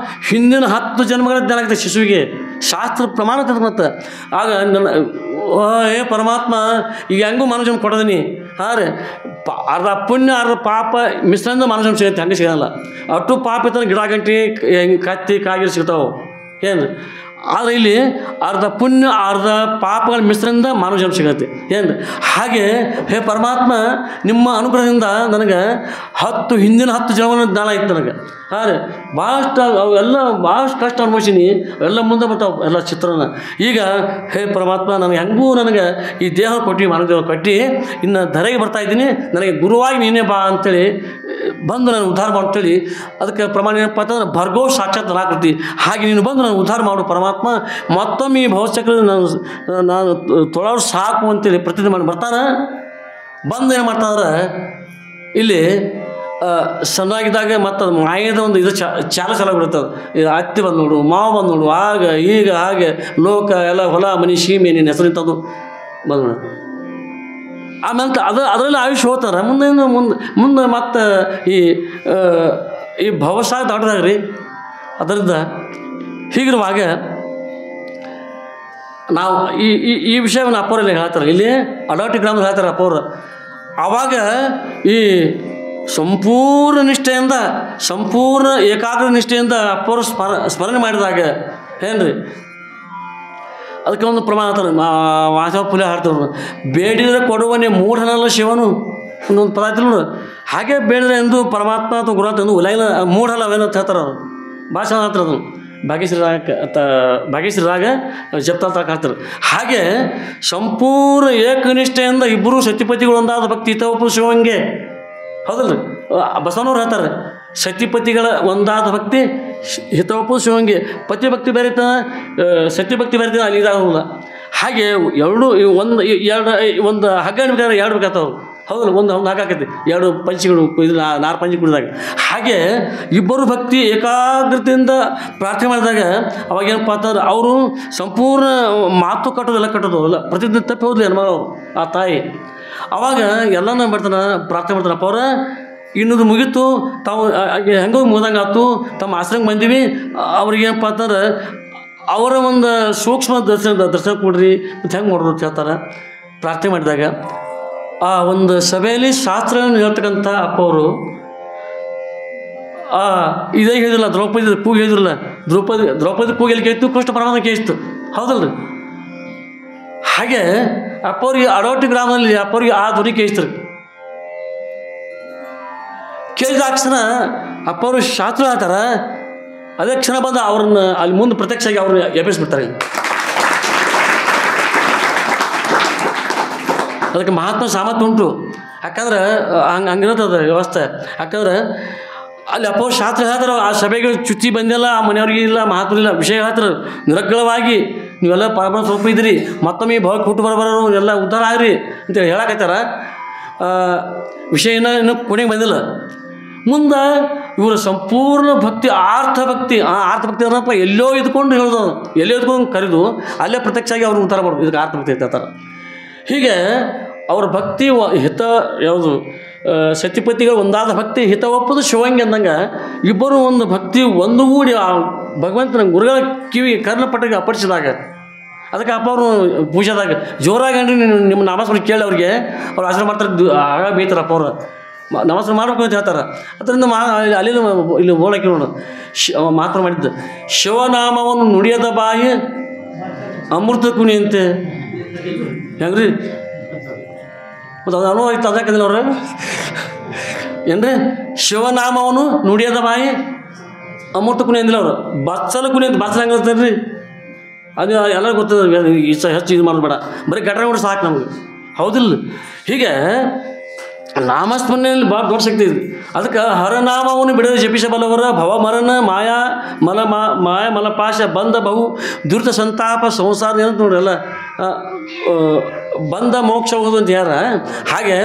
ಹಿಂದಿನ 10 ಜನ್ಮಗಳ ಜ್ಞಾನ ಆಗುತ್ತೆ ಶಿಶುವಿಗೆ, ಶಾಸ್ತ್ರ ಪ್ರಮಾಣ ಆಗ್ತದೆ. ಮತ್ತು ಆಗ ನನ್ನ ಹೇ ಪರಮಾತ್ಮ ಈಗ ಹೆಂಗೂ ಮಾನವ ಕೊಡೋದೀನಿ, ಆದರೆ ಅರ್ಧ ಪುಣ್ಯ ಅರ್ಧ ಪಾಪ ಮಿಶ್ರದಿಂದ ಮಾನವ ಸಿಗುತ್ತೆ, ಹಂಗೆ ಸಿಗಲ್ಲ. ಅಷ್ಟು ಪಾಪ ಇರ್ತಾನೆ, ಗಿಡ ಗಂಟಿ ಕತ್ತಿ ಕಾಗಿರಿ ಸಿಗ್ತಾವೆ ಏನು. ಆದರೆ ಇಲ್ಲಿ ಅರ್ಧ ಪುಣ್ಯ ಅರ್ಧ ಪಾಪಗಳ ಮಿಶ್ರದಿಂದ ಮಾನವ ಜನ್ಮ ಸಿಗತ್ತೆ ಏನು. ಹಾಗೆ ಹೇ ಪರಮಾತ್ಮ, ನಿಮ್ಮ ಅನುಗ್ರಹದಿಂದ ನನಗೆ ಹಿಂದಿನ 10 ಜನ್ಮನ ಜ್ಞಾನ ಆಯ್ತು ನನಗೆ. ಆದರೆ ಭಾಳಷ್ಟು ಅವೆಲ್ಲ ಭಾಳಷ್ಟು ಕಷ್ಟ ಅನುಭವಿಸೀನಿ, ಅವೆಲ್ಲ ಮುಂದೆ ಬರ್ತಾವೆ ಎಲ್ಲ ಚಿತ್ರನ. ಈಗ ಹೇ ಪರಮಾತ್ಮ, ನನಗೆ ಈ ದೇಹ ಕೊಟ್ಟು ಮಾನವ ದೇಹ ಕೊಟ್ಟು ಇನ್ನು ಧರೆಗೆ ಬರ್ತಾಯಿದ್ದೀನಿ, ನನಗೆ ಗುರುವಾಗಿ ನೀನೇ ಬಾ ಅಂಥೇಳಿ ಬಂದು ನಾನು ಉದ್ಧಾರ ಮಾಡ್ತೇಳಿ. ಅದಕ್ಕೆ ಪ್ರಮಾಣ ಏನಪ್ಪ ಅಂತಂದ್ರೆ ಭರ್ಗೋ ಸಾಕ್ಷಾತ್ ನಾಕೃತಿ. ಹಾಗೆ ನೀನು ಬಂದು ನಾನು ಉದ್ಧಾರ ಮಾಡು ಪರಮಾತ್ಮ, ಮತ್ತೊಮ್ಮೆ ಈ ಭವಚಕ್ರ ನಾನು ತೊಳೋರು ಸಾಕು ಅಂತೇಳಿ ಪ್ರತಿಜ್ಞೆ ಮಾಡಿ ಬರ್ತಾನೆ. ಬಂದು ಏನು ಮಾಡ್ತಾದ್ರೆ ಇಲ್ಲಿ ಸಣ್ಣಾಗಿದ್ದಾಗ ಮತ್ತು ಅದು ಮಾಯದ ಒಂದು ಇದು ಚಾಲಾಗ್ಬಿಡುತ್ತದೆ. ಇದು ಅತ್ತಿ ಬಂದು ನೋಡು, ಮಾವ ಬಂದು ನೋಡು, ಆಗ ಈಗ ಹಾಗೆ ಲೋಕ ಎಲ್ಲ ಹೊಲ ಮನಿ ಸೀಮೆ ನಿನ್ನ ಹೆಸರಿಂತದ್ದು ಬಂದು ನೋಡು. ಆಮೇಲೆ ಅದರಲ್ಲಿ ಆಯುಷ್ಯ ಹೋಗ್ತಾರೆ. ಮುಂದೆ ಮತ್ತು ಈ ಭವಸಾಗ ದಾಟದಾಗ ರೀ. ಅದರಿಂದ ಹೀಗಿರುವಾಗ ನಾವು ಈ ವಿಷಯವನ್ನು ಅಪ್ಪರಲ್ಲಿ ಹೇಳ್ತಾರೆ. ಇಲ್ಲಿ ಅಡಾಟಿ ಗ್ರಾಮದಲ್ಲಿ ಹೇಳ್ತಾರೆ ಅಪ್ಪವ್ರು. ಆವಾಗ ಈ ಸಂಪೂರ್ಣ ನಿಷ್ಠೆಯಿಂದ, ಸಂಪೂರ್ಣ ಏಕಾಗ್ರ ನಿಷ್ಠೆಯಿಂದ ಅಪ್ಪವರು ಸ್ಮರಣೆ ಮಾಡಿದಾಗ ಏನ್ರಿ, ಅದಕ್ಕೆ ಒಂದು ಪ್ರಮಾಣ ಅಂತಾರೆ. ಮಾಧವ ಪುಲೆ ಹಾಡ್ತವ್ರು, ಬೇಡಿದರೆ ಕೊಡುವನೇ ಮೂಢನಲ್ಲ ಶಿವನು ಒಂದೊಂದು ಪದ ಆಯ್ತು ನೋಡು. ಹಾಗೆ ಬೇಡಿದ್ರೆ ಎಂದು ಪರಮಾತ್ಮ ಅಥವಾ ಗುರು ಅಂತ ಎಂದು ಉಲಾಯಿಲ್ಲ ಮೂಢಲ್ಲ ಅವೇನೋ ಅಂತ ಹೇಳ್ತಾರೆ ಅವರು. ಭಾಷೆ ಹೇಳ್ತಾರೆ ಅದನ್ನು ಭಾಗ್ಯಶ್ರೀ ರಾಗ ಜಪ್ತಾ ಹಾಡ್ತಾರೆ. ಹಾಗೆ ಸಂಪೂರ್ಣ ಏಕನಿಷ್ಠೆಯಿಂದ ಇಬ್ಬರು ಸತಿಪತಿಗಳು ಒಂದಾದ ಭಕ್ತಿ ಹಿತವಪು ಶಿವಂಗೆ, ಹೌದಲ್ರಿ? ಬಸವನವ್ರು ಹೇಳ್ತಾರೆ, ಸತಿಪತಿಗಳ ಒಂದಾದ ಭಕ್ತಿ ಹಿತವಪು ಶಿವಂಗೆ. ಪತಿ ಭಕ್ತಿ ಬೇರೆತ, ಸತ್ಯಭಕ್ತಿ ಬೇರೆತ ಅಲ್ಲಿ ಇದಾಗೋಲ್ಲ. ಹಾಗೆ ಒಂದು ಹಗ್ಗ ಬೇಕಾದ್ರೆ 2 ಬೇಕಾಗ್ತಾವೆ, ಹೌದಲ್ಲ? ಒಂದು ಹಾಕಾಕೈತಿ 2 ಪಂಚಿಗಳು ಇದು 4 ಪಂಚಿ ಕುಡಿದಾಗ. ಹಾಗೆ ಇಬ್ಬರು ಭಕ್ತಿ ಏಕಾಗ್ರತೆಯಿಂದ ಪ್ರಾರ್ಥನೆ ಮಾಡಿದಾಗ ಅವಾಗೇನಪ್ಪ ಅಂತಂದ್ರೆ ಅವರು ಸಂಪೂರ್ಣ ಮಾತು ಕಟ್ಟೋದೆಲ್ಲ ಕಟ್ಟೋದು ಪ್ರತಿದಿನ ತಪ್ಪಿ ಹೋದ್ಲಿ ಹೆಣ್ಮಗಳು ಆ ತಾಯಿ. ಅವಾಗ ಎಲ್ಲನೂ ಮಾಡ್ತಾನೆ, ಪ್ರಾರ್ಥನೆ ಮಾಡ್ತಾನೆ. ಅಪ್ಪ ಅವ್ರ ಇನ್ನದು ಮುಗೀತು, ತಾವು ಹೆಂಗೋ ಮುಗ್ದಂಗೆ ಆಯ್ತು, ತಮ್ಮ ಆಶ್ರಮಕ್ಕೆ ಬಂದೀವಿ. ಅವ್ರಿಗೇನಪ್ಪ ಅಂತಂದ್ರೆ ಅವರ ಒಂದು ಸೂಕ್ಷ್ಮ ದರ್ಶನ ಕೊಡ್ರಿ ಮತ್ತು ಹೆಂಗೆ ಮಾಡೋದು ಅಂತ ಹೇಳ್ತಾರೆ. ಪ್ರಾರ್ಥನೆ ಮಾಡಿದಾಗ ಆ ಒಂದು ಸಭೆಯಲ್ಲಿ ಶಾಸ್ತ್ರವನ್ನು ಹೇಳ್ತಕ್ಕಂಥ ಅಪ್ಪ ಅವರು ಇದೇ ಹೇಳಿದ್ರಲ್ಲ, ದ್ರೌಪದಿ ಕೂಗಿ ಹೇಳಿದ್ರಲ್ಲ, ದ್ರೌಪದಿ ಕೂಗಿ ಎಲ್ಲಿ ಕೇಳಿತ್ತು, ಕೃಷ್ಣ ಪರಮಾತ್ಮ ಕೇಳಿಸ್ತು, ಹೌದಲ್ರಿ? ಹಾಗೆ ಅಪ್ಪವ್ರಿಗೆ ಅಡೋಟಿ ಗ್ರಾಮದಲ್ಲಿ ಅಪ್ಪವ್ರಿಗೆ ಆ ಧ್ವನಿ ಕೇಳಿಸ್ತಾರೆ. ಕೇಳಿದ ಕ್ಷಣ ಅಪ್ಪವರು ಶಾಸ್ತ್ರ ಹೇಳ್ತಾರ. ಅದೇ ಕ್ಷಣ ಬಂದು ಅವ್ರನ್ನ ಅಲ್ಲಿ ಮುಂದೆ ಪ್ರತ್ಯಕ್ಷ ಆಗಿ ಅವ್ರನ್ನ ಎಬ್ಬಿಸ್ಬಿಡ್ತಾರೆ. ಅದಕ್ಕೆ ಮಹಾತ್ಮ ಸಾಮರ್ಥ್ಯ ಉಂಟು. ಯಾಕಂದ್ರೆ ಹಂಗಿರೋದು ವ್ಯವಸ್ಥೆ. ಯಾಕಂದ್ರೆ ಅಲ್ಲಿ ಅಪ್ಪವ್ರು ಶಾಸ್ತ್ರ ಹೇಳ್ತಾರೆ. ಆ ಸಭೆಗೆ ಚುಚ್ಚಿ ಬಂದಿಲ್ಲ, ಆ ಮನೆಯವ್ರಿಗೆ ಇಲ್ಲ, ಮಹಾತ್ಮರಿಲ್ಲ, ವಿಷಯ ಹೇಳ್ತಾರೆ ನಿರಗ್ಗಳವಾಗಿ. ನೀವೆಲ್ಲ ಪರಬ್ರಹ್ಮ ಸ್ವರೂಪ ಇದ್ದೀರಿ, ಮತ್ತೊಮ್ಮೆ ಭಗಕ್ಕೆ ಹುಟ್ಟು ಬರೋರು ಎಲ್ಲ ಉದ್ಧಾರ ಆಗ್ರಿ ಅಂತೇಳಿ ಹೇಳಕತ್ತಾರ. ವಿಷಯ ಇನ್ನೂ ಕೊನೆಗೆ ಬಂದಿಲ್ಲ. ಮುಂದೆ ಇವರ ಸಂಪೂರ್ಣ ಭಕ್ತಿ ಆರ್ಥಭಕ್ತಿ ಅನ್ನಪ್ಪ ಎಲ್ಲೋ ಇದ್ಕೊಂಡು ಹೇಳೋದು, ಎಲ್ಲೋ ಇದ್ಕೊಂಡು ಕರೆದು ಅಲ್ಲೇ ಪ್ರತ್ಯಕ್ಷವಾಗಿ ಅವ್ರನ್ನ ಉದ್ಧಾರ ಮಾಡೋದು. ಇದಕ್ಕೆ ಆರ್ಥಭಕ್ತಿ ಹೇಳ್ತಾರೆ. ಹೀಗೆ ಅವ್ರ ಭಕ್ತಿ ಹಿತ ಯಾವುದು ಸತಿಪತಿಗಳು ಒಂದಾದ ಭಕ್ತಿ ಹಿತ ಒಪ್ಪದು ಶಿವಂಗಿ ಅಂದಂಗೆ ಇಬ್ಬರು ಒಂದು ಭಕ್ತಿ ಒಂದುಗೂಡಿ ಆ ಭಗವಂತನ ಗುರುಗಳ ಕಿವಿ ಕರ್ಣಪಟ್ಟಿಗೆ ಅಪ್ಪಡಿಸಿದಾಗ ಅದಕ್ಕೆ ಅಪ್ಪ ಅವರು ಪೂಜೆದಾಗ ಜೋರಾಗಿ ಅಂದ್ರಿ ನಿಮ್ಮ ನಾಮಸ್ಮರಣೆ ಕೇಳಿ ಅವ್ರಿಗೆ ಅವ್ರು ಆಶ್ರಮ ಮಾಡ್ತಾರೆ. ಆಗ ಬೈತಾರಪ್ಪ ಅವರು ನಮಸ್ಕಾರ ಮಾಡಬೇಕು ಅಂತ ಹೇಳ್ತಾರೆ. ಅದರಿಂದ ಅಲ್ಲಿ ಇಲ್ಲಿ ಓಲಕ್ಕೆ ನೋಡು ಮಾತ್ರ ಮಾಡಿದ್ದು ಶಿವನಾಮವನ್ನು ನುಡಿಯದ ಬಾಯಿ ಅಮೃತ ಕುಣಿ ಅಂತೆ. ಹೆಂಗ್ರಿ ಮತ್ತು ಅದು ಅನುಭವ ಇತ್ತು. ಅದಕ್ಕಿಲ್ಲ ಅವ್ರು ಏನ್ರಿ ಶಿವನಾಮವನ್ನು ನುಡಿಯದ ಬಾಯಿ ಅಮೃತ ಕುಣಿ ಅಂದಿಲ್ಲ ಅವರು. ಬಚ್ಚಲ ಕುಣಿ ಅಂತ ಬಚ್ಚಲ ಹೆಂಗೆ ಇರ್ತಾರೆ ರೀ, ಅದು ಎಲ್ಲರಿಗೂ ಗೊತ್ತದ. ಹೆಚ್ಚು ಇದು ಮಾಡೋದು ಬೇಡ, ಬರೀ ಘಟನೆ ಕೂಡ ಸಾಕು ನಮಗೆ, ಹೌದಿಲ್ಲ? ಹೀಗೆ ನಾಮಸ್ಮರಣೆಯಲ್ಲಿ ಭಾಳ ದೊಡ್ಡ ಶಕ್ತಿ ಇದೆ. ಅದಕ್ಕೆ ಹರನಾಮವನ್ನು ಬಿಡದೆ ಜಪಿಸಬಲ್ಲವರ ಭವಮರಣ ಮಾಯಾ ಮಲಪಾಶ ಬಂದ ಬಹು ದುರಿತ ಸಂತಾಪ ಸಂಸಾರ ಏನಂತ ನೋಡ್ರಿ ಎಲ್ಲ ಬಂದ ಮೋಕ್ಷ ಹೋಗೋದು ಅಂತ ಯಾರ. ಹಾಗೆ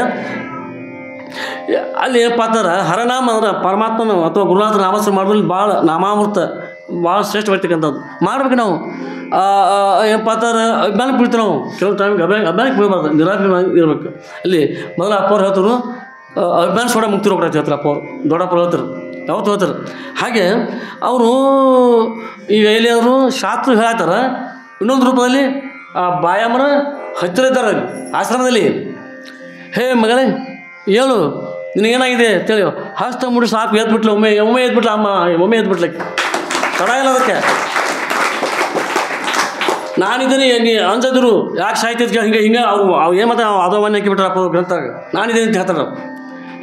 ಅಲ್ಲಿ ಏನಪ್ಪ ಅಂತಾರೆ ಹರನಾಮ ಅಂದ್ರೆ ಪರಮಾತ್ಮನ ಅಥವಾ ಗುರುನಾಥ ನಾಮಸ್ಮರಣೆ ಮಾಡೋದ್ರಲ್ಲಿ ಭಾಳ ನಾಮಾಮೃತ ಭಾಳ ಶ್ರೇಷ್ಠ ಬರ್ತಕ್ಕಂಥದ್ದು ಮಾಡ್ಬೇಕು ನಾವು. ಏನಪ್ಪ ಅಂತಾರೆ ಅಭಿಮಾನಕ್ಕೆ ಬೀಳ್ತೀವಿ ನಾವು. ಕೆಲವು ಟೈಮಿಗೆ ಅಭಿಮಾನಕ್ಕೆ ಬೀಳಬಾರ್ದು, ನಿರಾಭಿಮಾನ ಇರಬೇಕು. ಅಲ್ಲಿ ಮೊದಲು ಅಪ್ಪವ್ರು ಹೇಳ್ತಾರೆ ಅಭಿಮಾನ ಸೋಡ ಮುಕ್ತಿ ರೋಗ ಹೇಳ್ತಾರೆ. ಅಪ್ಪವ್ರು ದೊಡ್ಡಪ್ಪರು ಹೇಳ್ತಾರೆ, ಯಾವತ್ತು ಹೇಳ್ತಾರೆ. ಹಾಗೆ ಅವರು ಈಗ ಎಲ್ಲಿ ಅವರು ಶಾಸ್ತ್ರ ಹೇಳ್ತಾರೆ. ಇನ್ನೊಂದು ರೂಪದಲ್ಲಿ ಆ ಬಾಯಮ್ಮನ ಹತ್ತಿರ ಇದ್ದಾರೆ ಆಶ್ರಮದಲ್ಲಿ. ಹೇ ಮಗಳೇ ಹೇಳು ನಿನಗೇನಾಗಿದೆ ಅಂತೇಳಿ ಹಸ್ತ ಮುಡಿ ಸಾಕು ಎದ್ಬಿಟ್ಲು. ಒಮ್ಮೆ ಎದ್ಬಿಟ್ಲ ಅಮ್ಮ, ಒಮ್ಮೆ ಎದ್ಬಿಟ್ಲಕ್ಕೆ ತಡ ಇಲ್ಲ. ಅದಕ್ಕೆ ನಾನಿದ್ದೀನಿ ನೀ ಅಂಜದ್ರು ಯಾಕೆ ಸಾಯ್ತಿದ್ಕೆ ಹಿಂಗೆ ಅವು ಏನು ಮತ್ತೆ ಅದೋ ಮನೆ ಹಾಕಿಬಿಟ್ರಪ್ಪ ಗ್ರಂಥಾಗ ನಾನಿದ್ದೀನಿ ಅಂತ ಹೇಳ್ತಾರೆ.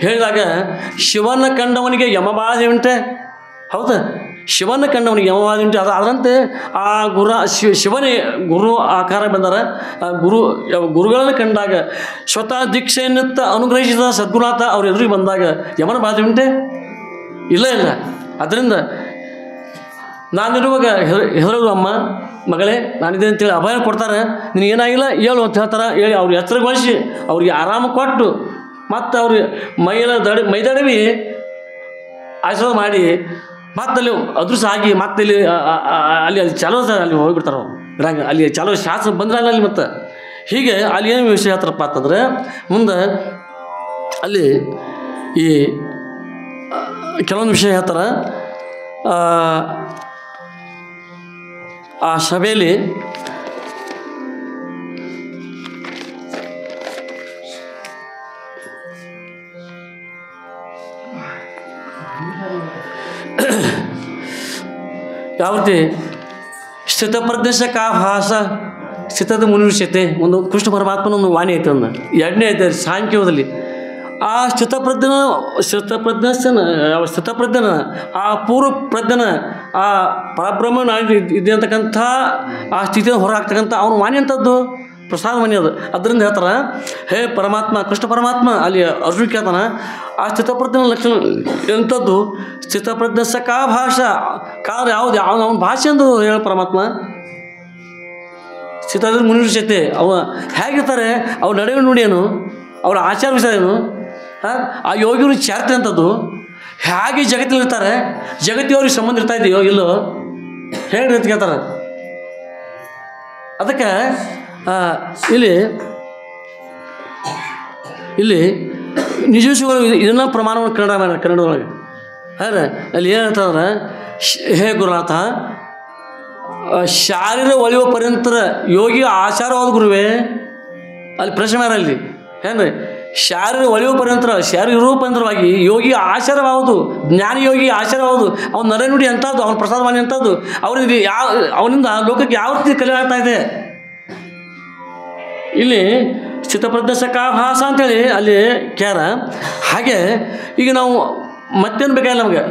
ಹೇಳಿದಾಗ ಶಿವನ ಕಂಡವನಿಗೆ ಯಮಬಾಧೆ ಉಂಟೆ. ಹೌದಾ? ಶಿವನ ಕಂಡವನಿಗೆ ಯಮಬಾಧೆ ಉಂಟೆ. ಅದರಂತೆ ಆ ಶಿವನೇ ಗುರು ಆಕಾರ ಬಂದಾರ. ಗುರುಗಳನ್ನು ಕಂಡಾಗ ಸ್ವತಃ ದೀಕ್ಷೆಯನ್ನಿತ್ತ ಅನುಗ್ರಹಿಸಿದ ಸದ್ಗುರುನಾಥ ಅವ್ರ ಎದುರಿಗೆ ಬಂದಾಗ ಯಮನ ಬಾಧೆ ಉಂಟೆ? ಇಲ್ಲ. ಅದರಿಂದ ನಾನಿರುವಾಗ ಹೆದರೋದು ಅಮ್ಮ ಮಗಳೇ ನಾನಿದೆ ಅಂತೇಳಿ ಅಭಯ ಕೊಡ್ತಾರೆ. ನಿನಗೇನಾಗಿಲ್ಲ ಹೇಳು ಅಂತ ಹೇಳ್ತಾರೆ. ಹೇಳಿ ಅವ್ರಿಗೆ ಎಚ್ಚರಗೊಳಿಸಿ ಅವ್ರಿಗೆ ಆರಾಮ ಕೊಟ್ಟು ಮತ್ತು ಅವ್ರಿಗೆ ಮೈದಡವಿ ಆಶೀರ್ವಾದ ಮಾಡಿ ಮತ್ತಲ್ಲಿ ಅದೃಷ್ಟ ಆಗಿ ಮತ್ತೆ ಅಲ್ಲಿ ಚಾಲೋ ಅಲ್ಲಿ ಹೋಗಿಬಿಡ್ತಾರೆ. ಅವ್ರು ಅಲ್ಲಿ ಚಾಲೋ ಶಾಸ್ತ್ರ ಬಂದ್ರೆ ಅಲ್ಲಿ ಮತ್ತು ಹೀಗೆ ಅಲ್ಲಿ ಏನು ವಿಷಯ ಹೇಳ್ತಾರಪ್ಪ ಅಂತಂದರೆ ಮುಂದೆ ಅಲ್ಲಿ ಈ ಕೆಲವೊಂದು ವಿಷಯ ಹೇಳ್ತಾರೆ. ಆ ಸಭೆಯಲ್ಲಿ ಯಾವ ರೀತಿ ಸ್ಥಿತಪ್ರಜ್ಞಶ ಕಾ ಭಾಷ ಸ್ಥಿತದ ಮುನಿಷ್ಯತೆ ಒಂದು ಕೃಷ್ಣ ಪರಮಾತ್ಮನ ಒಂದು ವಾಣಿ ಐತೆ. ಒಂದು ಎರಡನೇ ಐತೆ ಸಾಂಖ್ಯದಲ್ಲಿ. ಆ ಸ್ಥಿತಪ್ರಜ್ಞನ ಆ ಪೂರ್ವ ಪ್ರಜ್ಞನ ಆ ಪರಬ್ರಹ್ಮನ ಇದೆ ಅಂತಕ್ಕಂಥ ಆ ಸ್ಥಿತಿಯನ್ನು ಹೊರಹಾಕ್ತಕ್ಕಂಥ ಅವನು ವಾಣಿ ಅಂಥದ್ದು ಪ್ರಸಾದ ವಾಣಿ ಅದು. ಅದರಿಂದ ಹೇಳ್ತಾರೆ ಹೇ ಪರಮಾತ್ಮ ಕೃಷ್ಣ ಪರಮಾತ್ಮ ಅಲ್ಲಿ ಅರ್ಜುನ ಕೇಳ್ತಾನ ಆ ಸ್ಥಿತಪ್ರಜ್ಞನ ಲಕ್ಷಣ ಎಂಥದ್ದು? ಸ್ಥಿತಪ್ರಜ್ಞ ಕಾ ಭಾಷಾ ಕಾದ್ರೆ ಯಾವುದು ಅವನ ಭಾಷೆ ಅಂದು ಹೇಳ ಪರಮಾತ್ಮ. ಸ್ಥಿತದ ಮುನಿಷ್ಯತೆ ಅವ ಹೇಗಿರ್ತಾರೆ, ಅವ್ರ ನಡೆಯುವ ನುಡಿಯೇನು, ಅವರ ಆಚಾರ ವಿಚಾರ ಏನು, ಆ ಯೋಗಿಗಳು ಚಾರಿತ್ರ್ಯ ಅಂಥದ್ದು ಹೇಗೆ ಜಗತ್ತಿಲಿರ್ತಾರೆ, ಜಗತ್ತಿಯವ್ರಿಗೆ ಸಂಬಂಧ ಇರ್ತಾ ಇದೆಯೋ ಇಲ್ಲೋ ಹೇಳಿ ಅಂತ ಕೇಳ್ತಾರೆ. ಅದಕ್ಕೆ ಇಲ್ಲಿ ನಿಜವಿಷಯಗಳು ಇದನ್ನು ಪ್ರಮಾಣವನ್ನು ಕನ್ನಡದೊಳಗೆ ಅಲ್ಲಿ ಏನು ಹೇಳ್ತಂದ್ರೆ ಹೇ ಗುರುನಾಥ ಶಾರೀರ ಒಳೆಯುವ ಪರ್ಯಂತರ ಯೋಗಿ ಆಚಾರವಾದ ಗುರುವೇ. ಅಲ್ಲಿ ಪ್ರಶ್ನೆ ಮಾರ ಅಲ್ಲಿ ಏನ್ರಿ ಶಾರೀರ ಒಳೆಯುವ ಪರ್ಯಂತರ ಶಾರೀರ ರೂಪಾಂತರವಾಗಿ ಯೋಗಿ ಆಚಾರವಾವುದು, ಜ್ಞಾನ ಯೋಗಿ ಆಚಾರವಾವುದು. ಅವ್ನ ನಡೆ ಎಂಥದ್ದು, ಅವನ ಪ್ರಸಾದವಾಣಿ ಎಂಥದ್ದು, ಅವನಿಗೆ ಅವನಿಂದ ಲೋಕಕ್ಕೆ ಯಾವ ರೀತಿ ಕಲಿಯಾಗ್ತಾ ಇದೆ ಇಲ್ಲಿ ಸ್ಥಿತಪ್ರಜ್ಞ ಸಕಾಭಾಸ ಅಂತೇಳಿ ಅಲ್ಲಿ ಕ್ಯಾರ. ಹಾಗೆ ಈಗ ನಾವು ಮತ್ತೇನು ಬೇಕಾಗಿಲ್ಲ ನಮಗೆ.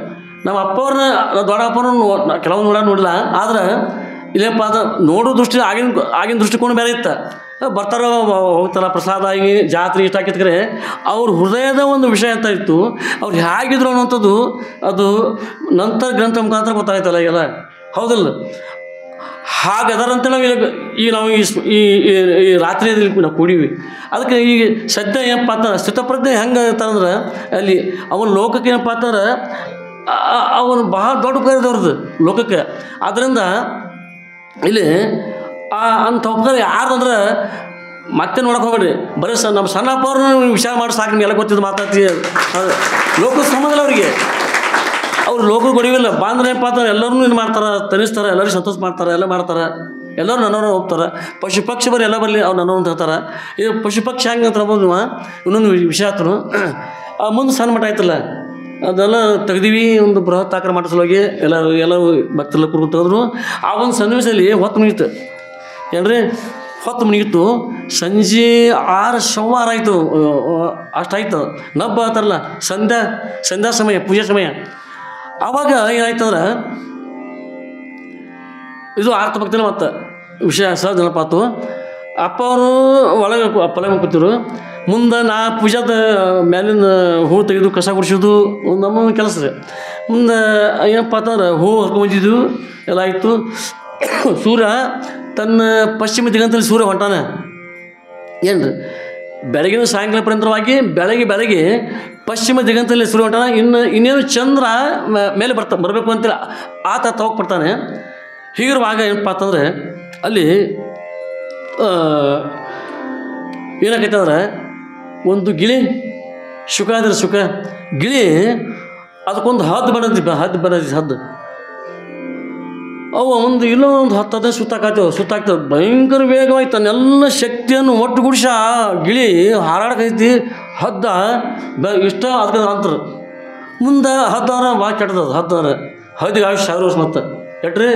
ನಮ್ಮ ಅಪ್ಪವ್ರನ್ನ ದೊಡ್ಡಪ್ಪವ್ರನ್ನ ಕೆಲವೊಂದು ನೋಡಿಲ್ಲ. ಆದ್ರೆ ಇಲ್ಲಪ್ಪ ಅದು ನೋಡೋ ದೃಷ್ಟಿ ಆಗಿನ ದೃಷ್ಟಿಕೋನ ಬೇರೆ ಇತ್ತು. ಬರ್ತಾರೋ ಹೋಗ್ತಾರ ಪ್ರಸಾದ ಆಗಿ ಜಾತ್ರೆ ಇಷ್ಟ ಹಾಕಿದ್ರೆ ಅವ್ರ ಹೃದಯದ ಒಂದು ವಿಷಯ ಅಂತ ಇತ್ತು. ಅವ್ರು ಹೇಗಿದ್ರು ಅನ್ನೋಂಥದ್ದು ಅದು ನಂತರ ಗ್ರಂಥ ಮುಖಾಂತರ ಗೊತ್ತಾಯ್ತಲ್ಲ ಈಗೆಲ್ಲ, ಹೌದಲ್ಲ? ಹಾಗದರಂತೆ ನಾವು ಈ ರಾತ್ರಿಯಲ್ಲಿ ನಾವು ಕೂಡೀವಿ. ಅದಕ್ಕೆ ಈಗ ಸದ್ಯ ಏನಪ್ಪ ಅಂತಂದ್ರೆ ಸ್ಥಿತಪ್ರಜ್ಞೆ ಹೆಂಗೆ ಇರ್ತಾರಂದ್ರೆ ಅಲ್ಲಿ ಅವನ ಲೋಕಕ್ಕೆ ಏನಪ್ಪ ಅಂತಂದ್ರೆ ಅವನು ಬಹಳ ದೊಡ್ಡ ಉಪಕಾರದವ್ರದ್ದು ಲೋಕಕ್ಕೆ. ಆದ್ದರಿಂದ ಇಲ್ಲಿ ಅಂಥ ಉಪಕಾರ ಯಾರಂದ್ರೆ ಮತ್ತೆ ನೋಡಕ್ಕೆ ಹೋಗ್ಬೇಡ್ರಿ. ಬರೀ ನಮ್ಮ ಸಣ್ಣಪ್ಪ ಅವ್ರನ್ನ ವಿಚಾರ ಮಾಡಿ ಸಾಕು, ನಿಮ್ಗೆ ಎಲ್ಲ ಗೊತ್ತಿದ್ದು ಮಾತಾಡ್ತೀವಿ. ಲೋಕದ ಸಂಬಂಧ ಅವ್ರಿಗೆ, ಅವ್ರು ಲೋಕದ ಗೊಡಿವಿಲ್ಲ. ಬಾಂದ್ರೆ ಏನಪ್ಪ ಅಂತಂದ್ರೆ ಎಲ್ಲರೂ ಇದು ಮಾಡ್ತಾರೆ, ತರಿಸ್ತಾರೆ, ಎಲ್ಲರಿಗೂ ಸಂತೋಷ ಮಾಡ್ತಾರೆ, ಎಲ್ಲ ಮಾಡ್ತಾರೆ, ಎಲ್ಲರೂ ನನ್ನವ್ರು ಹೋಗ್ತಾರೆ. ಪಶು ಪಕ್ಷಿ ಬರೀ ಎಲ್ಲ ಬರಲಿ ಅವ್ರು ನನ್ನವ್ರು ಅಂತ ಹೇಳ್ತಾರೆ. ಇದು ಪಶು ಪಕ್ಷಿ ಹೆಂಗೆ ಅಂತ ಹೇಳ್ಬೋದು ನೀವು. ಇನ್ನೊಂದು ವಿಷಯ ಆತನು ಮುಂದೆ ಸಣ್ಣ ಮಠ ಆಯ್ತಲ್ಲ, ಅದೆಲ್ಲ ತೆಗ್ದೀವಿ. ಒಂದು ಬೃಹತ್ ಆಕಾರ ಮಠ ಸಲುವಾಗಿ ಎಲ್ಲರೂ ಭಕ್ತರೆಲ್ಲ ಕುರ್ಕೊಂಡು ತೆಗೆದ್ರು. ಆ ಒಂದು ಸನ್ನಿವೇಶದಲ್ಲಿ ಹೊತ್ತು ಮುಗೀತು ಏನ್ರಿ, ಹೊತ್ತು ಮುಗಿತು. ಸಂಜೆ 6 ಆಯಿತು, ಅಷ್ಟಾಯ್ತು. ನಬ್ಬ ಆತಾರಲ್ಲ ಸಂಧ್ಯಾ ಸಮಯ, ಪೂಜೆ ಸಮಯ. ಆವಾಗ ಏನಾಯ್ತಂದ್ರೆ ಇದು ಆರ್ಥ ಭಕ್ತಿನ ಮತ್ತು ವಿಷಯ ಸಹ ಜನಪಾತು. ಅಪ್ಪ ಅವರು ಒಳಗೆ ಪಲಂಗ ಕೂತಿರು. ಮುಂದೆ ನಾ ಪೂಜಾದ ಮ್ಯಾಲಿನ ಹೂ ತೆಗೆದು ಕಸ ಗುಡಿಸೋದು ನಮ್ಮ ಕೆಲಸ ರೀ. ಮುಂದೆ ಏನಪ್ಪ ಅಂತಂದ್ರೆ ಹೂ ಹರ್ಕೊಂಬಂದಿದ್ದು ಎಲ್ಲ ಆಯಿತು. ಸೂರ್ಯ ತನ್ನ ಪಶ್ಚಿಮ ದಿಗಂತಲ್ಲಿ ಸೂರ್ಯ ಹೊಂಟಾನೆ ಏನು ರೀ. ಬೆಳಗಿನ ಸಾಯಂಕಾಲ ಪರ್ಯಂತರವಾಗಿ ಬೆಳಗ್ಗೆ ಪಶ್ಚಿಮ ದಿಗಂತಲ್ಲಿ ಸೂರ್ಯ ಹೊಂಟಾನೆ. ಇನ್ನೇನು ಚಂದ್ರ ಮೇಲೆ ಬರಬೇಕು ಅಂತೇಳಿ ಆತ ಹೋಗ್ಬಿಡ್ತಾನೆ. ಹೀಗಿರುವಾಗ ಏನಪ್ಪ ಅಂತಂದರೆ ಅಲ್ಲಿ ಏನಾಗೈತೆ ಅಂದ್ರೆ ಒಂದು ಗಿಳಿ ಸುಖ ಗಿಳಿ ಅದಕ್ಕೊಂದು ಹದ್ದು ಬರೋದು ಅವು ಇನ್ನೂ ಒಂದು 10 ಸುತ್ತಾಕ್ತವೆ. ಭಯಂಕರ ವೇಗವಾಗಿ ತನ್ನೆಲ್ಲ ಶಕ್ತಿಯನ್ನು ಒಟ್ಟುಗೂಡಿಸಿ ಆ ಗಿಳಿ ಹಾರಾಡಕೈತಿ. ಹದ್ದ ಇಷ್ಟ ಅದಕ್ಕೆ ಅಂತಾರೆ. ಮುಂದೆ ಹದ್ದಾರ ಭಾಳ ಕೆಟ್ಟದ. ಹದ್ದಿಗೆ ಆಯುಷ್ 1000 ವರ್ಷ. ಮತ್ತು ಕೆಟ್ರಿ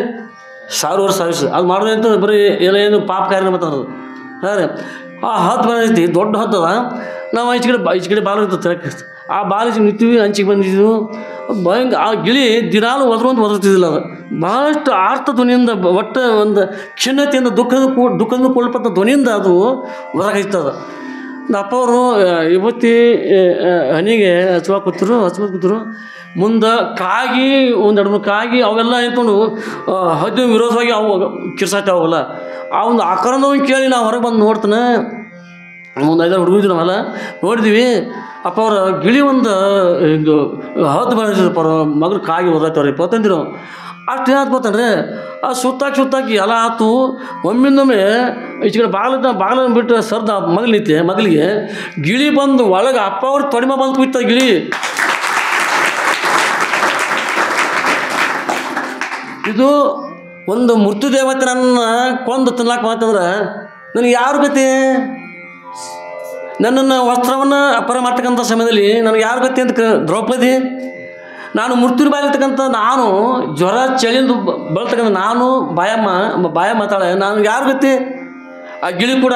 1000 ವರ್ಷ ಆಯುಷ್. ಅದು ಮಾಡೋದು ಅಂತ ಬರೀ ಏನು ಪಾಪ ಕಾರ್ಯ ಮತ್ತು ಹಾಂ ರೀ. ಆ ಹದ್ದು ಬಂದೈತಿ, ದೊಡ್ಡ ಹದ್ದದ. ನಾವು ಈಚೆ ಕಡೆ ಬಾಲ ಇರ್ತದೆ. ಆ ಬಾಲಿಸಿ ನಿಂತೀವಿ, ಅಂಚಿಗೆ ಬಂದಿದ್ದೀವಿ. ಭಯಂಕರ ಆ ಗಿಳಿ ದಿನಾಲು ಒದರ್ತಿದ್ದಿಲ್ಲ. ಅದು ಭಾಳಷ್ಟು ಆರ್ಥ ಧ್ವನಿಯಿಂದ, ಒಟ್ಟು ಒಂದು ಖಿನ್ನತೆಯಿಂದ ದುಃಖದಿಂದ ಕೊಲ್ಪಟ್ಟ ಧ್ವನಿಯಿಂದ ಅದು ಹೊರಗೈತದ. ಅಪ್ಪ ಅವರು ಇವತ್ತಿ ಹನಿಗೆ ಹಚ್ಕೊಂಡು ಕೂತರು. ಮುಂದೆ ಕಾಗಿ ಒಂದು 2-3 ಕಾಗಿ ಅವೆಲ್ಲ ನಿಂತ್ಕೊಂಡು ಹದ್ದಿನ ವಿರೋಧವಾಗಿ ಅವು ಕಿರ್ಸಾತಿ ಅವಾಗಲ್ಲ. ಆ ಒಂದು ಆಕಾರದವನ್ನ ಕೇಳಿ ನಾವು ಹೊರಗೆ ಬಂದು ನೋಡ್ತಾನೆ. ಒಂದು 5 ಹುಡುಗಿದ್ವಿ ನಾವೆಲ್ಲ ನೋಡಿದ್ವಿ. ಅಪ್ಪ ಅವ್ರ ಗಿಳಿ ಒಂದು ಹಿಂಗೆ ಹದ್ದು ಬಂದಿದ್ದಪ್ಪ ಮಗರು ಕಾಗಿ ಓದಾಯ್ತವ್ರಿ 25 ನಾವು. ಅಷ್ಟು ಏನಾಯ್ತು ಗೊತ್ತಂದ್ರೆ ಆ ಸುತ್ತಾಕಿ ಎಲ್ಲ ಆಯ್ತು. ಒಮ್ಮಿಂದೊಮ್ಮೆ ಈಚೆ ಕಡೆ ಬಾಗಿಲನ್ನು ಬಿಟ್ಟು ಸರ್ದ ಮಗಳಿಗೆ ಗಿಳಿ ಬಂದು ಒಳಗೆ ಅಪ್ಪ ಅವ್ರ ತೊಡಿಮ ಬಂದು ಕೂಯ್ತದ ಗಿಳಿ. ಇದು ಒಂದು ಮೃತ್ಯು ದೇವತೆ ನನ್ನ ಕೊಂದು ತಿನ್ನಕ್ಕೆ ಮಾತಂದ್ರೆ ನನಗೆ ಯಾರು ಗತಿ? ನನ್ನನ್ನು ವಸ್ತ್ರವನ್ನು ಅಪರ ಮಾಡ್ತಕ್ಕಂಥ ಸಮಯದಲ್ಲಿ ನನಗೆ ಯಾರು ಗತಿ ಅಂತ ದ್ರೌಪದಿ. ನಾನು ಮೃತ್ಯು ಬಾಯಿರ್ತಕ್ಕಂಥ, ನಾನು ಜ್ವರ ಚಳಿಂದು ಬಳತಕ್ಕಂಥ ನಾನು ಬಾಯ ಮಾತಾಳೆ, ನಾನು ಯಾರು ಗತಿ? ಆ ಗಿಳಿ ಕೂಡ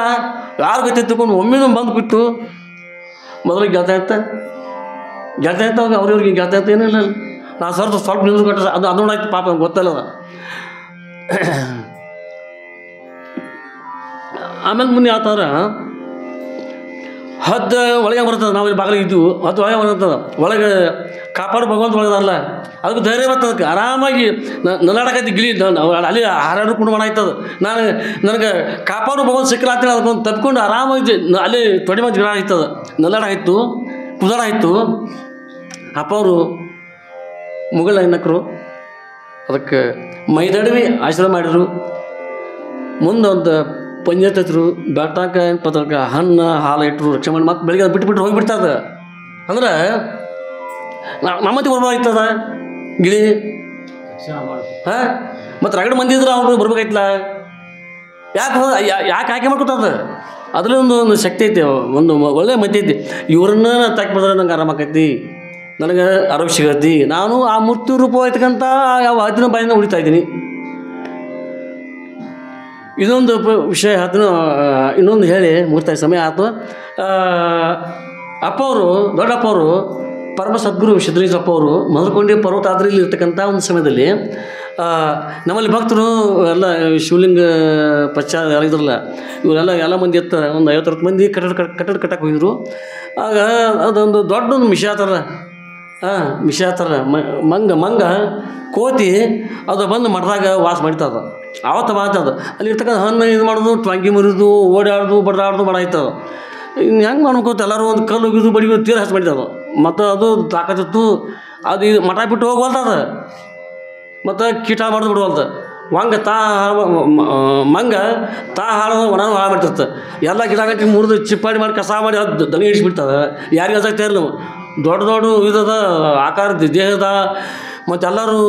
ಯಾರು ಗತಿ ತಗೊಂಡು ಒಮ್ಮೆನೂ ಬಂದು ಬಿಟ್ಟು ಮೊದಲಿಗೆ ಗೆಲ್ತಾ ಇತ್ತು ಅವ್ರಿಗೆ ಗೆಲ್ತಾ ಇತ್ತು. ಏನಿಲ್ಲ, ನಾನು ಸ್ವಲ್ಪ ನಿಂದ್ರು ಕೊಟ್ಟರೆ ಅದು ನೋಡಾಯ್ತು. ಪಾಪ ಗೊತ್ತಲ್ಲ. ಆಮೇಲೆ ಮುಂದೆ ಯಾವ್ತಾರ ಹದ್ದು ಒಳಗೆ ಬರ್ತದೆ. ನಾವು ಇಲ್ಲಿ ಬಾಗಿಲಿಗೆ ಇದ್ದೀವಿ, ಹದ್ದು ಒಳಗೆ ಬರ್ತದೆ. ಒಳಗೆ ಕಾಪಾಡು ಭಗವಂತ ಒಳಗದಲ್ಲ, ಅದಕ್ಕೆ ಧೈರ್ಯ ಬರ್ತದಕ್ಕೆ. ಆರಾಮಾಗಿ ನಲ್ಲಾಡಕೈತಿ ಗಿಳಿ. ಅಲ್ಲಿ ಹಾರಾಡು ಕುಂಡು ಮಾಡಾಯ್ತದ. ನನಗೆ ಕಾಪಾಡು ಭಗವಂತ ಸಿಕ್ಕಲ್ಲ ಅಂತೇಳಿ ಅದಕ್ಕೊಂದು ತಪ್ಪಿಕೊಂಡು ಆರಾಮಾಗಿ ಅಲ್ಲಿ ತೊಡಿ ಮಂದಿ ಗಿಡ ಆಯ್ತದ. ನಲ್ಲಾಡಾಯ್ತು, ಕುದಾಡಾಯ್ತು. ಅಪ್ಪ ಅವರು ಮುಗಳ ಹೆಣ್ಣಕ್ಕರು ಅದಕ್ಕೆ ಮೈದಡವಿ ಆಶ್ರಮ ಮಾಡಿದ್ರು. ಮುಂದೆ ಒಂದು ಪಂಜಾಯತ್ ಹಚ್ಚರು. ಬೆಟ್ಟಾಕ ಪತ್ರಕ ಹಣ್ಣು ಹಾಲು ಇಟ್ಟರು, ರಕ್ಷಣೆ ಮಾಡಿ ಮತ್ತೆ ಬೆಳಿಗ್ಗೆ ಬಿಟ್ಟು ಹೋಗಿಬಿಡ್ತದ. ಅಂದ್ರೆ ನಮ್ಮತಿ ಬರ್ಬೇಕಾಯ್ತದ ಗಿಳಿ. ಹಾಂ, ಮತ್ತು ರಗಡ ಮಂದಿ ಇದ್ರೆ ಅವ್ರು ಬರ್ಬೇಕಾಯ್ತಲ್ಲ. ಯಾಕೆ ಆಯ್ಕೆ ಮಾಡ್ಕೊತದ? ಅದರಲ್ಲಿ ಒಂದು ಶಕ್ತಿ ಐತಿ, ಒಂದು ಒಳ್ಳೆ ಮತಿ ಐತಿ. ಇವ್ರನ್ನ ತಾಕಿ ಬಂದ್ರೆ ನಂಗೆ ಆರಾಮಾಕೈತಿ, ನನಗೆ ಆರೋಗ್ಯ ಸಿಗತ್ತಿ. ನಾನು ಆ ಮೃತ್ಯು ರೂಪ ಆಯ್ತಕ್ಕಂಥ ಯಾವ ಹದ್ದಿನ ಬಾಯಿಂದ ಉಳಿತಾ ಇದ್ದೀನಿ. ಇನ್ನೊಂದು ವಿಷಯ ಅದನ್ನು ಇನ್ನೊಂದು ಹೇಳಿ ಮುಗಿಸ್ತಾ ಸಮಯ ಆಯ್ತು. ಅಪ್ಪವರು ದೊಡ್ಡಪ್ಪವರು ಪರಮ ಸದ್ಗುರು ಸಿದ್ದಲಿಂಗಪ್ಪ ಅವರು ಮಧುರಕೊಂಡಿ ಪರ್ವತಾದ್ರಿಯಲ್ಲಿ ಇರ್ತಕ್ಕಂಥ ಒಂದು ಸಮಯದಲ್ಲಿ ನಮ್ಮಲ್ಲಿ ಭಕ್ತರು ಎಲ್ಲ ಶಿವಲಿಂಗ ಪಶ್ಚಾತ್ ಇದ್ರಲ್ಲ ಇವರೆಲ್ಲ ಮಂದಿ ಒಂದು 50 ಮಂದಿ ಕಟ್ಟಡ ಕಟ್ಟಕ್ಕೆ ಹೋಗಿದ್ರು. ಆಗ ಅದೊಂದು ದೊಡ್ಡೊಂದು ಮಿಷಾತರ ಮಿಷಾತರ ಮಂಗ ಕೋತಿ ಅದು ಬಂದು ಮಠದಾಗ ವಾಸ ಮಾಡ್ತದ. ಆವತ್ತು ಮಾತದ ಅಲ್ಲಿ ಇರ್ತಕ್ಕಂಥ ಹಣ್ಣು ಇದು ಮಾಡೋದು, ಟ್ವಂಗಿ ಮುರಿದು ಓಡಾಡೋದು ಬಡ್ದಾಡೋದು ಮಾಡಾಯ್ತದ. ಇನ್ನು ಹೆಂಗೆ ಮಾಡ್ಕೋತ ಎಲ್ಲರೂ ಒಂದು ಕಲ್ಲು ಹೋಗಿದ್ದು ಬಡಿಗೂ ತೀರ ಹಚ್ಚಿ ಮಾಡಿತದ. ಮತ್ತು ಅದು ತಾಕತ್ತಿತ್ತು, ಅದು ಇದು ಮಠ ಬಿಟ್ಟು ಹೋಗ್ವಲ್ತದ, ಮತ್ತು ಕೀಟ ಮಾಡೋದು ಬಿಡುವಲ್ತ. ಮಂಗ ಮಂಗ ಹಾಳೋದು ಒಣ ಹಾಳು ಮಾಡ್ತಿರ್ತ. ಎಲ್ಲ ಗಿಡ ಗಂಟೆ ಮುರಿದು ಚಿಪ್ಪಾಡಿ ಮಾಡಿ ಕಸ ಮಾಡಿ ಅದು ದನಿ ಹಿಡಿಸ್ಬಿಡ್ತದೆ. ಯಾರಿಗೆ ಅದಾಗ್ತಾ ಇಲ್ಲ ನಾವು ದೊಡ್ಡ ಇದದ ಆಕಾರದ ದೇಹದ ಮತ್ತು ಎಲ್ಲರೂ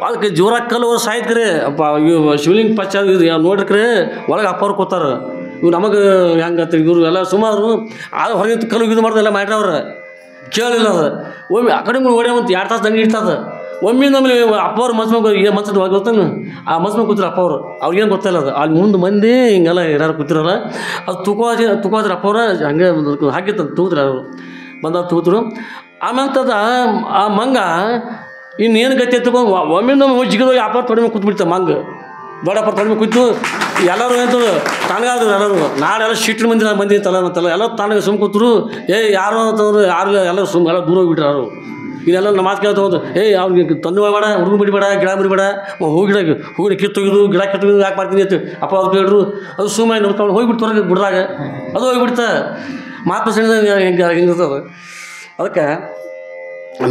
ಅದಕ್ಕೆ ಜೋರಾಗಿ ಕಲ್ಲು ಸಾಯ್ತ್ರಿ. ಅಪ್ಪ ಇವು ಶಿವಲಿಂಗ ಪಶ್ಚಾತ್ ಇದು ನೋಡ್ರಿಕ್ರೆ ಒಳಗೆ ಅಪ್ಪವ್ರು ಕೂತಾರೆ. ಇವು ನಮಗೆ ಹೆಂಗತ್ತ ಇವರು ಎಲ್ಲ ಸುಮಾರು ಅದು ಹೊರಗೆ ಕಲ್ಲು ಇದು ಮಾಡ್ದೆ ಎಲ್ಲ ಮಾಡ್ರವ್ರ ಕೇಳಿಲ್ಲ. ಅದು ಒಮ್ಮೆ ಆ ಕಡೆ ಓಡೇ ಒಂದು 2 ತಾಸು ದಂಗೆ ಇಡ್ತದೆ. ಒಮ್ಮೆ ನಮ್ಮಲ್ಲಿ ಅಪ್ಪವ್ರು ಮನ್ಸ್ಮಗೆ ಏನು ಮನ್ಸದ ಗೊತ್ತಾನ ಆ ಮನ್ಸ್ಮಗೆ ಕೂತಿರು ಅಪ್ಪವ್ರು, ಅವ್ರಿಗೇನು ಗೊತ್ತಿಲ್ಲ. ಅದು ಅಲ್ಲಿ ಮುಂದೆ ಮಂದಿ ಹಿಂಗೆಲ್ಲ ಯಾರು ಕೂತಿರಲ್ಲ. ಅದು ತುಕೋದ್ರ ಅಪ್ಪವ್ರ ಹಂಗೆ ಹಾಕಿತ್ತು ತೂತ್ರ ಅವರು ಬಂದಾಗ ತೂತರು. ಆಮೇಲೆ ಆ ಮಂಗ ಇನ್ನೇನು ಗತಿ ಎತ್ಕೊಂಡು ಒಮ್ಮೆ ನಮ್ಮ ಜಿಗಿದೋಗಿ ಅಪ್ಪ ತೊಡೆ ಕೂತ್ಬಿಡ್ತಾರೆ. ಮಂಗ ದೊಡ್ಡಪ್ಪ ತೊಡೆ ಕೂತು ಎಲ್ಲರೂ ಏನು ತಣ್ಣಗಾದ್ರು. ಎಲ್ಲರೂ ನಾಳೆಲ್ಲ ಶೀಟಿನ ಮಂದಿ ತಲ್ಲ ಎಲ್ಲ ತಣ್ಣಗೆ ಸುಮ್ಮ ಕೂತರು. ಯಾರು ಅಂತಂದ್ರೆ ಯಾರು ಎಲ್ಲ ಸುಮ್ಮ ಎಲ್ಲ ದೂರ ಹೋಗಿಬಿಟ್ರು. ಅವರು ಇಲ್ಲೆಲ್ಲ ನಮ್ಮ ಮಾತು ಕೇಳ್ತಾ ಹೋದ್ರು. ಅವ್ರಿಗೆ ತಂದು ಬೇಡ, ಹುಡುಗ ಬಿಡಬೇಡ, ಗಿಡ ಬಿಡಬೇಡ, ಹೂಗಿಡ ಕಿತ್ತೊಗಿದು ಗಿಡ ಕಿತ್ತೊಗಿದು ಯಾಕೆ ಮಾಡ್ತೀನಿ ಅಂತ ಅಪ್ಪ ಅದು ಕೇಳ್ರು. ಅದು ಸುಮ್ಮನೆ ನೋಡ್ಕೊಂಡು ಹೋಗಿಬಿಡ್ತು ಹೊರಗೆ ಬಿಡ್ದಾಗ ಅದು ಹೋಗಿಬಿಡ್ತಾ. ಮಹಾತ್ಮ ಸಣ್ಣ ಹಿಂಗಿರ್ತದೆ. ಅದಕ್ಕೆ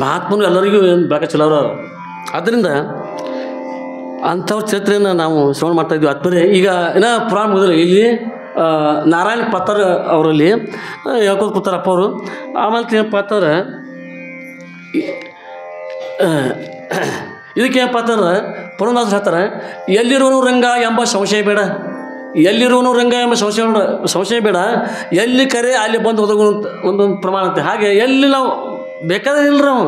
ಮಹಾತ್ಮನು ಎಲ್ಲರಿಗೂ ಏನು ಬೇಕಾ ಚಲೋರು. ಆದ್ದರಿಂದ ಅಂಥವ್ರ ಚರಿತ್ರೆಯನ್ನು ನಾವು ಶ್ರವಣ ಮಾಡ್ತಾಯಿದ್ವಿ. ಆದ್ಮೇಲೆ ಈಗ ಏನೋ ಪುರಾಣ ಮುಗಿದ್ರೆ ಇಲ್ಲಿ ನಾರಾಯಣ ಪತ್ತರ್ ಅವರಲ್ಲಿ ಹೇಳ್ಕೊತ ಕೂತಾರೆ ಅಪ್ಪವರು. ಆಮೇಲೆ ಏನಪ್ಪ ಅಂತಂದ್ರೆ ಇದಕ್ಕೇನಪ್ಪ ಅಂತಂದ್ರೆ ಪುರಂದಾಸರು ಹೇಳ್ತಾರೆ, ಎಲ್ಲಿರೋನು ರಂಗ ಎಂಬ ಸಂಶಯ ಬೇಡ, ಎಲ್ಲಿರೋನು ರಂಗ ಎಂಬ ಸಂಶಯ ಬೇಡ, ಎಲ್ಲಿ ಕರೆ ಅಲ್ಲಿ ಬಂದು ಒದಗು ಒಂದೊಂದು ಪ್ರಮಾಣ ಅಂತೆ. ಹಾಗೆ ಎಲ್ಲಿ ನಾವು ಬೇಕಾದ್ರೆ ಇಲ್ಲರ ನಾವು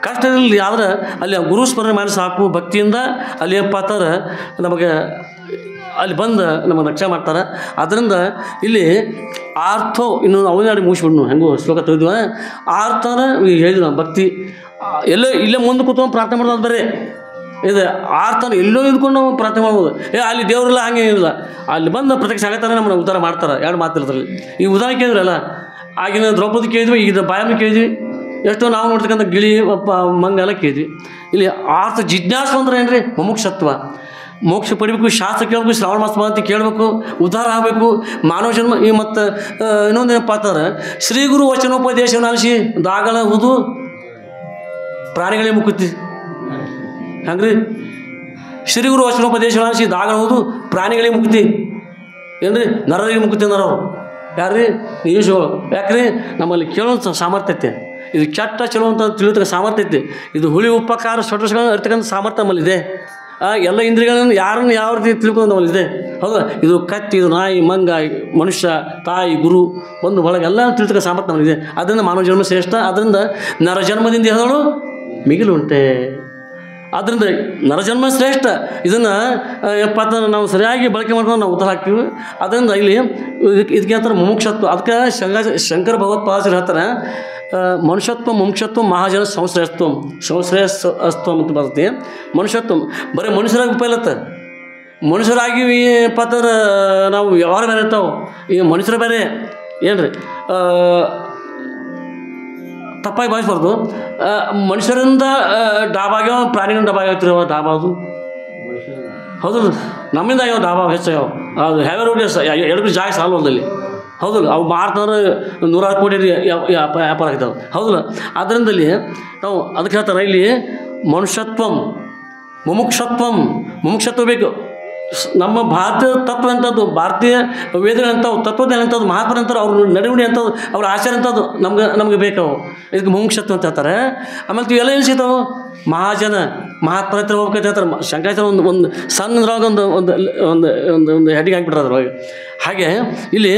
ಕಷ್ಟ ಇರಲಿ, ಆದ್ರೆ ಅಲ್ಲಿ ಗುರು ಸ್ಮರಣೆ ಮಾಡಿ ಸಾಕು ಭಕ್ತಿಯಿಂದ. ಅಲ್ಲಿ ಏನಪ್ಪ ಅಂತಂದ್ರೆ ನಮಗೆ ಅಲ್ಲಿ ಬಂದು ನಮಗೆ ರಕ್ಷಣೆ ಮಾಡ್ತಾರೆ. ಅದರಿಂದ ಇಲ್ಲಿ ಆರ್ಥೋ ಇನ್ನೊಂದು ಅವನಾಡಿ ಮುಗಿಸ್ಬಿಡ್ನು ಹೆಂಗೋ ಶ್ಲೋಕ ತೆಗೆದ್ವ ಆರ್ಥನ ಹೇಳಿದ್ವಿ ನಾವು ಭಕ್ತಿ ಇಲ್ಲೇ ಮುಂದೆ ಕೂತ್ಕೊಂಡು ಪ್ರಾರ್ಥನೆ ಮಾಡೋದು ಬರೀ ಇದೆ. ಆರ್ಥನ ಎಲ್ಲೋ ನಿಂತ್ಕೊಂಡು ನಾವು ಪ್ರಾರ್ಥನೆ ಮಾಡ್ಬೋದು. ಅಲ್ಲಿ ದೇವರೆಲ್ಲ ಹಂಗೆ ಏನಿಲ್ಲ, ಅಲ್ಲಿ ಬಂದು ಪ್ರತ್ಯಕ್ಷ ಆಗತ್ತಾರೆ ನಮ್ಮನ್ನ ಉದ್ಧಾರ ಮಾಡ್ತಾರೆ. 2 ಮಾತಿರ್ತಲ್ಲಿ ಈ ಉದಾಹರಣೆ ಕೇಳಿದ್ರಲ್ಲ, ಆಗಿನ ದ್ರೌಪದಿ ಕೇಳಿದ್ವಿ, ಈಗ ಬಾಯಮ್ಮ ಕೇಳಿದ್ವಿ, ಎಷ್ಟೋ ನಾವು ನೋಡ್ತಕ್ಕಂಥ ಗಿಳಿ ಮಂಗೆಲ್ಲ ಕೇಳಿದ್ವಿ. ಇಲ್ಲಿ ಆರ್ಥ ಜಿಜ್ಞಾಸು ಅಂದ್ರೆ ಏನು ರೀ? ಮುಮುಕ್ಷತ್ವ, ಮೋಕ್ಷ ಪಡಿಬೇಕು, ಶಾಸ್ತ್ರ ಕೇಳಬೇಕು, ಶ್ರಾವಣ ಮಾಸ ಅಂತ ಕೇಳಬೇಕು, ಉದ್ಧಾರ ಆಗಬೇಕು, ಮಾನವ ಜನ್ಮ. ಈ ಮತ್ತು ಇನ್ನೊಂದೇನಪ್ಪ ಅಂತಂದ್ರೆ ಶ್ರೀ ಗುರು ವಚನೋಪದೇಶವನ್ನು ಅನಿಸಿ ದಾಗಳ ಉದು ಪ್ರಾಣಿಗಳಿಗೆ ಮುಕ್ಕುತ್ತಿ. ಹಂಗ್ರಿ ಶ್ರೀ ಗುರು ವಚನೋಪದೇಶವನ್ನು ಅನಿಸಿ ದಾಗಳ ಉದು ಪ್ರಾಣಿಗಳಿಗೆ ಮುಕ್ತಿ ಏನ್ರಿ? ನರರಿಗೆ ಮುಕ್ತಿ ಅಂದರು ಅವರು. ಯಾರ್ರಿ? ನೀಶು. ಯಾಕ್ರಿ? ನಮ್ಮಲ್ಲಿ ಕೇಳೋಂಥ ಸಾಮರ್ಥ್ಯ ಐತೆ. ಇದು ಕೆಟ್ಟ ಚಲೋ ಅಂತ ತಿಳಿತಕ್ಕ ಸಾಮರ್ಥ್ಯ ಐತಿ. ಇದು ಹುಳಿ ಉಪಕಾರ ಸ್ವಟಸ್ಗಳನ್ನ ಇರ್ತಕ್ಕಂಥ ಸಾಮರ್ಥ್ಯ ನಮ್ಮಲ್ಲಿದೆ. ಎಲ್ಲ ಇಂದ್ರಿಯಗಳನ್ನು ಯಾರನ್ನು ಯಾವ ರೀತಿ ತಿಳ್ಕೊಂಡು ನಮ್ಮಲ್ಲಿದೆ. ಹೌದಾ? ಇದು ಕತ್ತಿ, ಇದು ನಾಯಿ, ಮಂಗ, ಮನುಷ್ಯ, ತಾಯಿ, ಗುರು, ಒಂದು ಬಳಗ ಎಲ್ಲ ತಿಳ್ತಕ್ಕ ಸಾಮರ್ಥ್ಯ ನಮ್ಮಲ್ಲಿದೆ. ಅದರಿಂದ ಮಾನವ ಜನ್ಮ ಶ್ರೇಷ್ಠ. ಅದರಿಂದ ನರಜನ್ಮದಿಂದ ಹೇಳೋಳು ಮಿಗಿಲುಂಟೆ. ಆದ್ದರಿಂದ ನರಜನ್ಮ ಶ್ರೇಷ್ಠ. ಇದನ್ನು ಎಪ್ಪತ್ತನ್ನು ನಾವು ಸರಿಯಾಗಿ ಬಳಕೆ ಮಾಡ್ಕೊಂಡು ನಾವು ಉದ್ಧಾರ ಆಗ್ತೀವಿ. ಅದರಿಂದ ಇಲ್ಲಿ ಇದಕ್ಕೆ ಅಂತಾರೆ ಮುಮುಕ್ಷತ್ವ. ಅದಕ್ಕೆ ಶಂಕರ ಭಗವತ್ಪಾದರು ಹೇಳ್ತಾರೆ, ಮನುಷ್ಯತ್ವ ಮುಮುಕ್ಷತ್ವ ಮಹಾಜನ ಸಂಶ್ರೇಯಸ್ತ್ವ ಅಂತ ಬರುತ್ತೆ. ಮನುಷ್ಯತ್ವ ಬರೀ ಮನುಷ್ಯರಾಗಿ ಉಪಯೋಗತ್ತೆ. ಮನುಷ್ಯರಾಗಿ ಪತ್ತರ ನಾವು ವ್ಯವಹಾರ ಬೇರೆ ಇರ್ತಾವೆ. ಈಗ ಮನುಷ್ಯರು ಬೇರೆ ಏನ್ರಿ ತಪ್ಪಾಗಿ ಭಾವಿಸ್ಬಾರ್ದು. ಮನುಷ್ಯರಿಂದ ಡಾಬಾಗ್ಯಾವ, ಪ್ರಾಣಿಗಳ ಡಾಬಾ ಆಗ್ತಿರೋ ಡಾಬಾ ಅದು ಹೌದು. ನಮ್ಮಿಂದ ಆಗ್ಯಾವ ಡಾಬಾ ಹೆಚ್ಚಾಗ್ಯಾವ. ಅದು ಹ್ಯಾವೆ ರೋಡ್ ಎರಡು ಜಾಗ ಸಾಲ್ವಲ್ದಲ್ಲಿ ಹೌದಲ್ಲ. ಅವು ಮಾರ್ತಾರ 100 ಕೋಟಿ ವ್ಯಾಪಾರ ಆಗ್ತಾವೆ ಹೌದಲ್ಲ. ಅದರಿಂದಲ್ಲಿ ನಾವು ಅದಕ್ಕೆ ಹೇಳ್ತಾರೆ ಇಲ್ಲಿ ಮನುಷ್ಯತ್ವಂ ಮುಮುಕ್ಷತ್ವ ಬೇಕು. ನಮ್ಮ ಭಾರತೀಯ ತತ್ವ ಅಂಥದ್ದು, ಭಾರತೀಯ ವೇದಗಳಂಥವು, ತತ್ವಜ್ಞಾನ ಅಂಥದ್ದು, ಮಹಾತ್ಮರಂಥವ್ರು ಅವ್ರ ನಡವಳಿ ಅಂಥದ್ದು, ಅವ್ರ ಆಚಾರ ಅಂಥದ್ದು ನಮಗೆ ಬೇಕವು. ಇದಕ್ಕೆ ಮುಮುಕ್ಷತ್ವ ಅಂತ ಹೇಳ್ತಾರೆ. ಆಮೇಲೆ ಇವೆಲ್ಲ ಏನು ಸಿಗ್ತಾವೆ? ಮಹಾಜನ ಮಹಾತ್ಮರ ಹತ್ರ ಹೋಗ್ಬೇಕಂತ ಹೇಳ್ತಾರೆ. ಶಂಕರಾಚಾರ್ಯ ಒಂದು ಸಣ್ಣದ್ರೊಳಗೆ ಒಂದು ಹೆಡ್ಡಿಗೆ ಹಾಕಿಬಿಟ್ರೆ ಅದ್ರೊಳಗೆ. ಹಾಗೆ ಇಲ್ಲಿ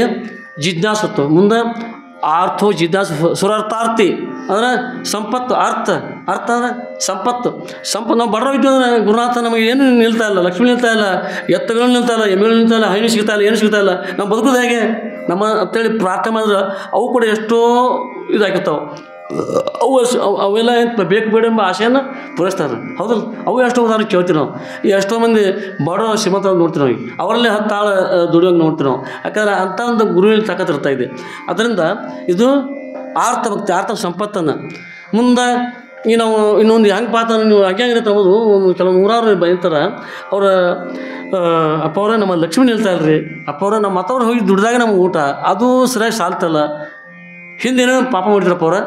ಜಿಜ್ಞಾಸತ್ವ ಮುಂದೆ ಆರ್ಥೋ ಜಿಜ್ಞಾಸ ಸುರಾರ್ಥಾರ್ಥಿ ಅಂದ್ರೆ ಸಂಪತ್ತು, ಅರ್ಥ ಅಂದ್ರೆ ಸಂಪತ್ತು ನಾವು ಬಡವ ಇದ್ದೀವಿ ಅಂದರೆ ಗುರುನಾಥ ನಮಗೆ ಏನು ನಿಲ್ತಾ ಇಲ್ಲ, ಲಕ್ಷ್ಮಿ ನಿಲ್ತಾ ಇಲ್ಲ, ಎತ್ತುಗಳು ನಿಲ್ತಾ ಇಲ್ಲ, ಎಮ್ಮೆಗಳು ನಿಲ್ತಾ ಇಲ್ಲ, ಹೈನು ಸಿಗ್ತಾ ಇಲ್ಲ, ಏನು ಸಿಗ್ತಾ ಇಲ್ಲ. ನಾವು ಬದುಕೋದು ಹೇಗೆ ನಮ್ಮ ಅಂತೇಳಿ ಪ್ರಾರ್ಥನೆ ಮಾಡಿದ್ರೆ ಅವು ಕೂಡ ಎಷ್ಟೋ ಇದಾಗಿರ್ತಾವೆ. ಅವೆಲ್ಲ ಏನು ಬೇಕು ಬೇಡ ಎಂಬ ಆಶೆಯನ್ನು ಪೂರೈಸ್ತಾರೆ, ಹೌದಲ್ಲ? ಅವು ಎಷ್ಟೋ ಉದಾಹರಣೆ ಕೇಳ್ತೀವಿ ನಾವು. ಈ ಎಷ್ಟೋ ಮಂದಿ ಬಡ ಶ್ರೀಮಂತ ನೋಡ್ತೀವಿ ನಾವು, ಅವರಲ್ಲೇ 10 ಆಳು ದುಡಿಯೋಂಗೆ ನೋಡ್ತೀವಿ ನಾವು. ಯಾಕಂದ್ರೆ ಅಂಥ ಒಂದು ಗುರುವಿನ ತಾಕತ್ತು ಇರ್ತಾ ಇದೆ. ಅದರಿಂದ ಇದು ಆರ್ಥ ಭಕ್ತಿ, ಆರ್ಥ ಸಂಪತ್ತನ್ನು ಮುಂದೆ ಈ ನಾವು ಇನ್ನೊಂದು ಹೆಂಗೆ ಪಾತ್ರ ನೀವು ಹಂಗಿರುತ್ತೆ ಅನ್ನೋದು ಕೆಲವು ನೂರಾರು ಬೈತಾರೆ. ಅವರ ಅಪ್ಪ ಅವರೇ ನಮ್ಮ ಲಕ್ಷ್ಮಿ ನಿಲ್ತಾ ಇಲ್ರಿ, ಅಪ್ಪ ಅವರ ನಮ್ಮ ಮತ್ತವ್ರು ಹೋಗಿ ದುಡ್ದಾಗ ನಮ್ಗೆ ಊಟ ಅದು ಸರಿಯಾಗಿ ಸಾಲ್ತಲ್ಲ, ಹಿಂದೇನೋ ಪಾಪ ಮಾಡಿದ್ರಪ್ಪ ಅವ್ರ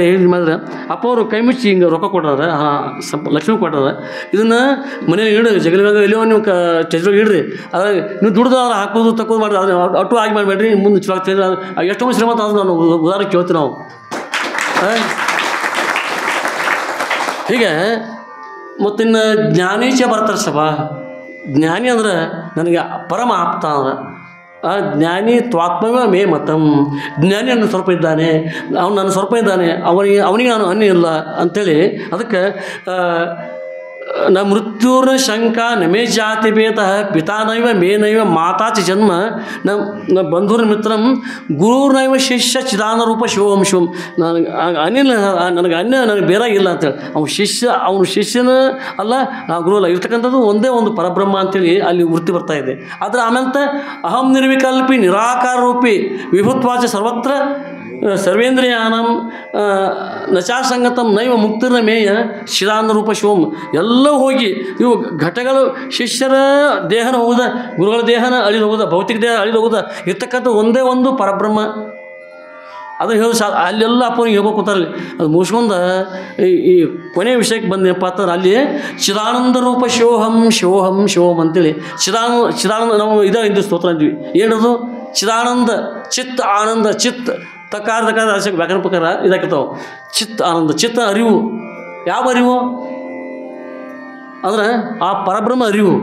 ಹೇಳಿ ಮಾಡಿದ್ರೆ ಅಪ್ಪ ಅವರು ಕೈ ಮುಚ್ಚಿ ಹಿಂಗೆ ರೊಕ್ಕ ಕೊಟ್ಟಾರೆ, ಲಕ್ಷ್ಮಿ ಕೊಟ್ಟಾರೆ, ಇದನ್ನು ಮನೇಲಿ ಇಡ್ರಿ, ಜಗಲಿವಾಗ ಎಲ್ಲಿಯೋ ನೀವು ಟೆಜ್ರೊಳಗೆ ಇಡ್ರಿ, ಅದ್ರಾಗ ನೀವು ದುಡ್ದು ಅವ್ರು ಹಾಕೋದು ತಕ್ಕೋದು ಮಾಡಿದ್ರೆ ಅದ್ರ ಅಟ್ಟು ಆಗಿ ಮಾಡಬೇಡ್ರಿ, ಮುಂದೆ ಚಲೋ ಆಗ್ತಿದ್ರೆ ಎಷ್ಟೋ ಶ್ರೀಮಂತ ಅದು ನಾನು ಉದಾಹರಣೆ ಕೇಳ್ತೀವಿ ನಾವು. ಹೀಗೆ ಮತ್ತಿನ್ನು ಜ್ಞಾನೀಚ ಬರ್ತಾರೆ ಸಭಾ. ಜ್ಞಾನಿ ಅಂದ್ರೆ ನನಗೆ ಪರಮ ಆಪ್ತ ಅಂದ್ರೆ ಆ ಜ್ಞಾನಿ ತ್ವಾತ್ಮವೇ ಮೇ ಮತಂ. ಜ್ಞಾನಿ ನನ್ನ ಸ್ವರೂಪ ಇದ್ದಾನೆ, ಅವನು ನನ್ನ ಸ್ವರೂಪ ಇದ್ದಾನೆ, ಅವನಿಗೆ ನಾನು ಅನ್ಯ ಇಲ್ಲ ಅಂಥೇಳಿ. ಅದಕ್ಕೆ ನ ಮೃತ್ಯುರ್ನ ಶಂಕಾ ನಮೇ ಜಾತಿ ಭೇದ ಪಿತಾನೈವ ಮೇನೈವ ಮಾತಾಚ ಜನ್ಮ ನ ಬಂಧುರ ಮಿತ್ರಂ ಗುರುರ್ನೈವ ಶಿಷ್ಯ ಚಿದಾನ ರೂಪ ಶಿವಂ ಶಿವಂ. ನನಗೆ ಅನಿಲ್ಲ, ನನಗೆ ಅನ್ಯ ನನಗೆ ಬೇರಾಗಿಲ್ಲ ಅಂತೇಳಿ. ಅವನು ಶಿಷ್ಯನ ಅಲ್ಲ, ಗುರು ಅಲ್ಲ, ಇರ್ತಕ್ಕಂಥದ್ದು ಒಂದೇ ಒಂದು ಪರಬ್ರಹ್ಮ ಅಂತೇಳಿ ಅಲ್ಲಿ ವೃತ್ತಿ ಬರ್ತಾ ಇದೆ. ಆದರೆ ಆಮೇಲೆ ಅಹಂ ನಿರ್ವಿಕಲ್ಪಿ ನಿರಾಕಾರ ರೂಪಿ ವಿಭುತ್ವಾಚ ಸರ್ವತ್ರ ಸರ್ವೇಂದ್ರಿಯಾನಂ ನಚಾಸಂಗತಂ ನೈವ ಮುಕ್ತಿರ್ನ ಮೇಯ ಶಿರಾಂಧ ರೂಪ ಶಿವಂ. ಎಲ್ಲ ಹೋಗಿ ಇವು ಘಟಗಳು ಶಿಷ್ಯರ ದೇಹನ ಹೋಗುದ, ಗುರುಗಳ ದೇಹನ ಅಳಿದು ಹೋಗುದ, ಭೌತಿಕ ದೇಹ ಅಳಿದು ಹೋಗುದ, ಇರ್ತಕ್ಕಂಥ ಒಂದೇ ಒಂದು ಪರಬ್ರಹ್ಮ. ಅದು ಹೇಳಿ ಅಲ್ಲೆಲ್ಲ ಅಪ್ಪನಿಗೆ ಹೇಳ್ಬೇಕು ಅಂತಾರಲ್ಲಿ. ಅದು ಮುಗಿಸ್ಕೊಂಡು ಈ ಕೊನೆಯ ವಿಷಯಕ್ಕೆ ಬಂದೆಪ್ಪ ಅಂತಂದ್ರೆ ಅಲ್ಲಿ ಚಿದಾನಂದ ರೂಪ ಶಿವೋಹಂ ಶಿವೋಹಂ ಶಿವೋಹಂ ಅಂತೇಳಿ ಚಿದಾನಂದ ನಾವು ಇದು ಸ್ತೋತ್ರ ಅಂತೀವಿ. ಏನದು? ಚಿದಾನಂದ ಚಿತ್ತ ಆನಂದ ಚಿತ್ತ ತಕಾರ ವ್ಯಾಕರಣ ಪ್ರಕಾರ ಇದಾಕಿರ್ತಾವೆ. ಚಿತ್ತ ಆನಂದ, ಚಿತ್ತ ಅರಿವು. ಯಾವ ಅರಿವು ಅಂದ್ರೆ ಆ ಪರಬ್ರಹ್ಮ ಅರಿವು.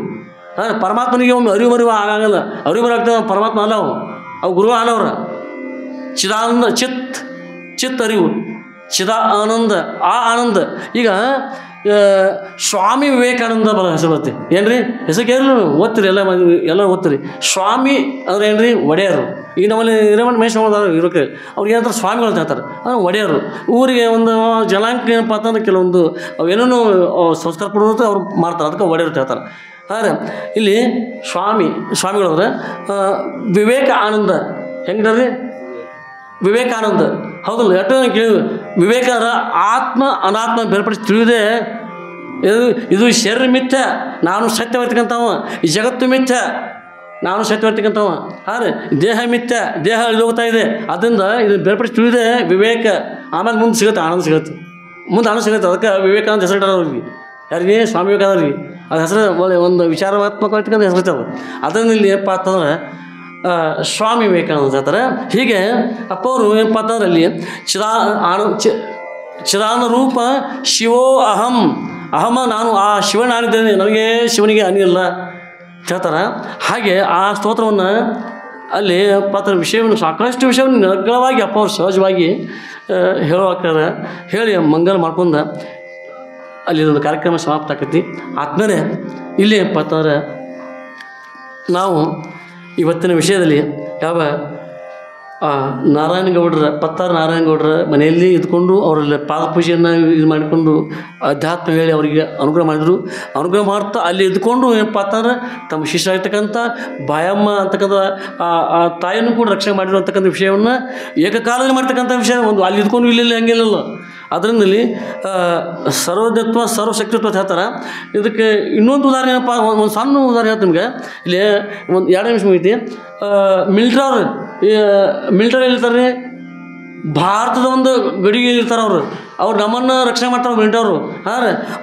ಪರಮಾತ್ಮನಿಗೆ ಒಮ್ಮೆ ಅರಿವು ಆಗಲ್ಲ, ಅರಿವು ಆಗ್ತದೆ, ಪರಮಾತ್ಮ ಅಲ್ಲ ಅವು ಗುರು ಅಲ್ಲವ್ರ. ಚಿದಾನಂದ ಚಿತ್ತ ಅರಿವು, ಚಿದಾ ಆನಂದ, ಆ ಆನಂದ. ಈಗ ಸ್ವಾಮಿ ವಿವೇಕಾನಂದ ಬರೋ ಹೆಸರು ಬರುತ್ತೆ. ಏನು ರೀ ಹೆಸರು ಕೇಳಿ ಓದ್ತೀರಿ, ಎಲ್ಲ ಓದ್ತೀರಿ. ಸ್ವಾಮಿ ಅಂದ್ರೆ ಏನು ರೀ? ಒಡೆಯರು. ಈಗ ನಮ್ಮಲ್ಲಿ ಹಿರೇಮಠ ಮಹೇಶ್ ಇರೋಕೆ ಅವ್ರಿಗೆ ಏನಂತಾರೆ? ಸ್ವಾಮಿಗಳು ಅಂತ ಹೇಳ್ತಾರೆ. ಅಂದ್ರೆ ಒಡೆಯರು. ಊರಿಗೆ ಒಂದು ಜನಾಂಗ ಏನಪ್ಪ ಅಂತಂದ್ರೆ ಕೆಲವೊಂದು ಅವೇನೇನು ಸಂಸ್ಕಾರ ಕೊಡೋದು ಅವ್ರು ಮಾಡ್ತಾರೆ, ಅದಕ್ಕೆ ಒಡೆಯರು ಅಂತ ಹೇಳ್ತಾರೆ. ಆದರೆ ಇಲ್ಲಿ ಸ್ವಾಮಿಗಳವ್ರೆ ವಿವೇಕ ಆನಂದ ಹೆಂಗ್ರಿ? ವಿವೇಕಾನಂದ ಹೌದಲ್ಲ? ಎಷ್ಟೋ ಕೇಳಿ ವಿವೇಕ ಆತ್ಮ ಅನಾತ್ಮ ಬೇರ್ಪಡಿಸಿ ತಿಳಿಯುವುದೇ. ಇದು ಶರೀರ ಮಿಥ್ಯ, ನಾನು ಸತ್ಯವಾಗಿರ್ತಕ್ಕಂಥವ. ಈ ಜಗತ್ತು ಮಿಥ್ಯ, ನಾನು ಸತ್ಯವಾಗಿರ್ತಕ್ಕಂಥವ. ಆದರೆ ದೇಹ ಮಿಥ್ಯ, ದೇಹ ಇಳಿದೋಗ್ತಾ ಇದೆ. ಅದರಿಂದ ಇದು ಬೇರ್ಪಡಿಸಿ ತಿಳಿಯುವುದೇ ವಿವೇಕ. ಆಮೇಲೆ ಮುಂದೆ ಸಿಗುತ್ತೆ ಆನಂದ, ಸಿಗುತ್ತೆ ಮುಂದೆ ಆನಂದ ಸಿಗುತ್ತೆ. ಅದಕ್ಕೆ ವಿವೇಕಾನಂದ ಹೆಸರು ಅವ್ರಿಗೆ. ಯಾರಿಗೆ? ಸ್ವಾಮಿ ವಿವೇಕಾನಂದರಿಗೆ. ಅದು ಹೆಸರು ಒಳ್ಳೆ ಒಂದು ವಿಚಾರವಾತ್ಮಕವಾಗಿರ್ತಕ್ಕಂಥ ಹೆಸರು ಅದು. ಅದರಿಂದ ಇಲ್ಲಿ ಏನಪ್ಪ ಅಂತಂದ್ರೆ ಸ್ವಾಮಿ ವಿವೇಕಾನಂದ ಹೇಳ್ತಾರೆ. ಹೀಗೆ ಅಪ್ಪ ಅವರು ಏನಪ್ಪ ಅಂತಂದ್ರೆ ಅಲ್ಲಿ ಚಿದಾನ ರೂಪ ಶಿವೋ ಅಹಂ ನಾನು ಆ ಶಿವ ನಾನಿದ್ದೇನೆ, ನನಗೆ ಶಿವನಿಗೆ ಅನಿಲ್ಲ ಹೇಳ್ತಾರೆ. ಹಾಗೆ ಆ ಸ್ತೋತ್ರವನ್ನು ಅಲ್ಲಿ ಪಾತ್ರ ವಿಷಯವನ್ನು ಸಾಕಷ್ಟು ವಿಷಯವನ್ನು ನಿರರ್ಗಳವಾಗಿ ಅಪ್ಪ ಅವರು ಸಹಜವಾಗಿ ಹೇಳುವಾಗ್ತಾರೆ. ಹೇಳಿ ಮಂಗಲ ಮಾಡ್ಕೊಂಡು ಅಲ್ಲಿ ಒಂದು ಕಾರ್ಯಕ್ರಮ ಸಮಾಪ್ತ ಆಕೈತಿ. ಆದ್ಮೇಲೆ ಇಲ್ಲಿ ಏನಪ್ಪ ಅಂತಂದ್ರೆ ನಾವು ಇವತ್ತಿನ ವಿಷಯದಲ್ಲಿ ಯಾವ ನಾರಾಯಣಗೌಡರ ಪತ್ತಾರು ನಾರಾಯಣಗೌಡರ ಮನೆಯಲ್ಲಿ ಇದ್ಕೊಂಡು ಅವರಲ್ಲಿ ಪಾದಪೂಜೆಯನ್ನು ಇದು ಮಾಡಿಕೊಂಡು ಅಧ್ಯಾತ್ಮ ಹೇಳಿ ಅವರಿಗೆ ಅನುಗ್ರಹ ಮಾಡಿದರು. ಅನುಗ್ರಹ ಮಾಡ್ತಾ ಅಲ್ಲಿ ಇದ್ಕೊಂಡು ಏನಪ್ಪ ಅಂತಂದ್ರೆ ತಮ್ಮ ಶಿಷ್ಯ ಆಗಿರ್ತಕ್ಕಂಥ ಬಾಯಮ್ಮ ಅಂತಕ್ಕಂಥ ಆ ತಾಯಿಯನ್ನು ಕೂಡ ರಕ್ಷಣೆ ಮಾಡಿರೋ ಅಂತಕ್ಕಂಥ ವಿಷಯವನ್ನು ಏಕಕಾಲದಲ್ಲಿ ಮಾಡ್ತಕ್ಕಂಥ ವಿಷಯ ಒಂದು ಅಲ್ಲಿ ಇದ್ಕೊಂಡು ಇಲ್ಲಿ ಹಂಗಿಲ್ಲ. ಅದರಿಂದ ಇಲ್ಲಿ ಸರ್ವಜ್ಞತ್ವ ಸರ್ವಶಕ್ತಿತ್ವ ಅಂತ ಹೇಳ್ತಾರೆ. ಇದಕ್ಕೆ ಇನ್ನೊಂದು ಉದಾಹರಣೆ ಏನಪ್ಪ, ಒಂದು ಸಣ್ಣ ಉದಾಹರಣೆ ಹೇಳ್ತೀನಿ ನಿಮಗೆ. ಇಲ್ಲಿ ಒಂದು 2 ನಿಮಿಷ ಮುಗಿತಿ. ಮಿಲಿಟರಿ ಇರ್ತಾರೆ, ಭಾರತದ ಒಂದು ಗಡಿಗೆ ಇರ್ತಾರೆ. ಅವ್ರು ನಮ್ಮನ್ನು ರಕ್ಷಣೆ ಮಾಡ್ತಾರೆ ಮಿಲಿಟವರು.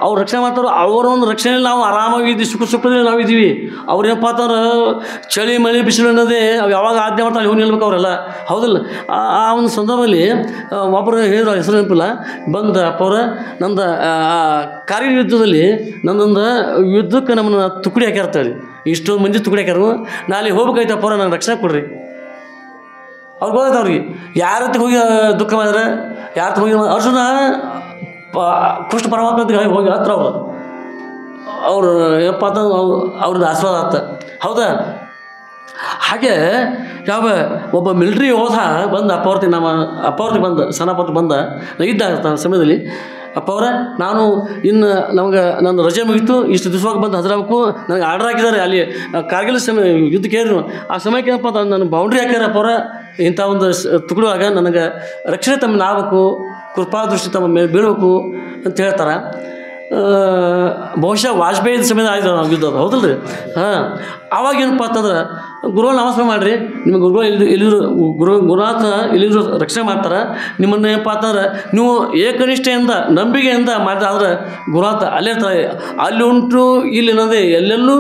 ಅವ್ರು ರಕ್ಷಣೆ ಮಾಡ್ತಾರೆ. ಅವರ ಒಂದು ರಕ್ಷಣೆಯಲ್ಲಿ ನಾವು ಆರಾಮಾಗಿದ್ದೀವಿ, ಸುಖದಲ್ಲಿ ನಾವಿದ್ದೀವಿ. ಅವ್ರೇನಪ್ಪ ಅಂತಂದ್ರೆ ಚಳಿ ಮಳೆ ಬಿಸಿಲು ಅನ್ನೋದೇ ಅವು ಯಾವಾಗ ಆಜ್ಞೆ ಮಾಡ್ತಾರೆ ಇವ್ನು ನಿಲ್ಬೇಕು ಅವರೆಲ್ಲ, ಹೌದಿಲ್ಲ? ಆ ಒಂದು ಸಂದರ್ಭದಲ್ಲಿ ಒಬ್ಬರು ಹೇಳಿದ್ರು, ಹೆಸರು ನೆನಪಿಲ್ಲ, ಬಂದ ಅಪ್ಪ ಅವ್ರ ನಮ್ದು ಕಾರ್ಗಿಲ್ ಯುದ್ಧದಲ್ಲಿ ನನ್ನೊಂದು ಯುದ್ಧಕ್ಕೆ ನಮ್ಮನ್ನು ತುಕಡಿ ಹಾಕ್ಯಾರ್ತಾರೆ. ಇಷ್ಟೊಂದು ಮಂದಿ ತುಕಡಿ ಹಾಕ್ಯಾರು. ನಾ ಅಲ್ಲಿ ಹೋಗ್ಬೇಕಾಯ್ತಪ್ಪ ಅವ್ರ ನಂಗೆ ರಕ್ಷಣೆ ಕೊಡ್ರಿ. ಅವ್ರಿಗೆ ಗೊತ್ತಾಯ್ತು ಅವ್ರಿಗೆ ಯಾರ ಹತ್ರ ಹೋಗಿ ದುಃಖ ಮಾಡಿದ್ರೆ ಯಾರ ಹೋಗಿ ಅರ್ಜುನ ಕೃಷ್ಣ ಪರಮಾತ್ಮ ಹೋಗಿ ಹತ್ರ ಅವರು ಏನಪ್ಪ ಅಂತ ಅವ್ರದ್ದು ಆಶೀರ್ವಾದ ಆತ ಹೌದಾ. ಹಾಗೆ ಯಾವ ಒಬ್ಬ ಮಿಲಿಟ್ರಿ ಯೋಧ ಬಂದ ಅಪ್ಪವ್ರಿಗೆ ಬಂದ ಸಣ್ಣಪ್ಪವ್ರಿಗೆ ಬಂದ ಇದ್ದ ಸಮಯದಲ್ಲಿ ಅಪ್ಪವ್ರ ನಾನು ಇನ್ನು ನಮಗೆ ನನ್ನ ರಜೆ ಮುಗಿತು ಇಷ್ಟು ದಿವಸವಾಗಿ ಬಂದು ಹಾಜರಾಗಬೇಕು ನನಗೆ ಆರ್ಡರ್ ಹಾಕಿದ್ದಾರೆ ಅಲ್ಲಿ ಕಾರ್ಗಿಲ್ ಯುದ್ಧ ಕೇಳಿದ್ರು ಆ ಸಮಯಕ್ಕೆ ಏನಪ್ಪ ಅಂತ ನನ್ನ ಬೌಂಡ್ರಿ ಹಾಕ್ಯಾರ ಅಪ್ಪವ್ರ ಇಂಥ ಒಂದು ತುಕಡುವಾಗ ನನಗೆ ರಕ್ಷಣೆ ತಮ್ಮ ಆಗಬೇಕು ಕೃಪಾದೃಷ್ಟಿ ತಮ್ಮ ಮೇಲೆ ಬೀಳಬೇಕು ಅಂತ ಹೇಳ್ತಾರೆ. ಬಹುಶಃ ವಾಜಪೇಯಿ ಸಮಯದ ಆಯ್ತು ನಾವು ಯುದ್ಧ ಹೌದಲ್ಲ ರೀ. ಹಾಂ ಆವಾಗ ಏನಪ್ಪ ಅಂತಂದ್ರೆ ಗುರುಗಳು ನಮಸ್ಕಾರ ಮಾಡಿರಿ ನಿಮಗೆ ಗುರುಗಳು ಎಲ್ಲಿದ್ರು ಗುರುನಾಥ ಎಲ್ಲಿದ್ರು ರಕ್ಷಣೆ ಮಾಡ್ತಾರೆ ನಿಮ್ಮನ್ನು ಏನಪ್ಪ ಅಂತಂದ್ರೆ ನೀವು ಏಕನಿಷ್ಠೆಯಿಂದ ನಂಬಿಕೆಯಿಂದ ಮಾಡಿದ್ರೆ ಗುರುನಾಥ ಅಲ್ಲೇ ಇರ್ತಾರೆ. ಅಲ್ಲಿ ಉಂಟು ಇಲ್ಲಿ ಅನ್ನೋದೇ ಎಲ್ಲೆಲ್ಲೂ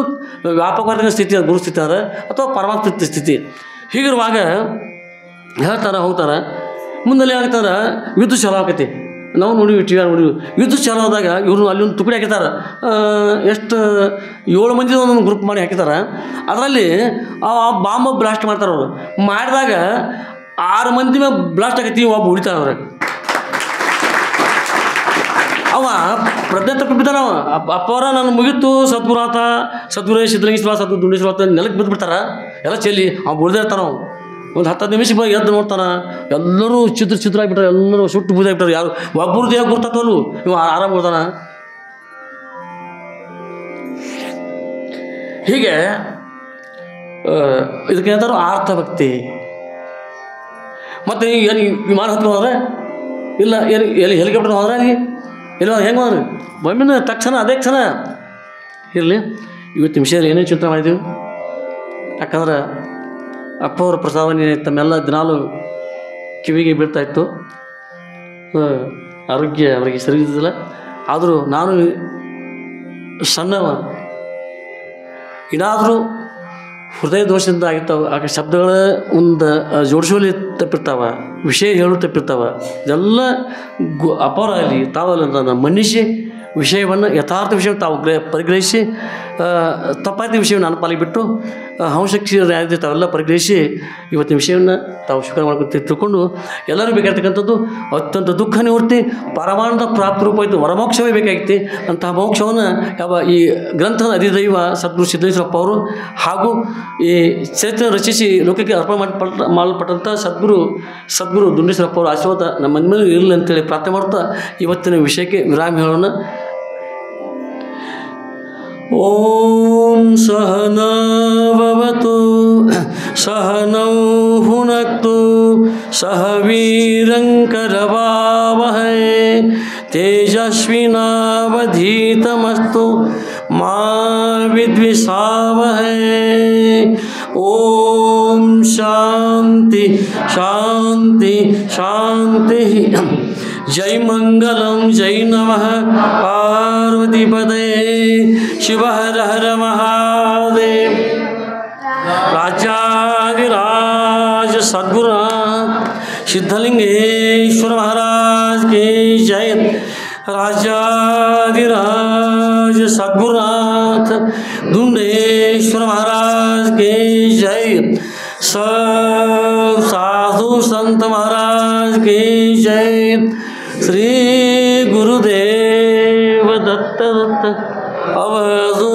ವ್ಯಾಪಕವಾದ ಸ್ಥಿತಿ ಗುರು ಸ್ಥಿತಿ ಅಂದರೆ ಅಥವಾ ಪರಮಾತ್ಮ ಸ್ಥಿತಿ. ಹೀಗಿರುವಾಗ ಹೇಳ್ತಾರೆ ಹೋಗ್ತಾರೆ ಮುಂದೆ ಆಗ್ತಾರೆ ಯುದ್ಧ ಚಾಲು ಆಕೈತಿ. ನಾವು ನೋಡಿವಿ ಟಿ ವಿ ನೋಡಿವಿ ಯುದ್ಧ ಚಾಲು ಆದಾಗ ಇವರು ಅಲ್ಲಿ ಒಂದು ತುಕಡಿ ಹಾಕಿದ್ದಾರೆ ಎಷ್ಟು 7 ಮಂದಿ ಒಂದೊಂದು ಗ್ರೂಪ್ ಮಾಡಿ ಹಾಕಿದ್ದಾರೆ. ಅದರಲ್ಲಿ ಆ ಬಾಂಬ್ ಬ್ಲಾಸ್ಟ್ ಮಾಡ್ತಾರೆ ಅವರು ಮಾಡಿದಾಗ 6 ಮಂದಿ ಮೇಲೆ ಬ್ಲಾಸ್ಟ್ ಆಗೈತಿ ಒಬ್ಬ ಉಳಿತಾನೆ ಅವ್ರಿಗೆ ಅವ ಪ್ರಜ್ಞೆ ತಪ್ಪಿಬಿದ್ದಾನ ಅವ ಅಪ್ಪವರ ನಾನು ಮುಗಿತು ಸದ್ಗುರುನಾಥ ಸದ್ಗುರು ಸಿದ್ಧಲಿಂಗೇಶ್ವರ ಸದ್ಗುರು ದುಂಡೇಶ್ವರ ನೆಲಕ್ಕೆ ಬಿದ್ದುಬಿಡ್ತಾರ ಎಲ್ಲ ಚೆಲ್ಲಿ ಅವ್ನು ಉಳಿದೇ ಇರ್ತಾನ ಅವ ಒಂದು 10 ನಿಮಿಷ ಎದ್ದು ನೋಡ್ತಾನ ಎಲ್ಲರೂ ಚಿತ್ರ ಆಗಿಬಿಟ್ರೆ ಎಲ್ಲರೂ ಸುಟ್ಟು ಬೂದಾಗಿಬಿಟ್ಟಾರೆ ಯಾರು ಒಬ್ಬರು ದೇಹ ಗುರ್ತವಲ್ಲು ಇವ ಆರಾಮ ಕೊಡ್ತಾನ. ಹೀಗೆ ಇದಕ್ಕೆ ಏನಂತಾರು ಆರ್ಥ ಭಕ್ತಿ. ಮತ್ತು ಏನು ವಿಮಾನ ಹತ್ಕೊಂಡು ಹೋದ್ರೆ ಇಲ್ಲ ಎಲ್ಲಿ ಹೆಲಿಕಾಪ್ಟರ್ ಹೋದ್ರೆ ಅಲ್ಲಿ ಇಲ್ಲ ಹೆಂಗೆ ಹೋದ್ರಿ ಒಮ್ಮಿನ ತಕ್ಷಣ ಅದೇ ಕ್ಷಣ ಇರಲಿ. ಇವತ್ತಿನ ವಿಷಯದಲ್ಲಿ ಏನೇ ಚಿಂತೆ ಮಾಡಿದ್ದೀವಿ ಯಾಕಂದ್ರೆ ಅಪ್ಪವ್ರ ಪ್ರಸಾದನೆ ತಮ್ಮೆಲ್ಲ ದಿನಾಲು ಕಿವಿಗೆ ಬೀಳ್ತಾಯಿತ್ತು. ಆರೋಗ್ಯ ಅವರಿಗೆ ಸರಿ ಇದ್ದಿಲ್ಲ. ಆದರೂ ನಾನು ಸಣ್ಣವ ಏನಾದರೂ ಹೃದಯ ದೋಷದಿಂದ ಆಗಿರ್ತಾವೆ ಆ ಶಬ್ದಗಳ ಒಂದು ಜೋಡಿಸೋಲಿ ತಪ್ಪಿರ್ತಾವೆ ವಿಷಯ ಹೇಳು ತಪ್ಪಿರ್ತಾವೆ ಇದೆಲ್ಲ ಅಪರಾಗಲಿ ತಾವಲ್ಲ ಅಂತ ಮನುಷ್ಯ ವಿಷಯವನ್ನು ಯಥಾರ್ಥ ವಿಷಯವನ್ನು ತಾವು ಪರಿಗ್ರಹಿಸಿ ತಪ್ಪಾದ ವಿಷಯವನ್ನು ನಾನು ಪಾಲಿಗೆ ಬಿಟ್ಟು ಹಂಶಕ್ತಿ ತಾವೆಲ್ಲ ಪರಿಗ್ರಹಿಸಿ ಇವತ್ತಿನ ವಿಷಯವನ್ನು ತಾವು ಸ್ವೀಕಾರ ಮಾಡ್ಕೊತ ತಿಳ್ಕೊಂಡು ಎಲ್ಲರೂ ಬೇಕಾಗಿರ್ತಕ್ಕಂಥದ್ದು ಅತ್ಯಂತ ದುಃಖ ನಿವೃತ್ತಿ ಪರಮಾನಂದ ಪ್ರಾಪ್ತಿ ರೂಪ ಇದ್ದು ವರಮೋಕ್ಷವೇ ಬೇಕಾಗಿತ್ತು. ಅಂತಹ ಮೋಕ್ಷವನ್ನು ಯಾವ ಈ ಗ್ರಂಥದ ಅಧಿದೈವ ಸದ್ಗುರು ಸಿದ್ದೇಶ್ವರಪ್ಪ ಅವರು ಹಾಗೂ ಈ ಚರಿತ್ರೆ ರಚಿಸಿ ಲೋಕಕ್ಕೆ ಅರ್ಪಣೆ ಮಾಡಲ್ಪಟ್ಟಂಥ ಸದ್ಗುರು ದುಂಡೇಶ್ವರಪ್ಪ ಅವರ ಆಶೀರ್ವಾದ ನಮ್ಮ ಮನೆ ಮೇಲೆ ಇರಲಿ ಅಂತೇಳಿ ಪ್ರಾರ್ಥನೆ ಮಾಡುತ್ತಾ ಇವತ್ತಿನ ವಿಷಯಕ್ಕೆ ವಿರಾಮ ಹೇಳೋಣ. ಓಂ ಸಹನಾ ಭವತು ಸಹನೌ ಭುನಕ್ತು ಸಹ ವೀರ್ಯಂಕರವಾವಹೈ ತೇಜಸ್ವಿನಾವಧೀತಮಸ್ತು ಮಾ ವಿದ್ವಿಷಾವಹೈ. ಓಂ ಶಾಂತಿ ಶಾಂತಿ ಶಾಂತಿ. जय मंगलम जय नमः पार्वतीपदे शिव हर हर महादेव. राजाधिराज सद्गुरुनाथ सिद्धलिंगेश्वर महाराज की जय. राजाधिराज सद्गुरुनाथ दुंडेश्वर महाराज की जय. सब साधु संत महाराज की जय. श्री गुरुदेव दत्त अवधू.